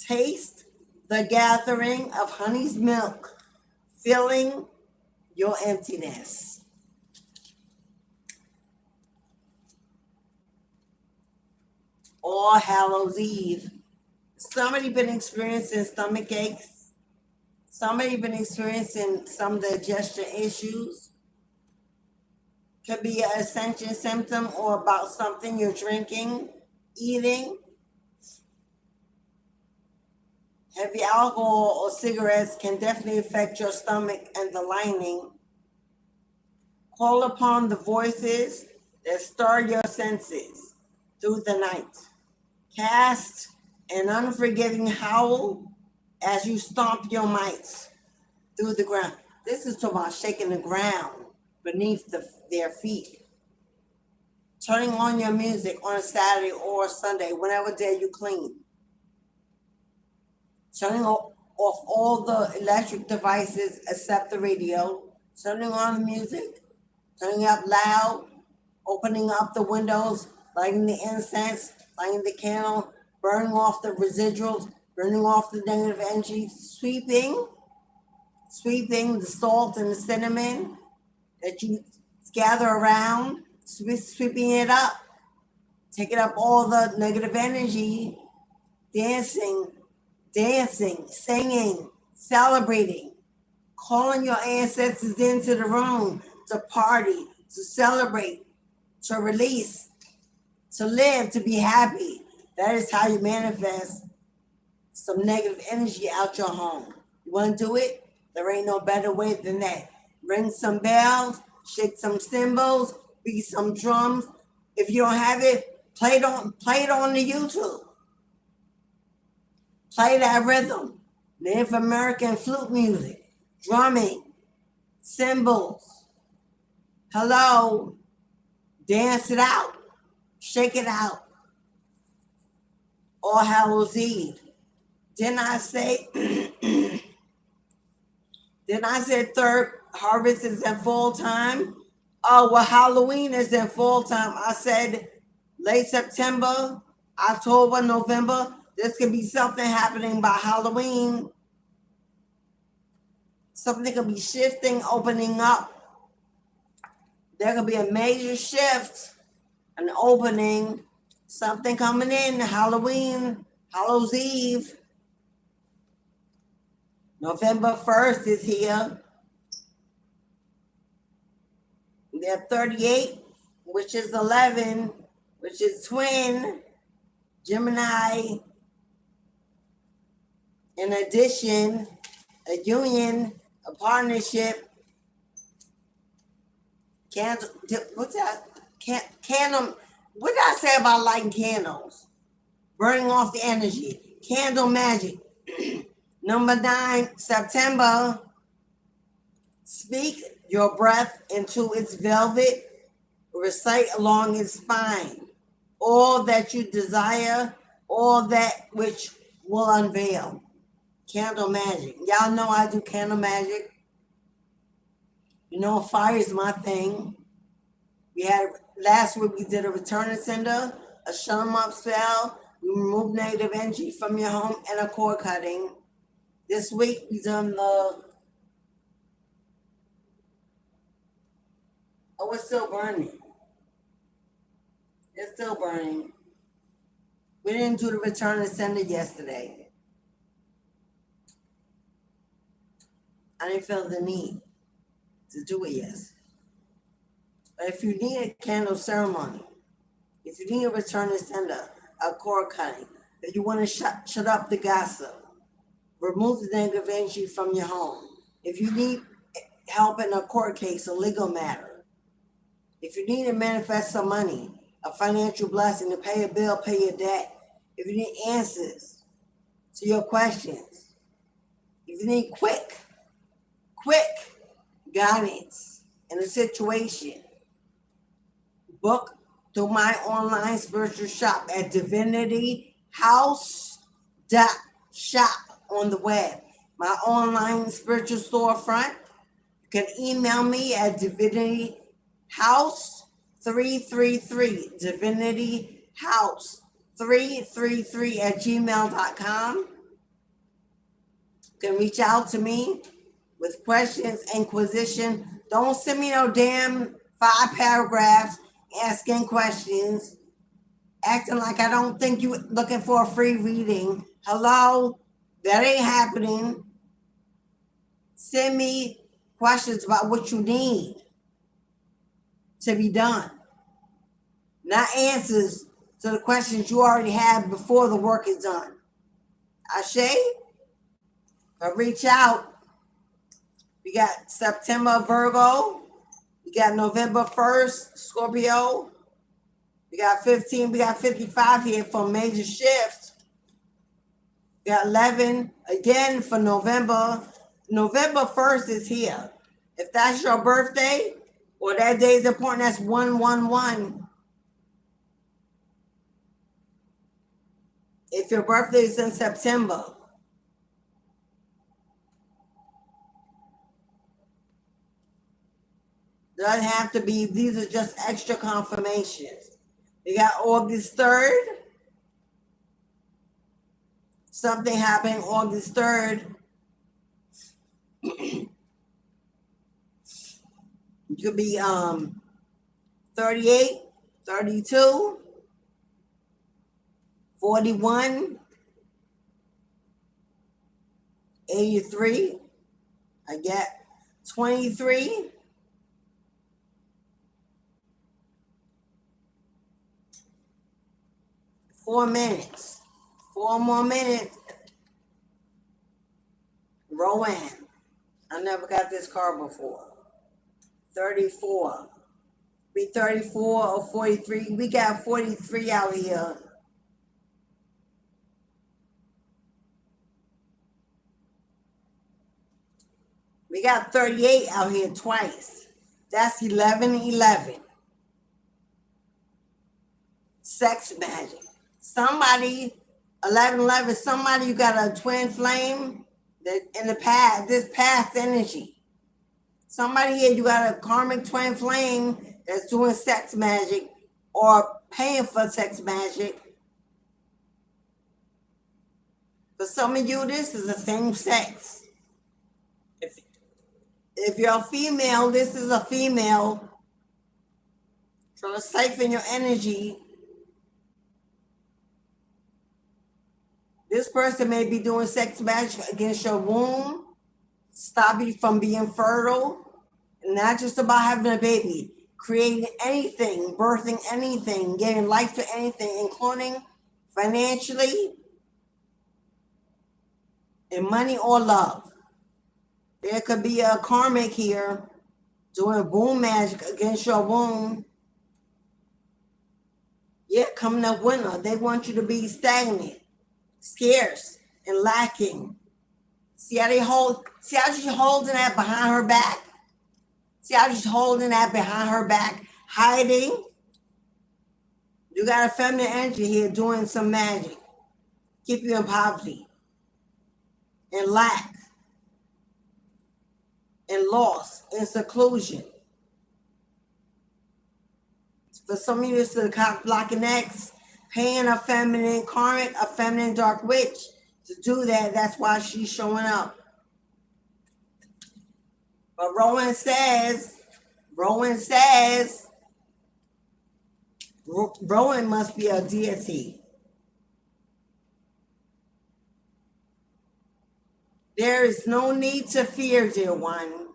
Taste the gathering of honey's milk, filling your emptiness. All Hallows Eve. Somebody been experiencing stomach aches. Somebody been experiencing some digestion issues. Could be an ascension symptom or about something you're drinking, eating. Heavy alcohol or cigarettes can definitely affect your stomach and the lining. Call upon the voices that stir your senses through the night. Cast an unforgiving howl as you stomp your mites through the ground. This is talking about shaking the ground beneath their feet. Turning on your music on a Saturday or a Sunday, whenever day you clean. Turning off all the electric devices except the radio. turning on the music, turning it up loud, opening up the windows, lighting the incense, lighting the candle, burning off the residuals, burning off the negative energy, sweeping the salt and the cinnamon that you gather around, sweeping it up, taking up all the negative energy, dancing, singing, celebrating, calling your ancestors into the room to party, to celebrate, to release, to live, to be happy. That is how you manifest some negative energy out your home. You want to do it? There ain't no better way than that. Ring some bells, shake some cymbals, beat some drums. If you don't have it, play it on the YouTube. Play that rhythm. Native American flute music, drumming, cymbals. Hello. Dance it out. Shake it out. All Hallows Eve. Didn't I say third harvest is in fall time? Oh, well, Halloween is in fall time. I said late September, October, November. This could be something happening by Halloween. Something could be shifting, opening up. There could be a major shift, an opening, something coming in, Halloween, Hallows Eve. November 1st is here. We have 38, which is 11, which is twin, Gemini. In addition, a union, a partnership, candle. What's that? Candle. What did I say about lighting candles? Burning off the energy. Candle Magick. Number 9, September. Speak your breath into its velvet. Recite along its spine. All that you desire, all that which will unveil. Candle Magick. Y'all know I do Candle Magick. You know, fire is my thing. We had last week, we did a return and sender, a shut 'em up spell. We removed negative energy from your home and a cord cutting. This week we done the. Oh, it's still burning. It's still burning. We didn't do the return and sender yesterday. I didn't feel the need to do it yesterday. But if you need a candle ceremony, if you need a return and sender, a cord cutting, if you want to shut up the gossip, remove the negative energy from your home, if you need help in a court case, a legal matter, if you need to manifest some money, a financial blessing, to pay a bill, pay your debt, if you need answers to your questions, if you need quick guidance in a situation, book through my online spiritual shop at divinityhouse.shop on the web. My online spiritual storefront. You can email me at divinityhouse333, divinityhouse333@gmail.com. You can reach out to me with questions, inquisition. Don't send me no damn 5 paragraphs asking questions, acting like I don't think you looking for a free reading. Hello? That ain't happening. Send me questions about what you need to be done, not answers to the questions you already have before the work is done. Ashe? But reach out. We got September Virgo. We got November 1st, Scorpio. We got 15, we got 55 here for major shifts. We got 11 again for November. November 1st is here. If that's your birthday or that day is important, that's 111. If your birthday is in September, Doesn't have to be. These are just extra confirmations. We got August 3rd. Something happening August 3rd. It could be 38, 32, 41, 83. I get 23. 4 minutes. 4 more minutes. Rowan. I never got this card before. 34. Be 34 or 43. We got 43 out here. We got 38 out here twice. That's 11-11. Sex magic. Somebody, 11-11, somebody, you got a twin flame that in the past, this past energy. Somebody here, you got a karmic twin flame that's doing sex magic or paying for sex magic. For some of you, this is the same sex. If you're a female, this is a female trying to siphon your energy. This person may be doing sex magic against your womb, stop you from being fertile, and not just about having a baby, creating anything, birthing anything, giving life to anything, including financially, in money or love. There could be a karmic here doing womb magic against your womb. Yeah, coming up winter, they want you to be stagnant, scarce, and lacking. See how she's holding that behind her back? See how she's holding that behind her back, hiding? You got a feminine energy here doing some magic. Keep you in poverty and lack and loss and seclusion. For some of you, it's the cock blocking X, paying a feminine karmic, a feminine dark witch to do that. That's why she's showing up. But Rowan says, Rowan must be a deity. There is no need to fear, dear one.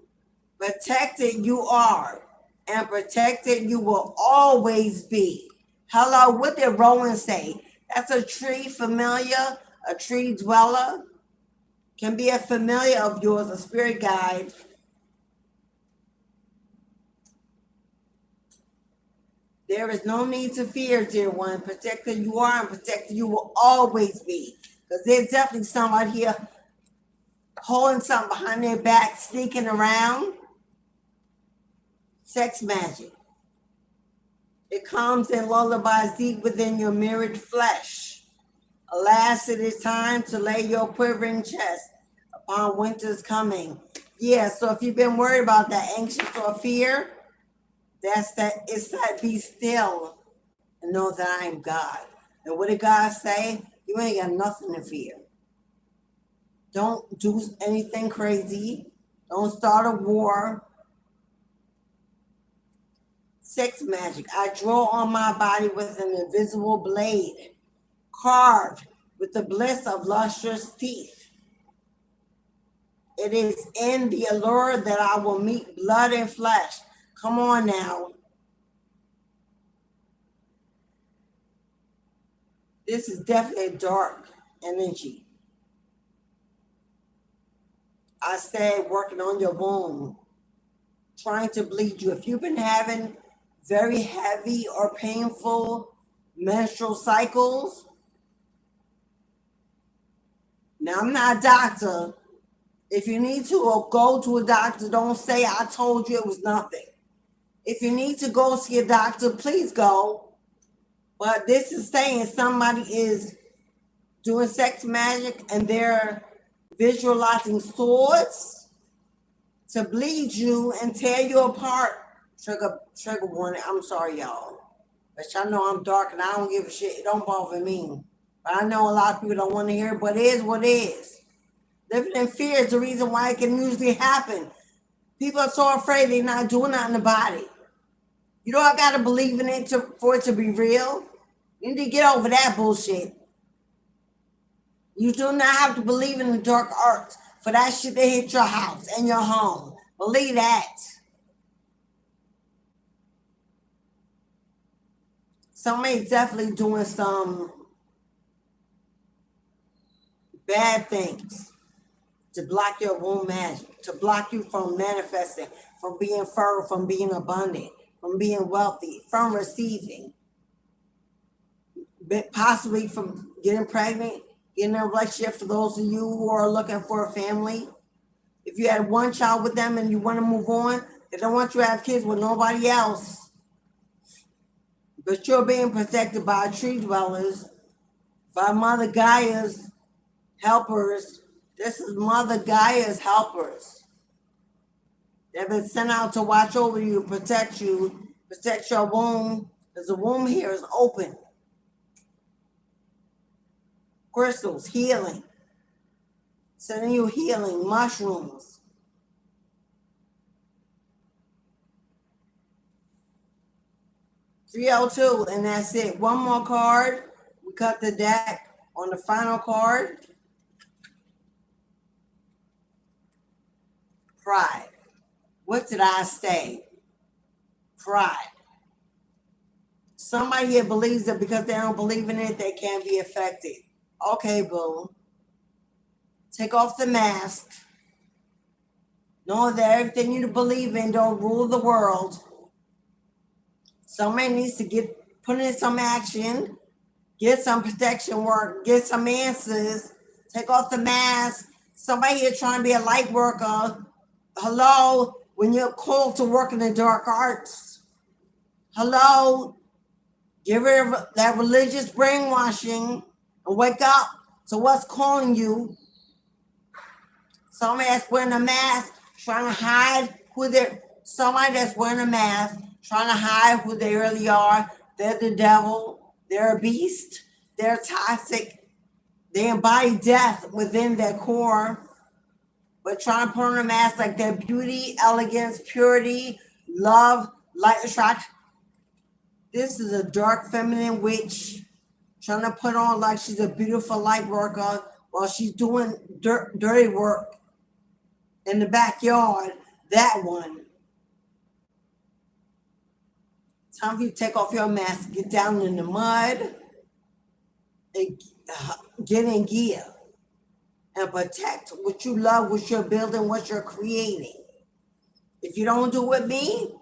Protected you are, and protected you will always be. Hello, what did Rowan say? That's a tree familiar, a tree dweller. Can be a familiar of yours, a spirit guide. There is no need to fear, dear one. Protected you are, and protected you will always be. Because there's definitely somebody here holding something behind their back, sneaking around. Sex magic. It comes in lullabies deep within your mirrored flesh. Alas, it is time to lay your quivering chest upon winter's coming. Yeah, so if you've been worried about that, anxious or fear, it's that be still and know that I am God. And what did God say? You ain't got nothing to fear. Don't do anything crazy. Don't start a war. Sex magic. I draw on my body with an invisible blade, carved with the bliss of lustrous teeth. It is in the allure that I will meet blood and flesh. Come on now. This is definitely a dark energy. I said working on your womb, trying to bleed you. If you've been having very heavy or painful menstrual cycles, now I'm not a doctor. If you need to go to a doctor, don't say I told you it was nothing. If you need to go see a doctor, please go. But this is saying somebody is doing sex magic and they're visualizing swords to bleed you and tear you apart, Trigger warning. I'm sorry, y'all. But y'all know I'm dark and I don't give a shit. It don't bother me. But I know a lot of people don't want to hear it, but it is what it is. Living in fear is the reason why it can usually happen. People are so afraid they're not doing nothing about it. You don't got to believe in it for it to be real. You need to get over that bullshit. You do not have to believe in the dark arts for that shit to hit your house and your home. Believe that. Somebody's definitely doing some bad things to block your womb magic, to block you from manifesting, from being fertile, from being abundant, from being wealthy, from receiving, possibly from getting pregnant, getting in a relationship. For those of you who are looking for a family, if you had one child with them and you want to move on, they don't want you to have kids with nobody else. But you're being protected by tree dwellers, by Mother Gaia's helpers. This is Mother Gaia's helpers. They've been sent out to watch over you, protect your womb, because the womb here is open. Crystals, healing, sending you healing, mushrooms. $302, and that's it. One more card. We cut the deck on the final card. Pride. What did I say? Pride. Somebody here believes that because they don't believe in it, they can't be affected. Okay, boo. Take off the mask. Know that everything you believe in don't rule the world. Somebody needs to put in some action, get some protection work, get some answers, take off the mask. Somebody here trying to be a light worker. Hello, when you're called to work in the dark arts. Hello, get rid of that religious brainwashing and wake up to what's calling you. Somebody that's wearing a mask, trying to hide who they're, somebody that's wearing a mask, trying to hide who they really are. They're the devil, they're a beast, they're toxic, they embody death within their core, but trying to put on a mask like their beauty, elegance, purity, love, light, attraction. This is a dark feminine witch trying to put on like she's a beautiful light worker while she's doing dirty work in the backyard. That one. Time for you to take off your mask, get down in the mud, and get in gear and protect what you love, what you're building, what you're creating. If you don't do it with me,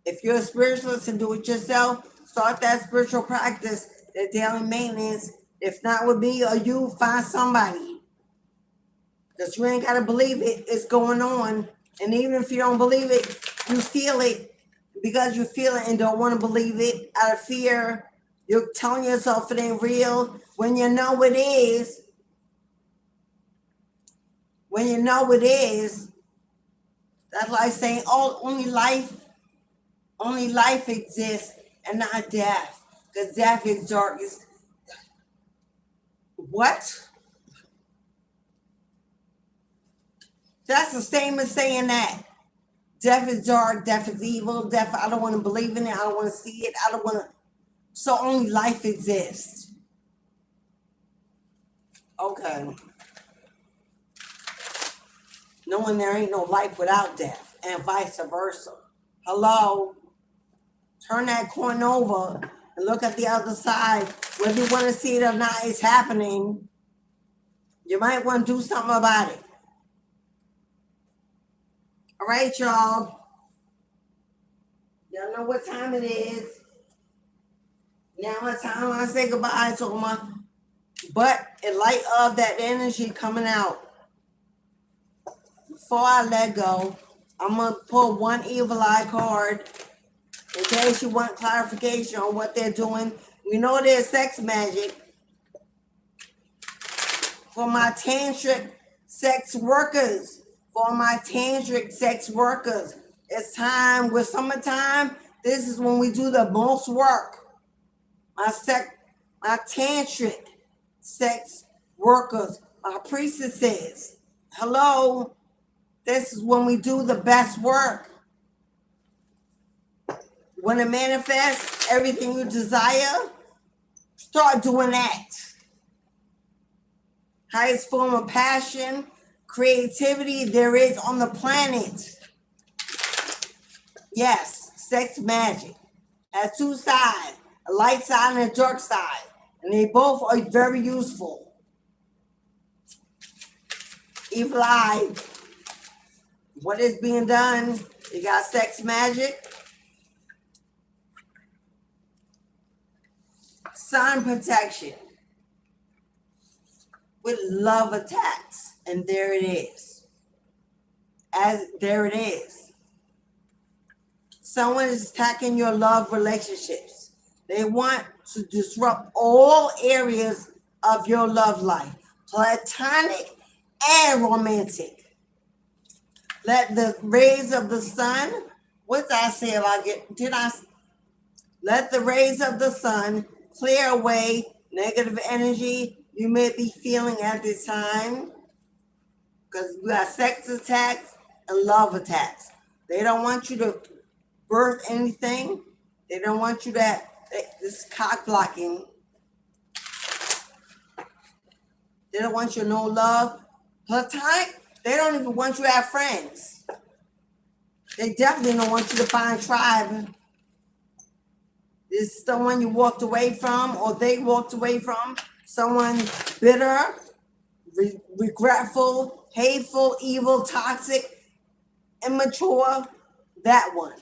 if you're a spiritualist and do it yourself, start that spiritual practice, that daily maintenance. If not with me or you, find somebody. Because you ain't got to believe it, it's going on. And even if you don't believe it, you feel it. Because you feel it and don't want to believe it out of fear, you're telling yourself it ain't real. When you know it is, that's like saying, oh, only life exists and not death. Because death is dark. What? That's the same as saying that. Death is dark, death is evil, death, I don't want to believe in it, I don't want to see it, I don't want to. So only life exists. Okay. Knowing there ain't no life without death, and vice versa. Hello? Turn that coin over and look at the other side. Whether you want to see it or not, it's happening. You might want to do something about it. All right, y'all. Y'all know what time it is. Now it's time I say goodbye to my. But in light of that energy coming out, before I let go, I'm going to pull one evil eye card in case you want clarification on what they're doing. We know there's sex magic. For my tantric sex workers. For my tantric sex workers, It's time with summertime. This is when we do the most work. My tantric sex workers, my priestesses. Hello. This is when we do the best work. When it manifests everything you desire, start doing that. Highest form of passion, creativity there is on the planet. Yes, sex magic has two sides, a light side and a dark side, and they both are very useful. Evil eye, what is being done? You got sex magic, sun protection with love attacks, and there it is. There it is. Someone is attacking your love relationships. They want to disrupt all areas of your love life, platonic and romantic. Let the rays of the sun, what did I say about it? Let the rays of the sun clear away negative energy you may be feeling at this time, because you got sex attacks and love attacks. They don't want you to birth anything. They don't want you to, this cock blocking. They don't want you to know love. Platonic, they don't even want you to have friends. They definitely don't want you to find tribe. This is someone you walked away from, or they walked away from. Someone bitter, regretful, hateful, evil, toxic, immature. That one.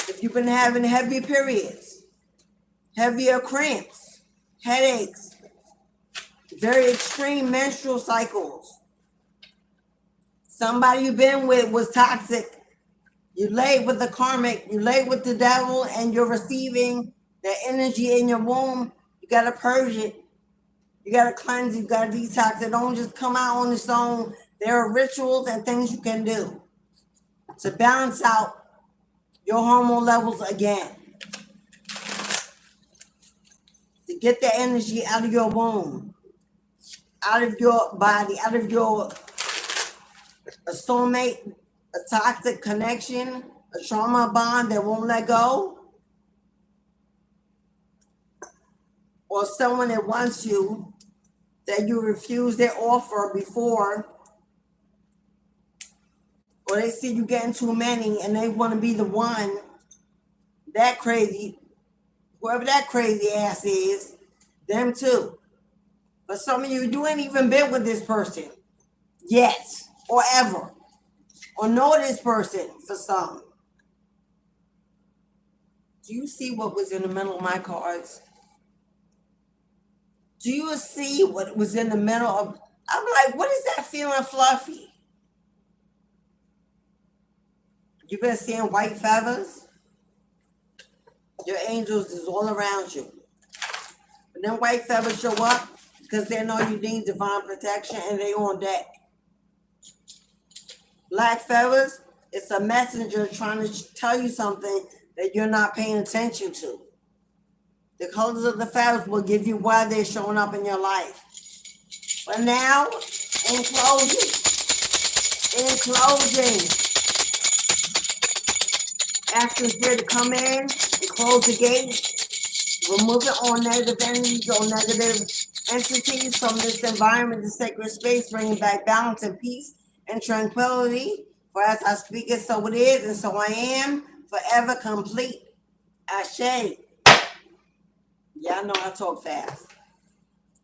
If you've been having heavy periods, heavier cramps, headaches, very extreme menstrual cycles. Somebody you've been with was toxic. You laid with the karmic, you laid with the devil, and you're receiving the energy in your womb. You got to purge it. You got to cleanse it. You got to detox it. Don't just come out on its own. There are rituals and things you can do to balance out your hormone levels again. To get the energy out of your womb, out of your body, out of your soulmate, a toxic connection, a trauma bond that won't let go, or someone that wants you, that you refuse their offer before, or they see you getting too many and they want to be the one, that crazy, whoever that crazy ass is, them too. But some of you ain't even been with this person yet, or ever, or know this person for some. Do you see what was in the middle of my cards? Do you see what was in the middle of, I'm like, what is that feeling fluffy? You been seeing white feathers? Your angels is all around you. And then white feathers show up because they know you need divine protection and they on deck. Black feathers, it's a messenger trying to tell you something that you're not paying attention to. The colors of the feathers will give you why they're showing up in your life. But now, in closing, ask the spirit to come in and close the gate, removing all negative energies or negative entities from this environment, the sacred space, bringing back balance and peace and tranquility. For as I speak it, so it is, and so I am, forever complete. Ashe. Y'all know I talk fast.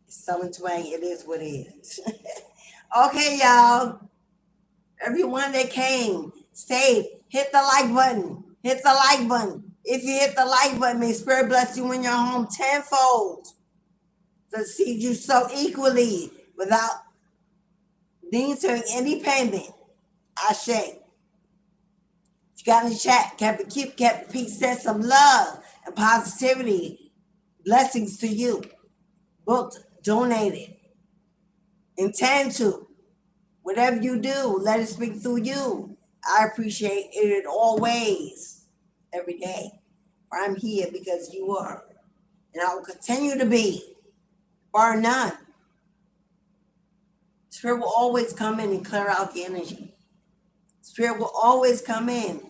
It's Southern twang. It is what it is. Okay, y'all. Everyone that came, stay. Hit the like button. Hit the like button. If you hit the like button, may Spirit bless you in your home tenfold. To seed you so equally without needing to any payment. Ashe. If you got in the chat, kept the peace, send some love and positivity. Blessings to you. Booked, donated. Intend to. Whatever you do, let it speak through you. I appreciate it always, every day. I'm here because you are. And I will continue to be, bar none. Spirit will always come in and clear out the energy. Spirit will always come in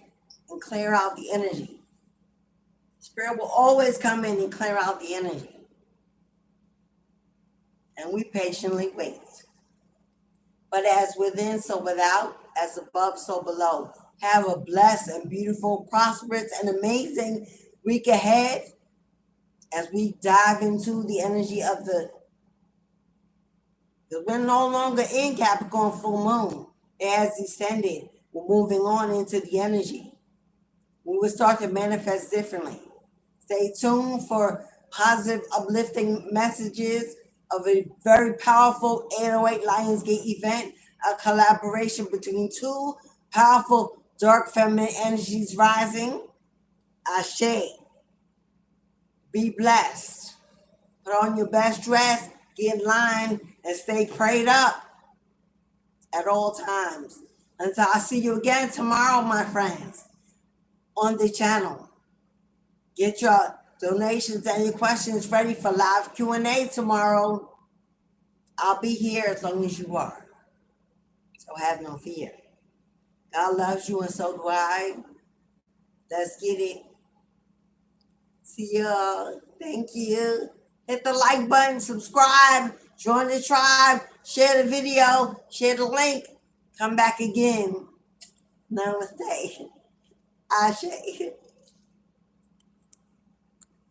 and clear out the energy. Spirit will always come in and clear out the energy. And we patiently wait. But as within, so without, as above, so below. Have a blessed and beautiful, prosperous, and amazing week ahead as we dive into the energy of we're no longer in Capricorn full moon. It has descended. We're moving on into the energy. We will start to manifest differently. Stay tuned for positive, uplifting messages of a very powerful 808 Lionsgate event, a collaboration between two powerful dark feminine energies rising. Ashe. Be blessed. Put on your best dress, get in line, and stay prayed up at all times. Until I see you again tomorrow, my friends, on the channel. Get your donations and your questions ready for live Q&A tomorrow. I'll be here as long as you are. So have no fear. God loves you and so do I. Let's get it. See y'all. Thank you. Hit the like button, subscribe, join the tribe, share the video, share the link. Come back again. Namaste. Ashe.